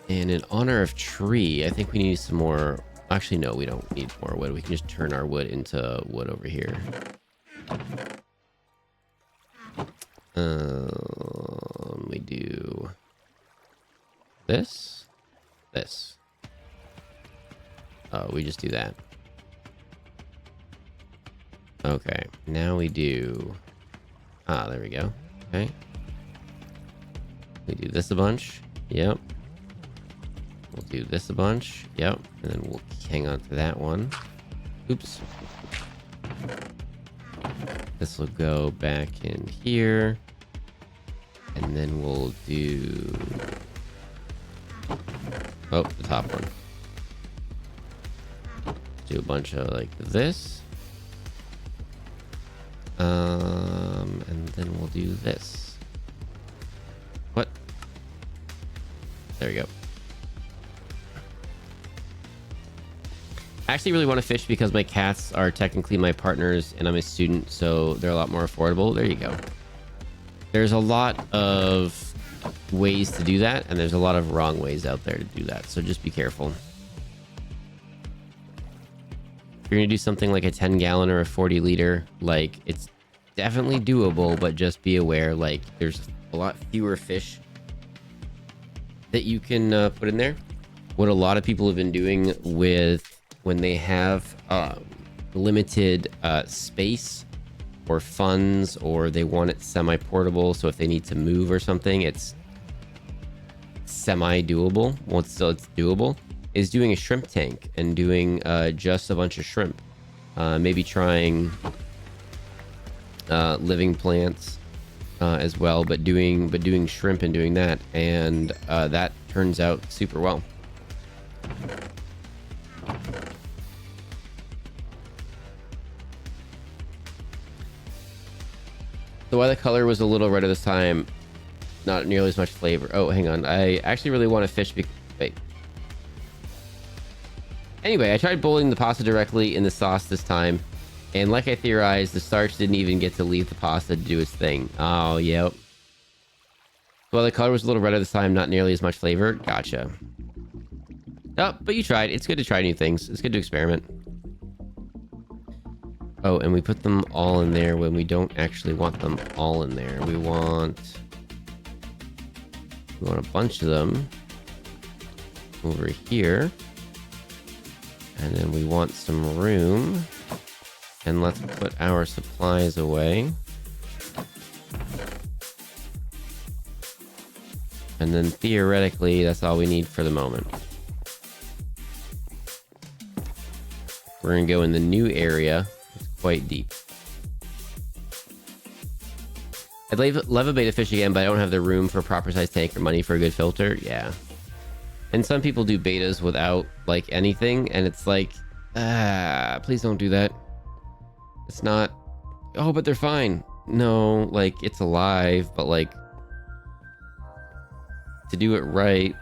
And in honor of tree, I think we need some more... Actually, no, we don't need more wood. We can just turn our wood into wood over here. We do... This? This. Oh, we just do that. Okay, now we do... Ah, there we go. Okay. We do this a bunch. Yep. We'll do this a bunch. Yep. And then we'll hang on to that one. Oops. This will go back in here. And then we'll do... Oh, the top one. Do a bunch of like this. And then we'll do this. What? There we go. I actually really want to fish because my cats are technically my partners and I'm a student, so they're a lot more affordable. There you go. There's a lot of ways to do that, and there's a lot of wrong ways out there to do that, so just be careful. If you're gonna do something like a 10 gallon or a 40 liter, like, it's definitely doable, but just be aware, like, there's a lot fewer fish that you can put in there. What a lot of people have been doing with when they have limited space or funds, or they want it semi-portable, so if they need to move or something, it's semi-doable. Well, it's doable, is doing a shrimp tank and doing just a bunch of shrimp. Maybe trying living plants as well, but doing shrimp and doing that, and that turns out super well. So why the color was a little redder this time, not nearly as much flavor. Oh, hang on. I actually really want to fish. Wait. Anyway, I tried boiling the pasta directly in the sauce this time, and like I theorized, the starch didn't even get to leave the pasta to do its thing. Oh, yep. Well, the color was a little redder this time, not nearly as much flavor. Gotcha. Oh, but you tried. It's good to try new things. It's good to experiment. Oh, and we put them all in there when we don't actually want them all in there. We want a bunch of them over here. And then we want some room. And let's put our supplies away. And then theoretically, that's all we need for the moment. We're gonna go in the new area. It's quite deep. I'd love a beta fish again, but I don't have the room for a proper size tank or money for a good filter. Yeah. And some people do betas without like anything, and it's like, please don't do that. It's not, oh, but they're fine. No, like it's alive, but like to do it right,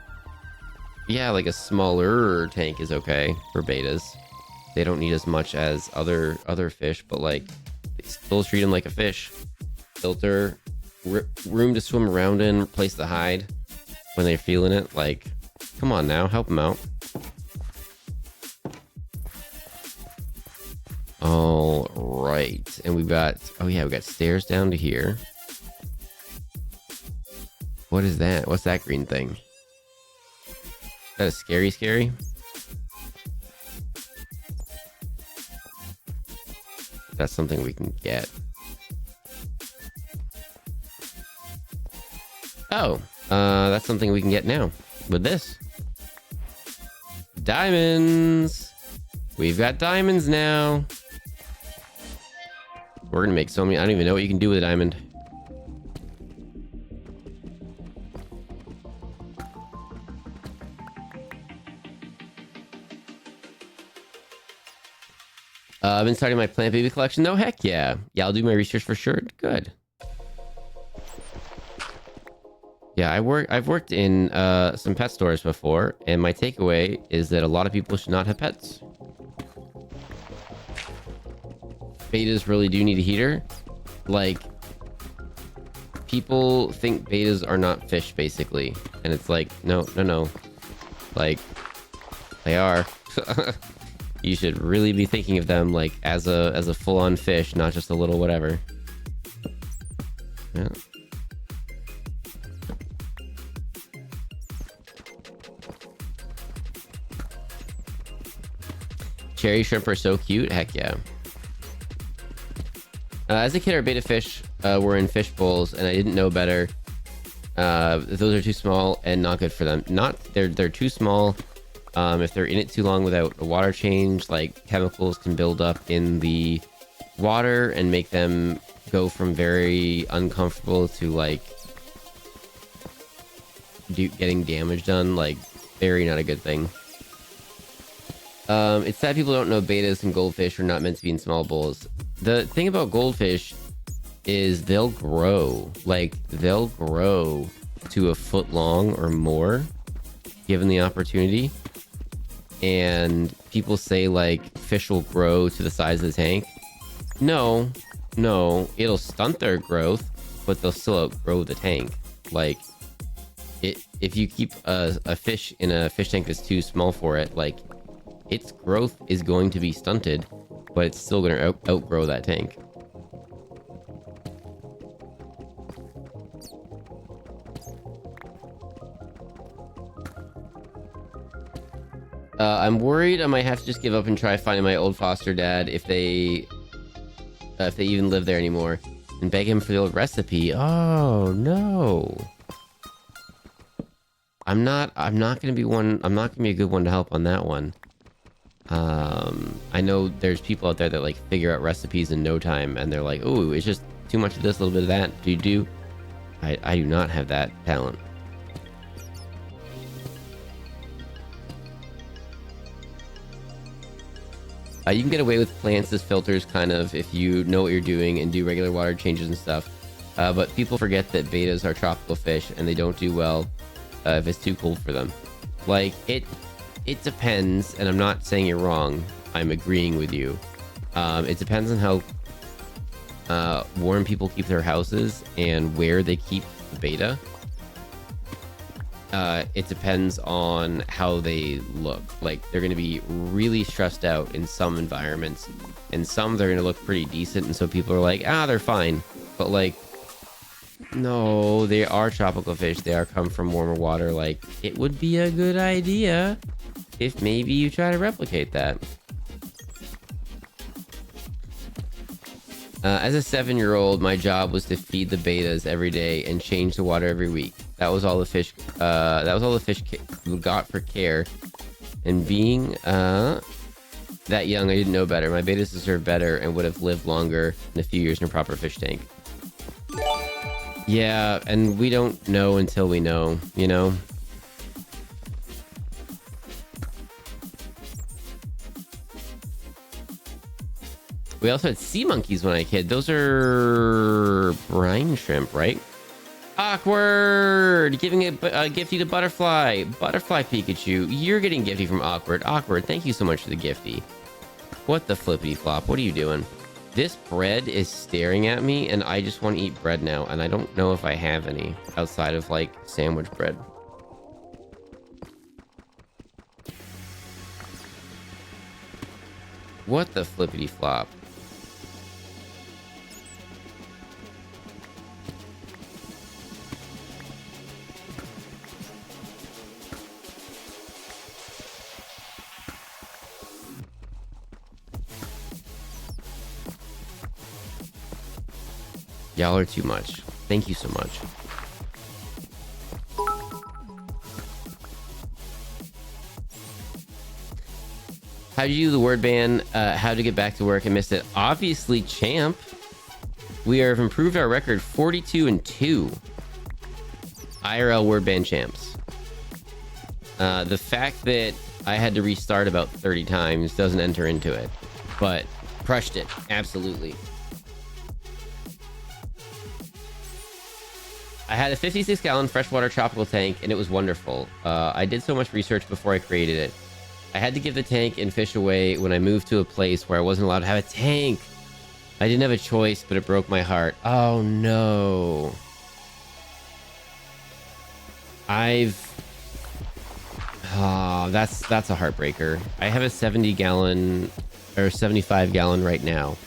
yeah, like a smaller tank is okay for betas. They don't need as much as other fish, but like they still treat them like a fish. Filter, room to swim around in, place to hide when they're feeling it. Like, come on now, help them out. All right, and we've got, oh yeah, we got stairs down to here. What is that? What's that green thing? Is that a scary? That's something we can get. Oh, that's something we can get now with this. Diamonds. We've got diamonds now. We're gonna make so many. I don't even know what you can do with a diamond. I've been starting my plant baby collection though. Heck yeah. Yeah, I'll do my research for sure. Good. Yeah, I've worked in some pet stores before, and my takeaway is that a lot of people should not have pets. Betas really do need a heater. Like, people think betas are not fish, basically. And it's like, no. Like, they are. You should really be thinking of them like as a full-on fish, not just a little whatever. Yeah. Cherry shrimp are so cute. Heck yeah. As a kid, our beta fish were in fish bowls, and I didn't know better. Those are too small and not good for them. They're too small. If they're in it too long without a water change, like chemicals can build up in the water and make them go from very uncomfortable to like getting damage done. Like, very not a good thing. It's sad people don't know betas and goldfish are not meant to be in small bowls. The thing about goldfish is they'll grow. Like, they'll grow to a foot long or more, given the opportunity. And people say, like, fish will grow to the size of the tank. No, it'll stunt their growth, but they'll still outgrow the tank. Like, if you keep a fish in a fish tank that's too small for it, like, its growth is going to be stunted, but it's still going to outgrow that tank. I'm worried I might have to just give up and try finding my old foster dad if they even live there anymore, and beg him for the old recipe. Oh no. I'm not gonna be a good one to help on that one. I know there's people out there that like figure out recipes in no time, and they're like, oh, it's just too much of this, a little bit of that. Do you do? I do not have that talent. You can get away with plants as filters, kind of, if you know what you're doing and do regular water changes and stuff. But people forget that betas are tropical fish, and they don't do well if it's too cold for them. Like, it depends, and I'm not saying you're wrong. I'm agreeing with you. It depends on how warm people keep their houses and where they keep the beta. it depends on how they look. Like, they're going to be really stressed out in some environments, and some they're going to look pretty decent, and so people are like, ah, they're fine. But like, no, they are tropical fish. They are come from warmer water. Like, it would be a good idea if maybe you try to replicate that. As a 7-year-old, my job was to feed the betas every day and change the water every week. That was all the fish. Got for care. And being that young, I didn't know better. My betas deserve better and would have lived longer in a few years in a proper fish tank. Yeah, and we don't know until we know, you know? We also had sea monkeys when I was a kid. Those are brine shrimp, right? Awkward! Giving a gifty to Butterfly. Butterfly Pikachu. You're getting gifty from Awkward. Awkward, thank you so much for the gifty. What the flippity flop? What are you doing? This bread is staring at me, and I just want to eat bread now, and I don't know if I have any outside of, like, sandwich bread. What the flippity flop? Y'all are too much. Thank you so much. How'd you do the word ban? How to get back to work? I missed it. Obviously, champ. We have improved our record 42-2. IRL word ban champs. The fact that I had to restart about 30 times doesn't enter into it. But crushed it. Absolutely. I had a 56-gallon freshwater tropical tank, and it was wonderful. I did so much research before I created it. I had to give the tank and fish away when I moved to a place where I wasn't allowed to have a tank. I didn't have a choice, but it broke my heart. Oh, no. That's a heartbreaker. I have a 70-gallon or 75-gallon right now,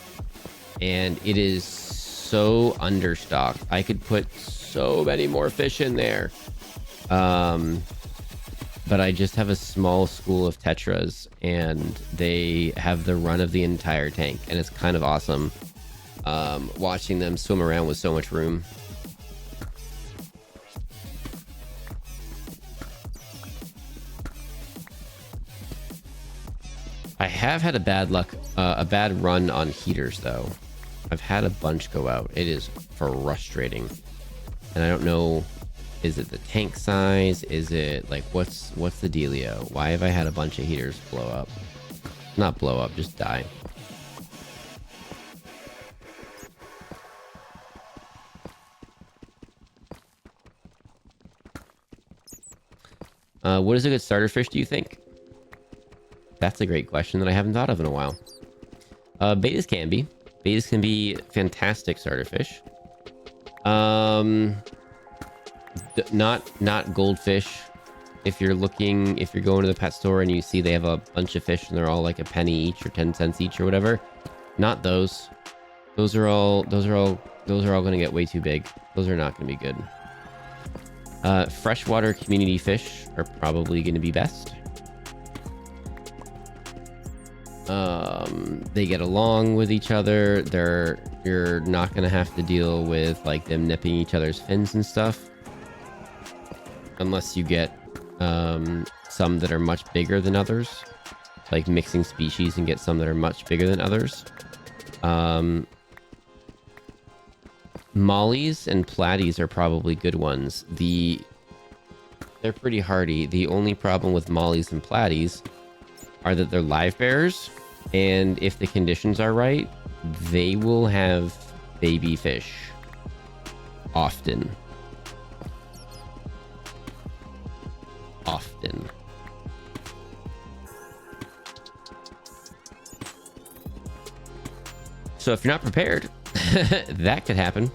and it is so understocked. I could put so many more fish in there. But I just have a small school of tetras, and they have the run of the entire tank, and it's kind of awesome watching them swim around with so much room. I have had a bad run on heaters though. I've had a bunch go out. It is frustrating, and I don't know. Is it the tank size? Is it like what's the dealio? Why have I had a bunch of heaters blow up? Not blow up, just die. What is a good starter fish, do you think? That's a great question that I haven't thought of in a while. Betas can be. Betas can be fantastic starter fish. Not goldfish. If you're going to the pet store and you see they have a bunch of fish and they're all like a penny each or 10 cents each or whatever, not those. Those are all going to get way too big. Those are not going to be good. Freshwater community fish are probably going to be best. They get along with each other. You're not going to have to deal with like them nipping each other's fins and stuff. Unless you get some that are much bigger than others, like mixing species and get some that are much bigger than others. Mollies and platies are probably good ones. They're pretty hardy. The only problem with mollies and platies are that they're live bearers, and if the conditions are right, they will have baby fish often. So if you're not prepared, that could happen.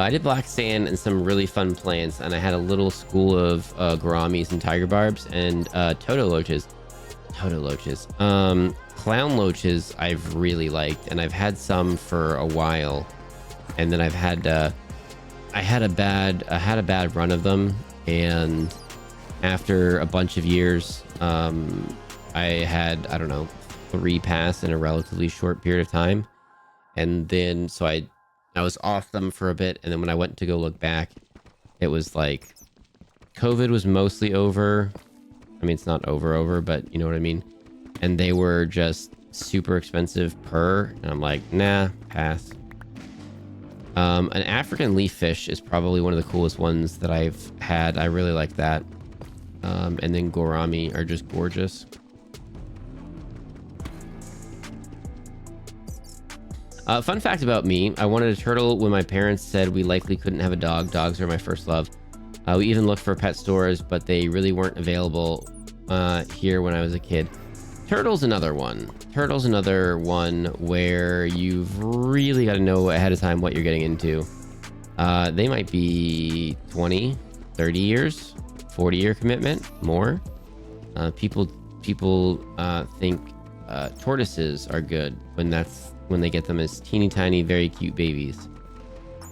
I did black sand and some really fun plants, and I had a little school of gouramis and tiger barbs and Toto loaches. Clown loaches I've really liked, and I've had some for a while, and then I had a bad run of them, and after a bunch of years, I had, I don't know, 3 pass in a relatively short period of time, and then so I was off them for a bit, and then when I went to go look back, it was like COVID was mostly over. I mean, it's not over, but you know what I mean. And they were just super expensive per, and I'm like, nah, pass. An African leaf fish is probably one of the coolest ones that I've had. I really like that. And then gourami are just gorgeous. Fun fact about me, I wanted a turtle when my parents said we likely couldn't have a dog. Dogs are my first love. We even looked for pet stores, but they really weren't available here when I was a kid. Turtle's another one. Turtle's another one where you've really got to know ahead of time what you're getting into. They might be 20, 30 years, 40-year commitment, more. People think tortoises are good when they get them as teeny tiny, very cute babies,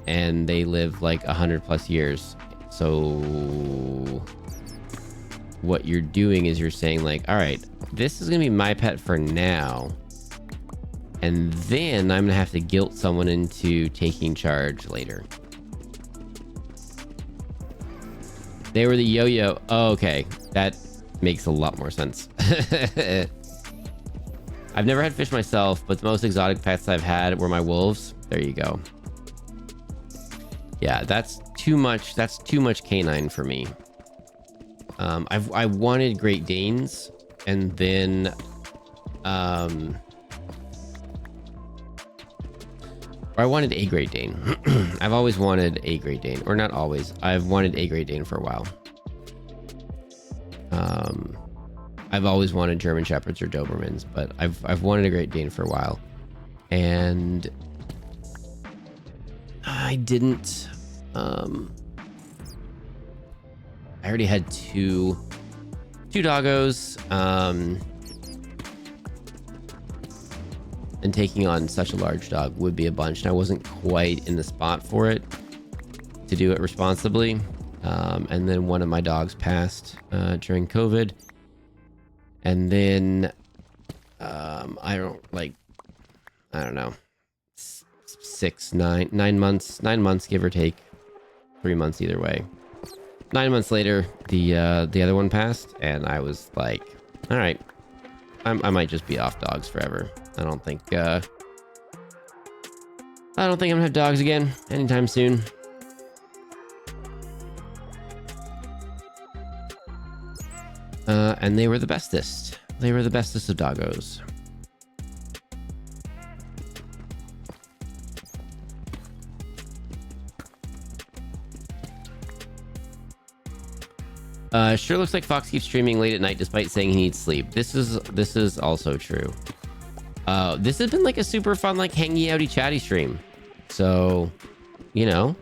and they live like 100+ years. So what you're doing is you're saying like, all right, this is gonna be my pet for now, and then I'm gonna have to guilt someone into taking charge later. They were the yo-yo. Oh, okay, that makes a lot more sense. I've never had fish myself, but the most exotic pets I've had were my wolves. There you go. Yeah, that's too much. That's too much canine for me. I wanted Great Danes, and then or I wanted a Great Dane. I've always wanted a Great Dane, or not always. I've wanted a Great Dane for a while. I've always wanted German Shepherds or Dobermans, but I've wanted a Great Dane for a while, and I didn't. I already had two doggos, and taking on such a large dog would be a bunch, and I wasn't quite in the spot for it to do it responsibly. And then one of my dogs passed during COVID, and then I don't know, 9 months give or take, 3 months either way. 9 months later, the other one passed, and I was like, all right, I might just be off dogs forever. I don't think I'm gonna have dogs again anytime soon. And they were the bestest. They were the bestest of doggos. Sure looks like Fox keeps streaming late at night despite saying he needs sleep. This is also true. This has been like a super fun, like hangy outy chatty stream. So, you know,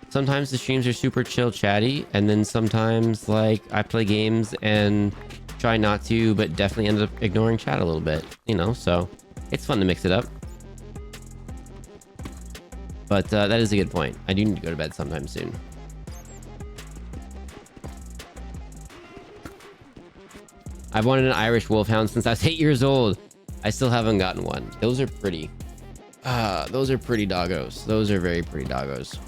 sometimes the streams are super chill chatty, and then sometimes like I play games and try not to, but definitely end up ignoring chat a little bit, you know, so it's fun to mix it up. But that is a good point. I do need to go to bed sometime soon. I've wanted an Irish wolfhound since I was 8 years old. I still haven't gotten one. Those are pretty. Those are pretty doggos. Those are very pretty doggos.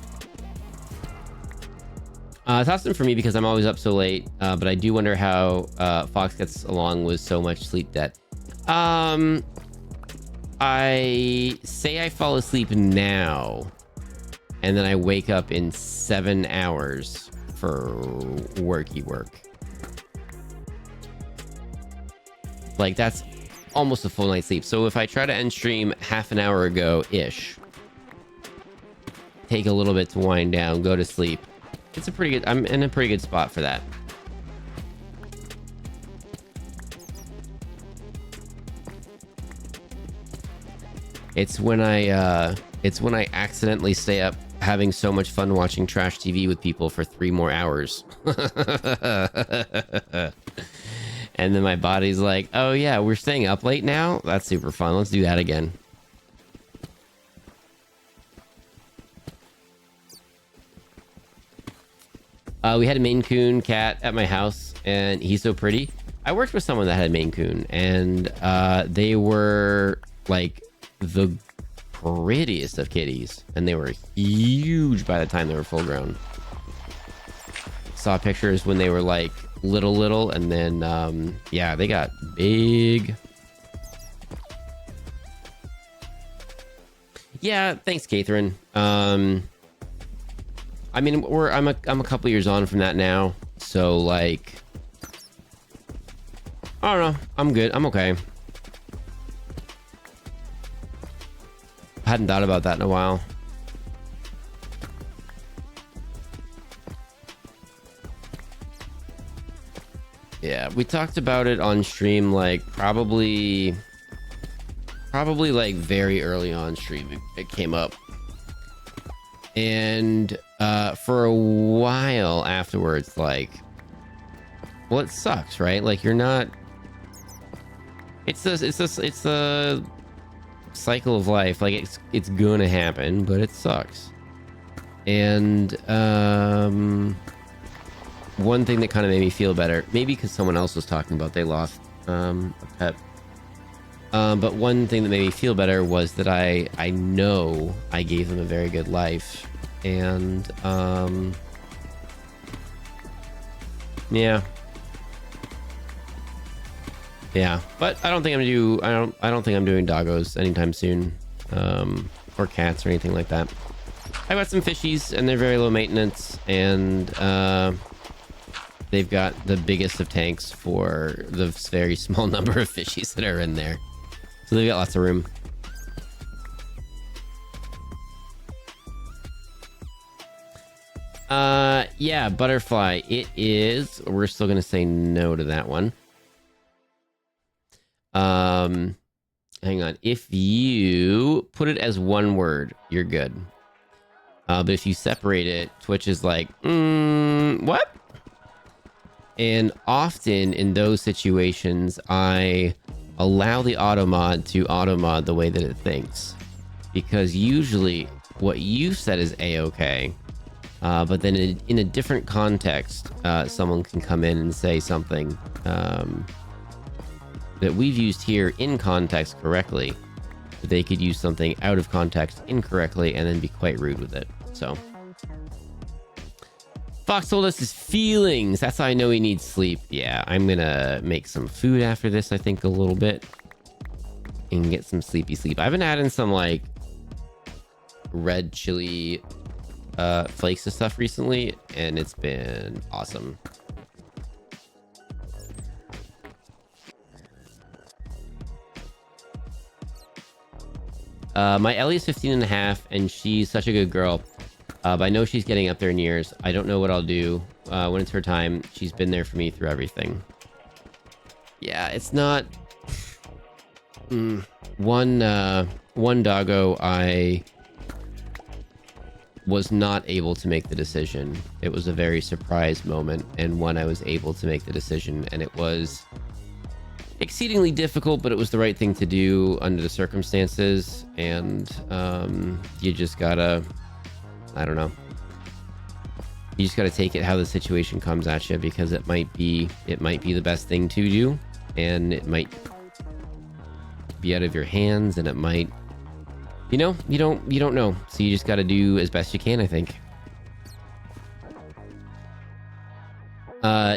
It's awesome for me because I'm always up so late, but I do wonder how Fox gets along with so much sleep debt. I say I fall asleep now, and then I wake up in 7 hours for worky work. Like, that's almost a full night's sleep. So if I try to end stream half an hour ago-ish, take a little bit to wind down, go to sleep, it's a pretty good, I'm in a pretty good spot for that. It's when I accidentally stay up having so much fun watching trash TV with people for 3 more hours. And then my body's like, oh yeah, we're staying up late now? That's super fun. Let's do that again. We had a Maine Coon cat at my house, and he's so pretty. I worked with someone that had a Maine Coon, and they were like the prettiest of kitties, and they were huge by the time they were full grown. Saw pictures when they were like little, and then yeah, they got big. Yeah, thanks, Catherine. I mean, I'm a couple years on from that now, so like, I don't know. I'm good. I'm okay. Hadn't thought about that in a while. Yeah, we talked about it on stream, like probably like very early on stream. It came up, and for a while afterwards, like, well, it sucks, right? Like, you're not. It's the cycle of life. Like, it's gonna happen, but it sucks. And one thing that kind of made me feel better, maybe because someone else was talking about they lost a pet, but one thing that made me feel better was that I know I gave them a very good life, and yeah, but I don't think I don't think I'm doing doggos anytime soon, or cats or anything like that. I got some fishies, and they're very low maintenance, and they've got the biggest of tanks for the very small number of fishies that are in there. So they've got lots of room. Yeah, butterfly. It is. We're still going to say no to that one. Hang on. If you put it as one word, you're good. But if you separate it, Twitch is like, what? And often in those situations, I allow the automod to automod the way that it thinks. Because usually what you said is A-okay. But then in a different context, someone can come in and say something that we've used here in context correctly. But they could use something out of context incorrectly and then be quite rude with it. So Fox told us his feelings. That's how I know he needs sleep. Yeah, I'm gonna make some food after this, I think, a little bit, and get some sleepy sleep. I've been adding some like red chili flakes and stuff recently, and it's been awesome. My Ellie's 15 and a half, and she's such a good girl. But I know she's getting up there in years. I don't know what I'll do when it's her time. She's been there for me through everything. Yeah, it's not... One doggo, I was not able to make the decision. It was a very surprise moment, and one I was able to make the decision, and it was exceedingly difficult, but it was the right thing to do under the circumstances, and you just gotta... I don't know. You just got to take it how the situation comes at you, because it might be the best thing to do, and it might be out of your hands, and it might, you know, you don't know. So you just got to do as best you can, I think.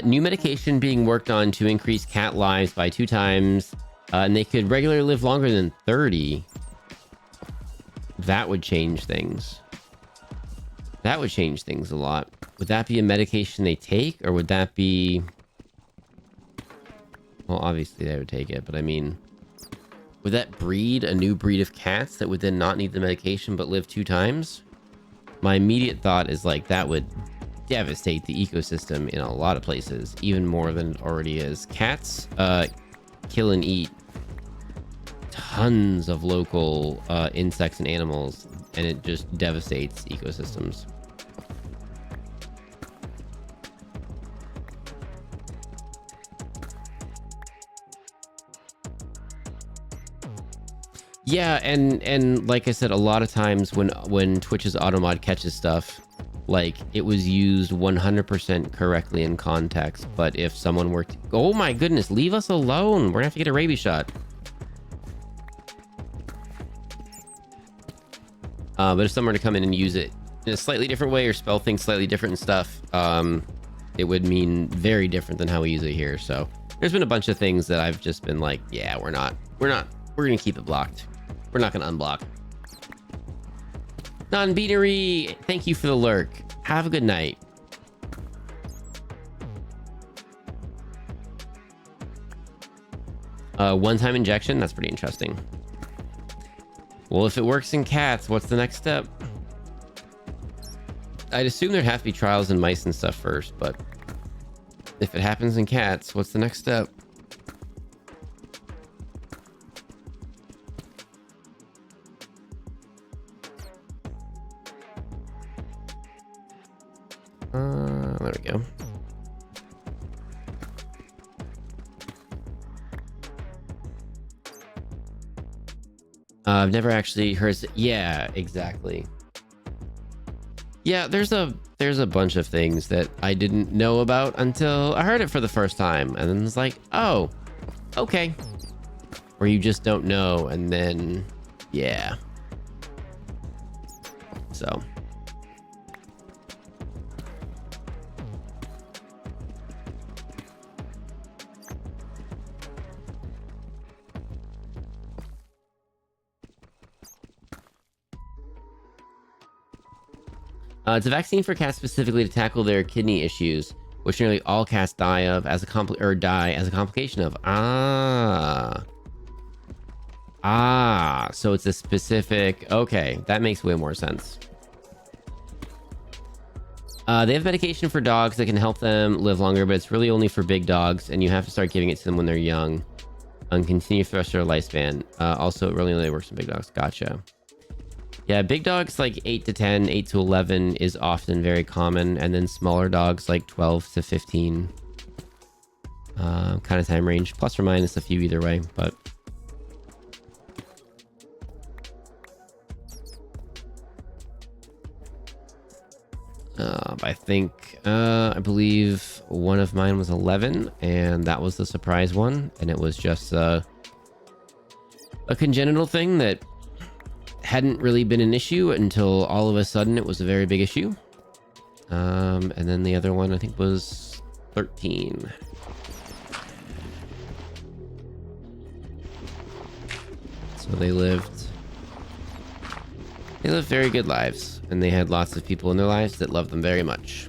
New medication being worked on to increase cat lives by 2 times, and they could regularly live longer than 30. That would change things. That would change things a lot. Would that be a medication they take, or would that be... Well, obviously they would take it, but I mean... Would that breed a new breed of cats that would then not need the medication but live 2 times? My immediate thought is like, that would devastate the ecosystem in a lot of places, even more than it already is. Cats kill and eat tons of local insects and animals and it just devastates ecosystems. Yeah, and like I said, a lot of times when Twitch's automod catches stuff, like it was used 100% correctly in context. But if someone were to, oh my goodness, leave us alone. We're gonna have to get a rabies shot. But if someone were to come in and use it in a slightly different way or spell things slightly different and stuff, it would mean very different than how we use it here. So there's been a bunch of things that I've just been like, yeah, we're gonna keep it blocked. We're not gonna unblock. Non-binary, thank you for the lurk. Have a good night. One-time injection, that's pretty interesting. Well, if it works in cats, what's the next step? I'd assume there'd have to be trials in mice and stuff first, but if it happens in cats, what's the next step? There we go. I've never actually heard. Yeah, exactly. Yeah, there's a bunch of things that I didn't know about until I heard it for the first time, and then it's like, oh, okay. Or you just don't know, and then yeah. So. It's a vaccine for cats specifically to tackle their kidney issues, which nearly all cats die as a complication of. So it's a specific. Okay, that makes way more sense. They have medication for dogs that can help them live longer, but it's really only for big dogs, and you have to start giving it to them when they're young and continue for the rest of their lifespan. Also, it really only works in big dogs. Gotcha. Yeah, big dogs like 8 to 10, 8 to 11 is often very common, and then smaller dogs like 12 to 15 kind of time range, plus or minus a few either way, but I believe one of mine was 11, and that was the surprise one, and it was just a congenital thing that hadn't really been an issue until all of a sudden it was a very big issue. And then the other one I think was 13. So they lived very good lives, and they had lots of people in their lives that loved them very much.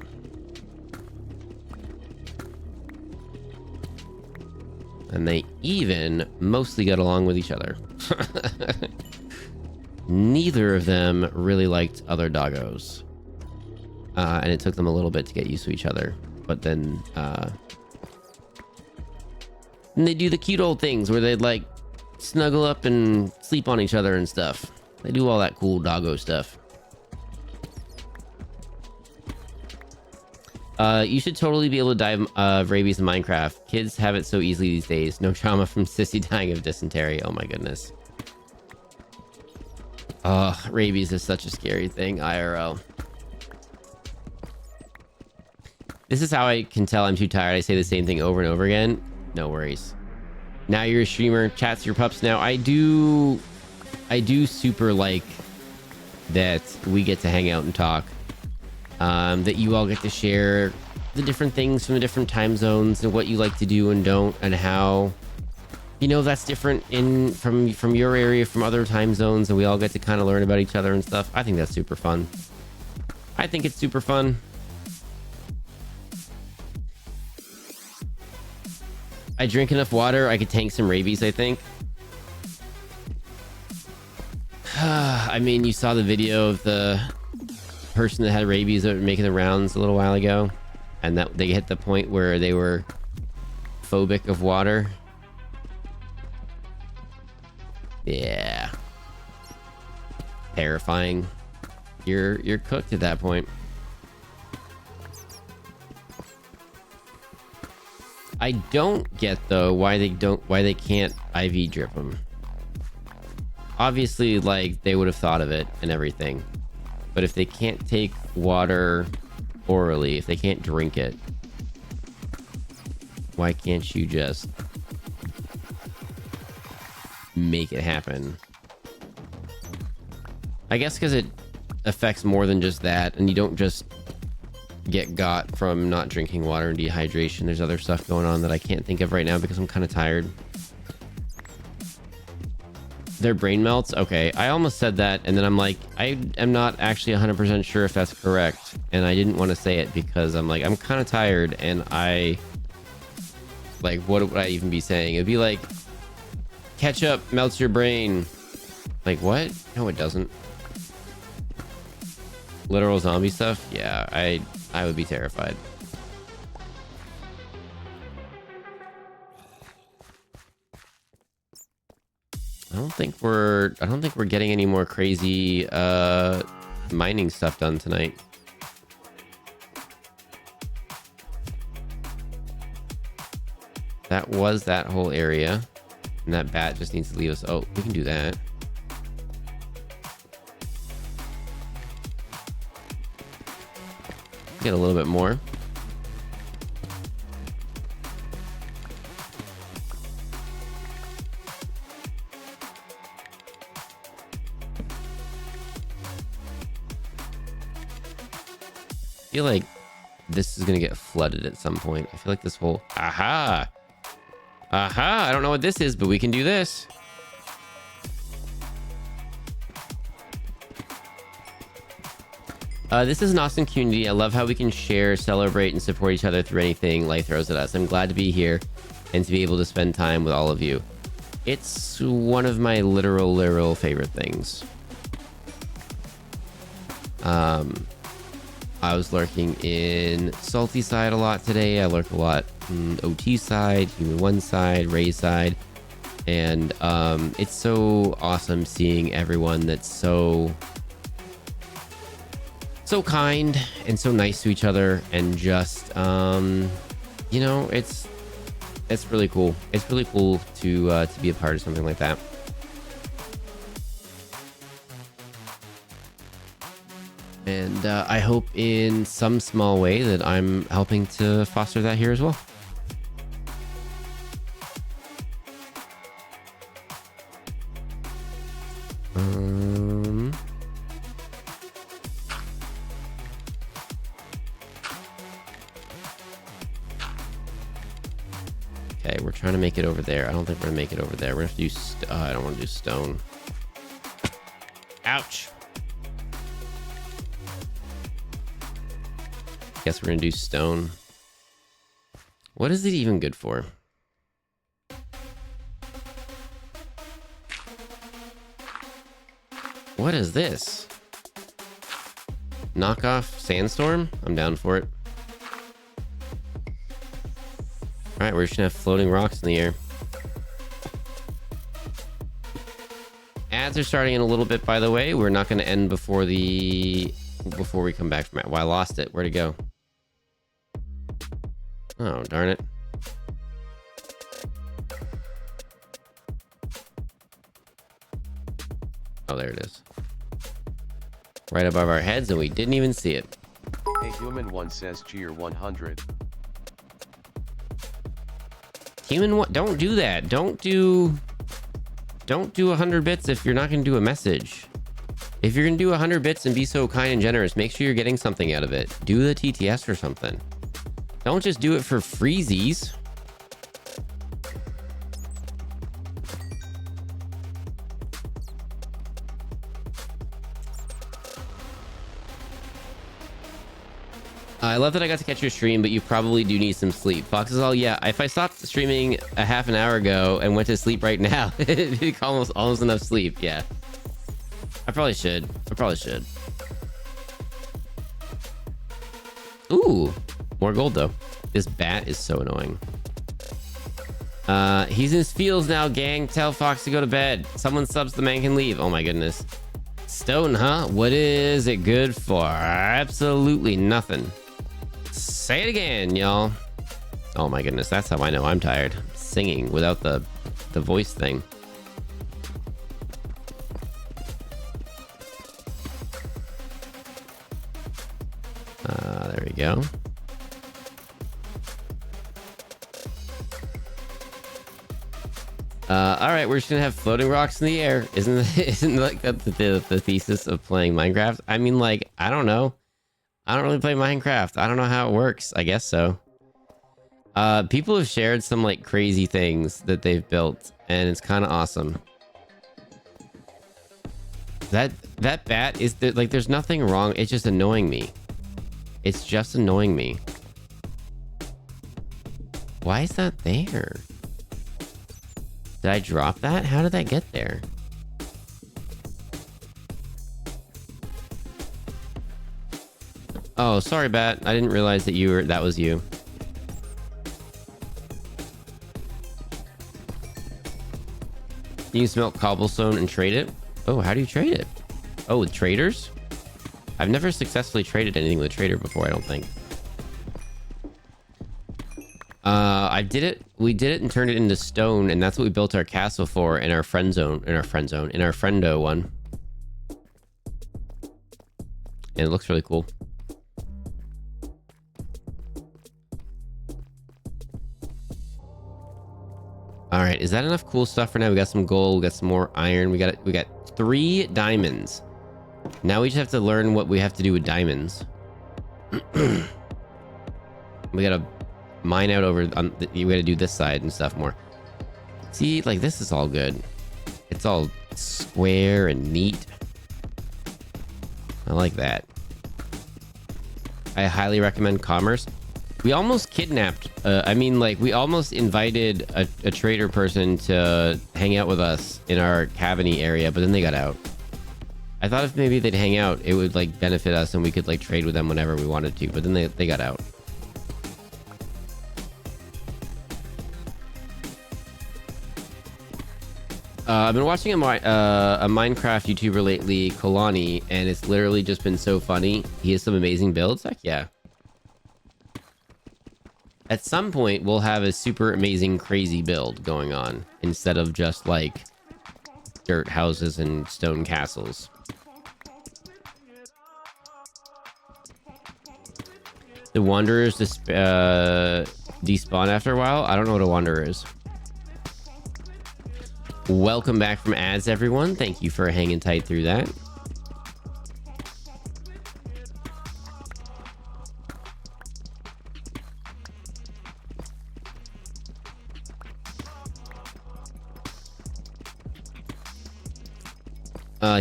And they even mostly got along with each other. Neither of them really liked other doggos. And it took them a little bit to get used to each other. But then they do the cute old things where they'd like snuggle up and sleep on each other and stuff. They do all that cool doggo stuff. You should totally be able to die of rabies in Minecraft. Kids have it so easily these days. No trauma from Sissy dying of dysentery. Oh my goodness. Rabies is such a scary thing, IRL. This is how I can tell I'm too tired. I say the same thing over and over again. No worries. Now you're a streamer. Chats your pups now. I do super like that we get to hang out and talk. That you all get to share the different things from the different time zones and what you like to do and don't, and how, you know, that's different from your area, from other time zones, and we all get to kind of learn about each other and stuff. I think that's super fun. I think it's super fun. I drink enough water, I could tank some rabies, I think. I mean, you saw the video of the person that had rabies that were making the rounds a little while ago, and that they hit the point where they were phobic of water. Yeah. Terrifying. you're cooked at that point. I don't get though why they can't IV drip them. Obviously, like, they would have thought of it and everything, but if they can't take water orally, if they can't drink it, why can't you just make it happen? I guess because it affects more than just that, and you don't just get got from not drinking water and dehydration. There's other stuff going on that I can't think of right now because I'm kind of tired. Their brain melts? Okay, I almost said that, and then I'm like, I am not actually 100% sure if that's correct, and I didn't want to say it because I'm like, I'm kind of tired, and like, what would I even be saying? It'd be like, ketchup melts your brain. Like, what? No, it doesn't. Literal zombie stuff? Yeah, I would be terrified. I don't think we're getting any more crazy mining stuff done tonight. That was that whole area. And that bat just needs to leave us. Oh, we can do that. Get a little bit more. I feel like this is gonna get flooded at some point. I feel like this whole aha. I don't know what this is, but we can do this. This is an awesome community. I love how we can share, celebrate, and support each other through anything life throws at us. I'm glad to be here and to be able to spend time with all of you. It's one of my literal favorite things. I was lurking in Salty side a lot today. I lurk a lot in OT side, Human 1 side, Ray side. And it's so awesome seeing everyone that's so kind and so nice to each other, and just you know, it's really cool. It's really cool to be a part of something like that. And I hope in some small way that I'm helping to foster that here as well. Okay, we're trying to make it over there. I don't think we're gonna make it over there. We're gonna have to do I don't want to do stone. Ouch. Guess we're gonna do stone. What is it even good for? What is this? Knockoff sandstorm? I'm down for it. Alright, we're just gonna have floating rocks in the air. Ads are starting in a little bit, by the way. We're not gonna end before we come back from it. Well, I lost it. Where'd it go? Oh, darn it. Oh, there it is. Right above our heads, and we didn't even see it. Hey, Human 1 says cheer 100. Human 1, don't do that. Don't do 100 bits if you're not going to do a message. If you're going to do 100 bits and be so kind and generous, make sure you're getting something out of it. Do the TTS or something. Don't just do it for freezies. I love that I got to catch your stream, but you probably do need some sleep. Fox is all, yeah, if I stopped streaming a half an hour ago and went to sleep right now, it'd be almost enough sleep, yeah. I probably should. Ooh, more gold though. This bat is so annoying. He's in his fields now, gang. Tell Fox to go to bed. Someone subs, the man can leave. Oh my goodness. Stone, huh? What is it good for? Absolutely nothing. Say it again, y'all. Oh my goodness, that's how I know I'm tired. Singing without the voice thing. There we go. All right, we're just gonna have floating rocks in the air. Isn't like the thesis of playing Minecraft? I mean, like, I don't know. I don't really play Minecraft. I don't know how it works. I guess so. People have shared some like crazy things that they've built, and it's kind of awesome. That bat is like, there's nothing wrong. It's just annoying me. It's just annoying me. Why is that there? Did I drop that? How did that get there? Oh, sorry, bat. I didn't realize that that was you. You can smelt cobblestone and trade it? Oh, how do you trade it? Oh, with traders? I've never successfully traded anything with a trader before, I don't think. I did it. We did it and turned it into stone, and that's what we built our castle for in our friend zone, in our friendo one. And it looks really cool. All right, is that enough cool stuff for now? We got some gold, we got some more iron, we got 3 diamonds. Now we just have to learn what we have to do with diamonds. We gotta mine out over on you gotta do this side and stuff more. See, like, this is all good. It's all square and neat. I like that. I highly recommend commerce. We almost kidnapped, I mean, like, we almost invited a trader person to hang out with us in our cavity area, but then they got out. I thought if maybe they'd hang out, it would, like, benefit us and we could, like, trade with them whenever we wanted to, but then they got out. I've been watching a Minecraft YouTuber lately, Kalani, and it's literally just been so funny. He has some amazing builds. Heck yeah. At some point, we'll have a super amazing, crazy build going on instead of just like dirt houses and stone castles. The Wanderers despawn after a while? I don't know what a Wanderer is. Welcome back from ads, everyone. Thank you for hanging tight through that.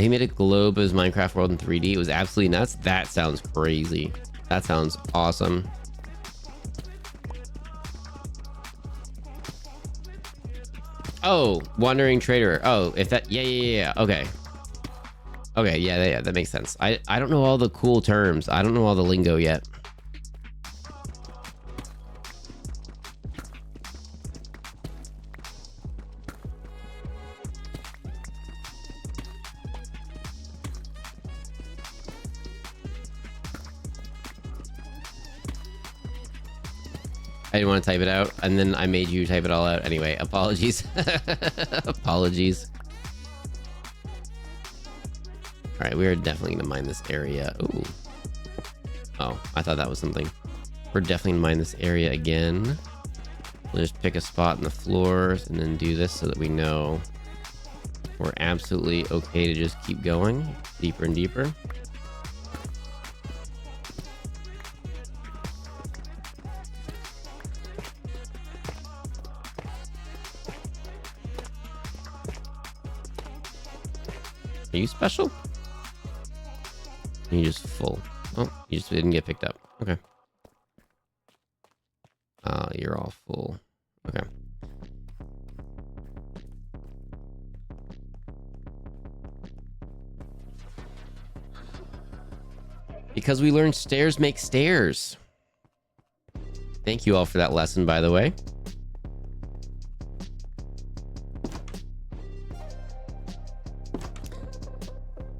He made a globe of his Minecraft world in 3D. It was absolutely nuts. That sounds crazy. That sounds awesome. Oh, wandering trader. Oh, if that, yeah. Okay. Okay, yeah, that makes sense. I don't know all the cool terms. I don't know all the lingo yet. I didn't want to type it out, and then I made you type it all out. Anyway, apologies. Apologies. All right, we're definitely gonna mine this area. Ooh. Oh, I thought that was something. We're definitely gonna mine this area again. We'll just pick a spot in the floors and then do this so that we know we're absolutely okay to just keep going deeper and deeper. Are you special? You're just full. Oh, you just didn't get picked up. Okay. You're all full. Okay. Because we learned stairs make stairs. Thank you all for that lesson, by the way.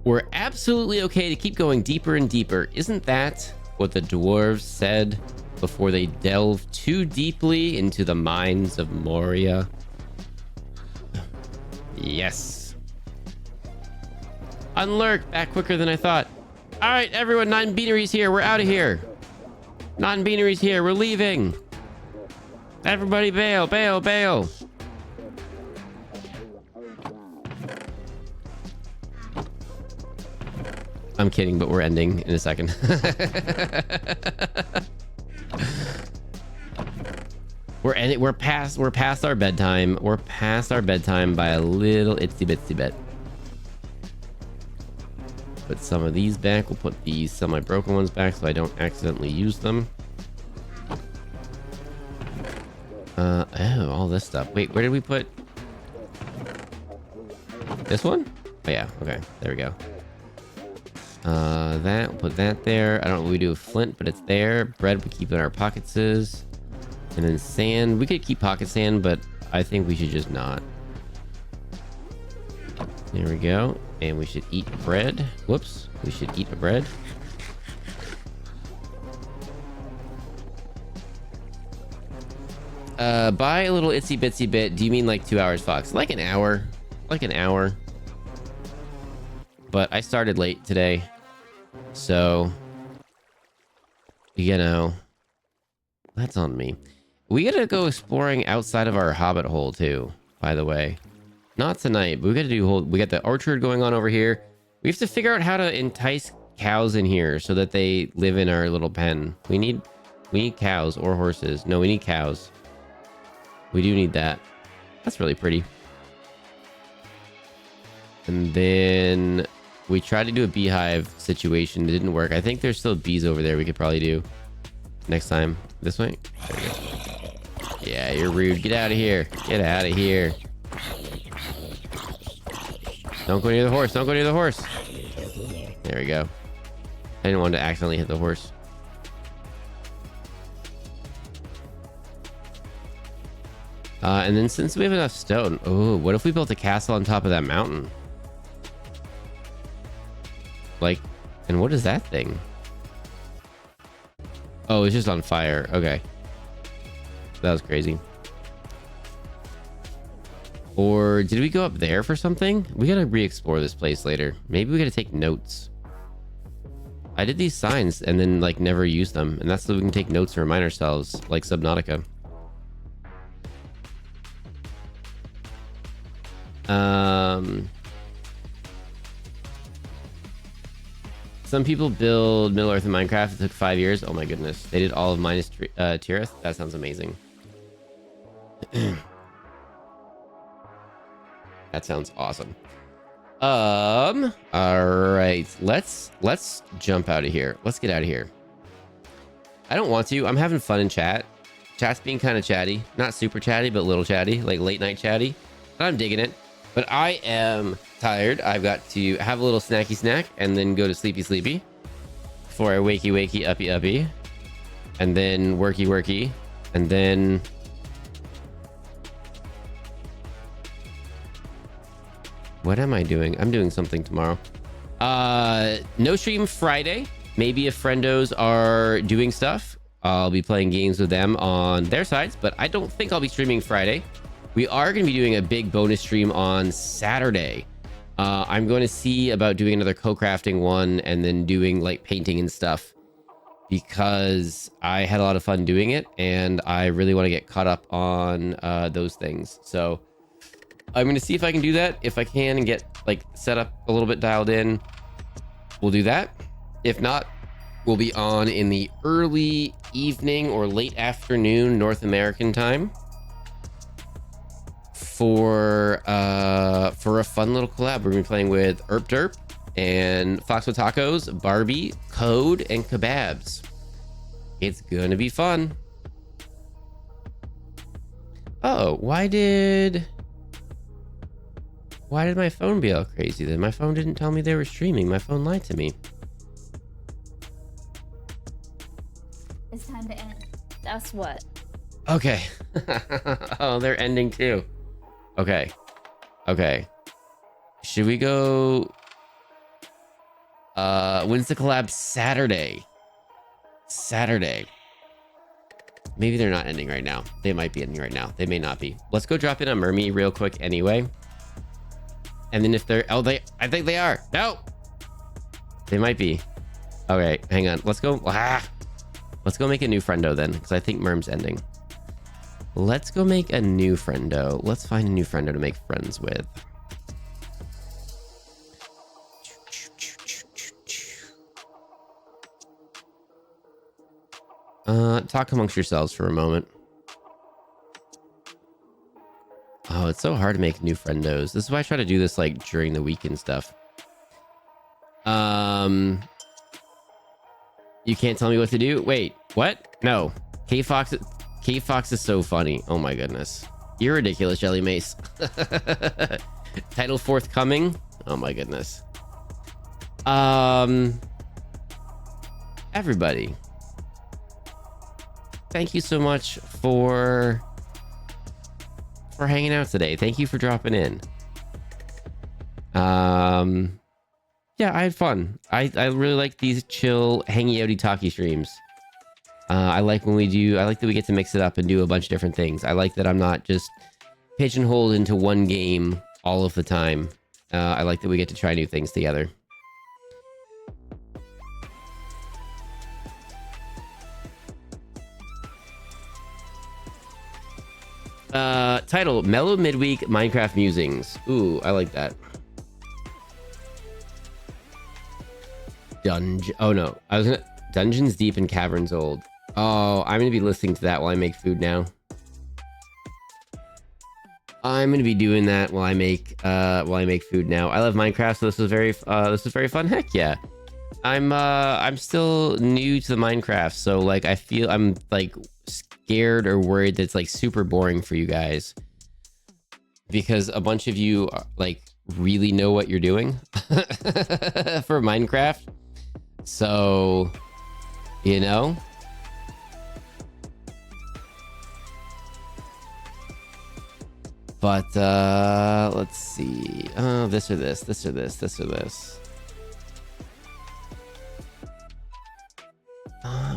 we're absolutely okay to keep going deeper and deeper. Isn't that what the dwarves said before they delved too deeply into the mines of Moria? Yes. Unlurk, back quicker than I thought. All right, everyone, non-binaries here. We're out of here. Non-binaries here. We're leaving. Everybody bail, bail, bail. I'm kidding, but we're ending in a second. We're past our bedtime. We're past our bedtime by a little itsy bitsy bit. Put some of these back. We'll put these semi-broken ones back so I don't accidentally use them. Oh, all this stuff. Wait, where did we put this one? Oh yeah, okay, there we go. That, we'll put that there. I don't know what we do with flint, but it's there. Bread we keep in our pockets. And then sand, we could keep pocket sand, but I think we should just not. There we go. And we should eat bread. Whoops, we should eat a bread. By a little itsy bitsy bit, do you mean like 2 hours, Fox? Like an hour. Like an hour. But I started late today. So, you know, that's on me. We gotta go exploring outside of our hobbit hole too, by the way. Not tonight, but we gotta do we got the orchard going on over here. We have to figure out how to entice cows in here so that they live in our little pen. We need cows or horses. No, we need cows. We do need that. That's really pretty. And then we tried to do a beehive situation. It didn't work. I think there's still bees over there we could probably do next time. This way? There we go. Yeah, you're rude. Get out of here. Get out of here. Don't go near the horse. Don't go near the horse. There we go. I didn't want to accidentally hit the horse. And then since we have enough stone, oh, what if we built a castle on top of that mountain? Like, and what is that thing? Oh, it's just on fire. Okay. That was crazy. Or did we go up there for something? We gotta re-explore this place later. Maybe we gotta take notes. I did these signs and then like never used them. And that's so we can take notes and remind ourselves, like Subnautica. Some people build Middle Earth in Minecraft. It took 5 years. Oh my goodness. They did all of minus Tirith. That sounds amazing. That sounds awesome. All right. Let's jump out of here. Let's get out of here. I don't want to. I'm having fun in chat. Chat's being kind of chatty. Not super chatty, but a little chatty. Like late night chatty. I'm digging it. But I am tired. I've got to have a little snacky snack and then go to sleepy sleepy before I wakey wakey uppy uppy. And then worky worky. And then what am I doing? I'm doing something tomorrow. No stream Friday. Maybe if friendos are doing stuff, I'll be playing games with them on their sides, but I don't think I'll be streaming Friday. We are going to be doing a big bonus stream on Saturday. I'm going to see about doing another co-crafting one and then doing like painting and stuff because I had a lot of fun doing it and I really want to get caught up on those things. So I'm going to see if I can do that. If I can and get like set up a little bit dialed in, we'll do that. If not, we'll be on in the early evening or late afternoon North American time for a fun little collab. We're gonna be playing with Erp Derp and Fox with Tacos, Barbie, Code, and Kebabs. It's gonna be fun. Oh, why did my phone be all crazy then? My phone didn't tell me they were streaming. My phone lied to me. It's time to end. That's what. Okay. Oh, they're ending too. Okay. Okay. Should we go When's the collab? Saturday. Saturday. Maybe they're not ending right now. They might be ending right now. They may not be. Let's go drop in on Mermy real quick anyway. And then if they're... Oh, I think they are. No! They might be. Okay, hang on. Let's go... Let's go make a new friendo then, because I think Merm's ending. Let's go make a new friendo. Let's find a new friendo to make friends with. Talk amongst yourselves for a moment. Oh, it's so hard to make new friendos. This is why I try to do this like during the week and stuff. You can't tell me what to do? Wait, what? No. K-Fox is so funny. Oh my goodness. You're ridiculous, Jelly Mace. Title forthcoming? Oh my goodness. Everybody. Thank you so much for hanging out today. Thank you for dropping in. Yeah, I had fun. I really like these chill, hangy outy talkie streams. I like when we do, I like that we get to mix it up and do a bunch of different things. I like that I'm not just pigeonholed into one game all of the time. I like that we get to try new things together. Title, Mellow Midweek Minecraft Musings. Ooh, I like that. Oh no, I was gonna... Dungeons Deep and Caverns Old. Oh, I'm gonna be listening to that while I make food now. I'm gonna be doing that while I make food now. I love Minecraft, so this was very fun. Heck yeah. I'm still new to the Minecraft, so like I feel I'm like scared or worried that it's like super boring for you guys, because a bunch of you like really know what you're doing for Minecraft. So, you know, but let's see. This or this, this or this, this or this.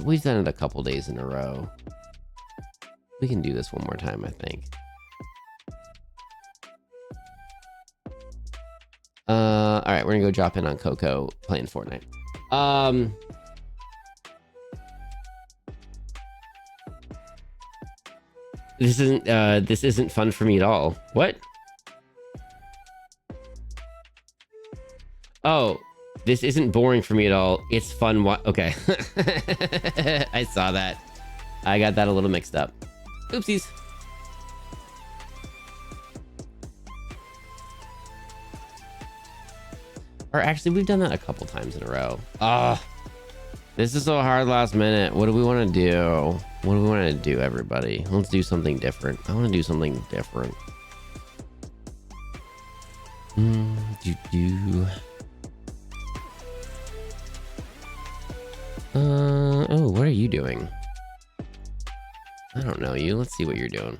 We've done it a couple days in a row. We can do this one more time, I think. All right, we're gonna go drop in on Coco playing Fortnite. This isn't fun for me at all. What? Oh, this isn't boring for me at all. It's fun. Okay. I saw that. I got that a little mixed up. Oopsies. Or actually, we've done that a couple times in a row. This is so hard last minute. What do we want to do? What do we want to do, everybody? Let's do something different. I want to do something different. Oh, what are you doing? I don't know you. Let's see what you're doing.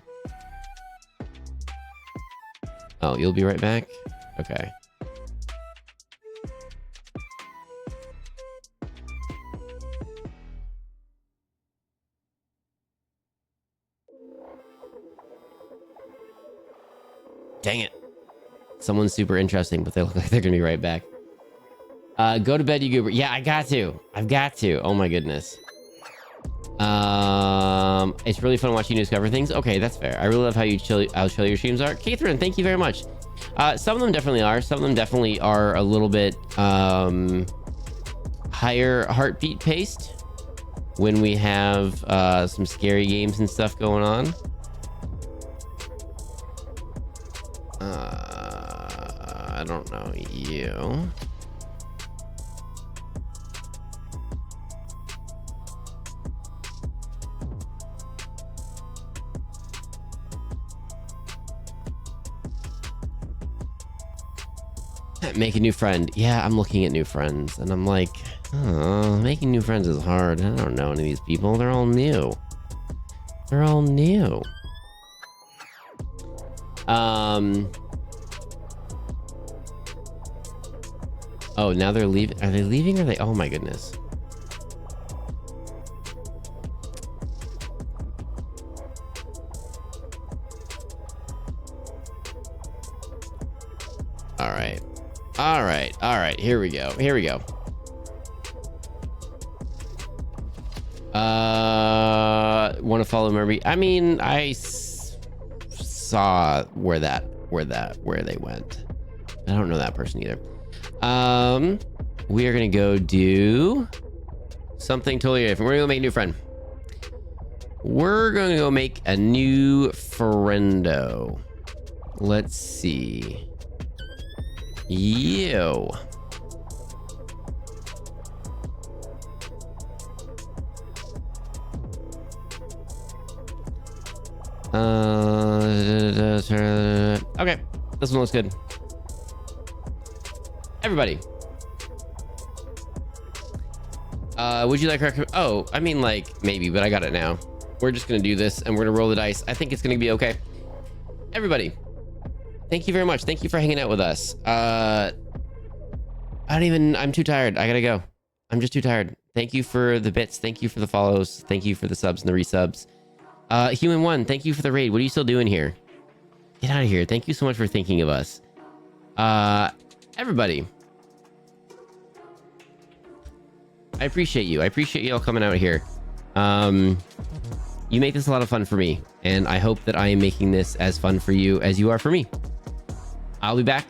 Oh, you'll be right back? Okay. Dang it. Someone's super interesting, but they look like they're gonna be right back. Go to bed, you goober. Yeah, I got to. I've got to. Oh my goodness. It's really fun watching you discover things. Okay, that's fair. I really love how chill your streams are. Catherine, thank you very much. Some of them definitely are. Some of them definitely are a little bit higher heartbeat paced when we have some scary games and stuff going on. I don't know you. Make a new friend. Yeah, I'm looking at new friends and I'm like, oh, making new friends is hard. I don't know any of these people. They're all new. They're all new. Oh, now they're leaving. Are they leaving? Or are they? Oh my goodness. All right. All right. All right. Here we go. Here we go. Want to follow Murray? I mean, I saw where they went. I don't know that person either. We are gonna go do something totally different. We're gonna go make a new friend. We're gonna go make a new friendo. Let's see. Yo. Okay, this one looks good. Everybody. Would you like oh, I mean, like, maybe, but I got it now. We're just gonna do this and we're gonna roll the dice. I think it's gonna be okay. Everybody, thank you very much. Thank you for hanging out with us. I'm too tired. I gotta go. I'm just too tired. Thank you for the bits. Thank you for the follows. Thank you for the subs and the resubs. Human One, thank you for the raid. What are you still doing here? Get out of here. Thank you so much for thinking of us. Everybody. I appreciate you. I appreciate you all coming out here. You make this a lot of fun for me, and I hope that I am making this as fun for you as you are for me. I'll be back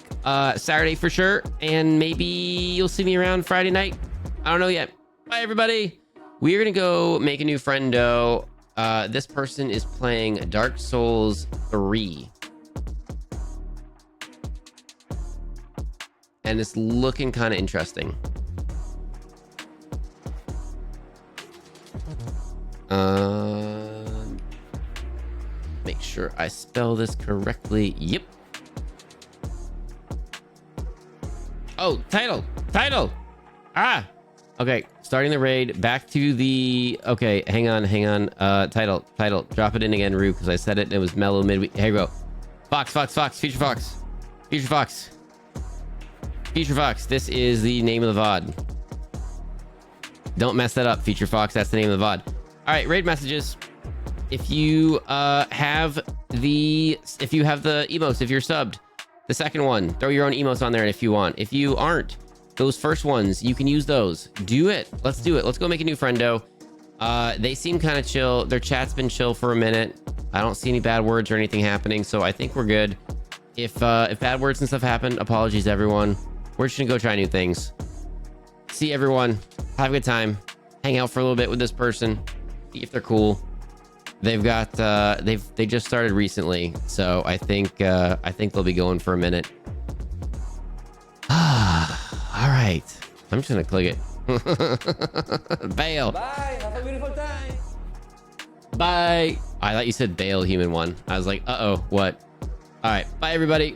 Saturday for sure, and maybe you'll see me around Friday night. I don't know yet. Bye, everybody. We're gonna go make a new friendo. This person is playing Dark Souls 3. And it's looking kind of interesting. Make sure I spell this correctly. Yep. Oh, title. Ah. Okay, starting the raid. Back to the. Okay, hang on. Title. Drop it in again, Rue, because I said it and it was Mellow Midweek. Here we go. Fox. Future Fox. This is the name of the VOD. Don't mess that up, Future Fox. That's the name of the VOD. All right, raid messages. If you have the emotes, if you're subbed, the second one, throw your own emotes on there if you want. If you aren't, those first ones, you can use those. Do it. Let's do it. Let's go make a new friendo. They seem kind of chill. Their chat's been chill for a minute. I don't see any bad words or anything happening, so I think we're good. If bad words and stuff happen, apologies, everyone. We're just gonna go try new things. See everyone. Have a good time. Hang out for a little bit with this person. See if they're cool. They've got they just started recently, so I think they'll be going for a minute. All right, I'm just gonna click it. Bail. Bye. Have a beautiful time. Bye. I thought you said bail, Human One. I was like, uh-oh, what? All right, bye everybody.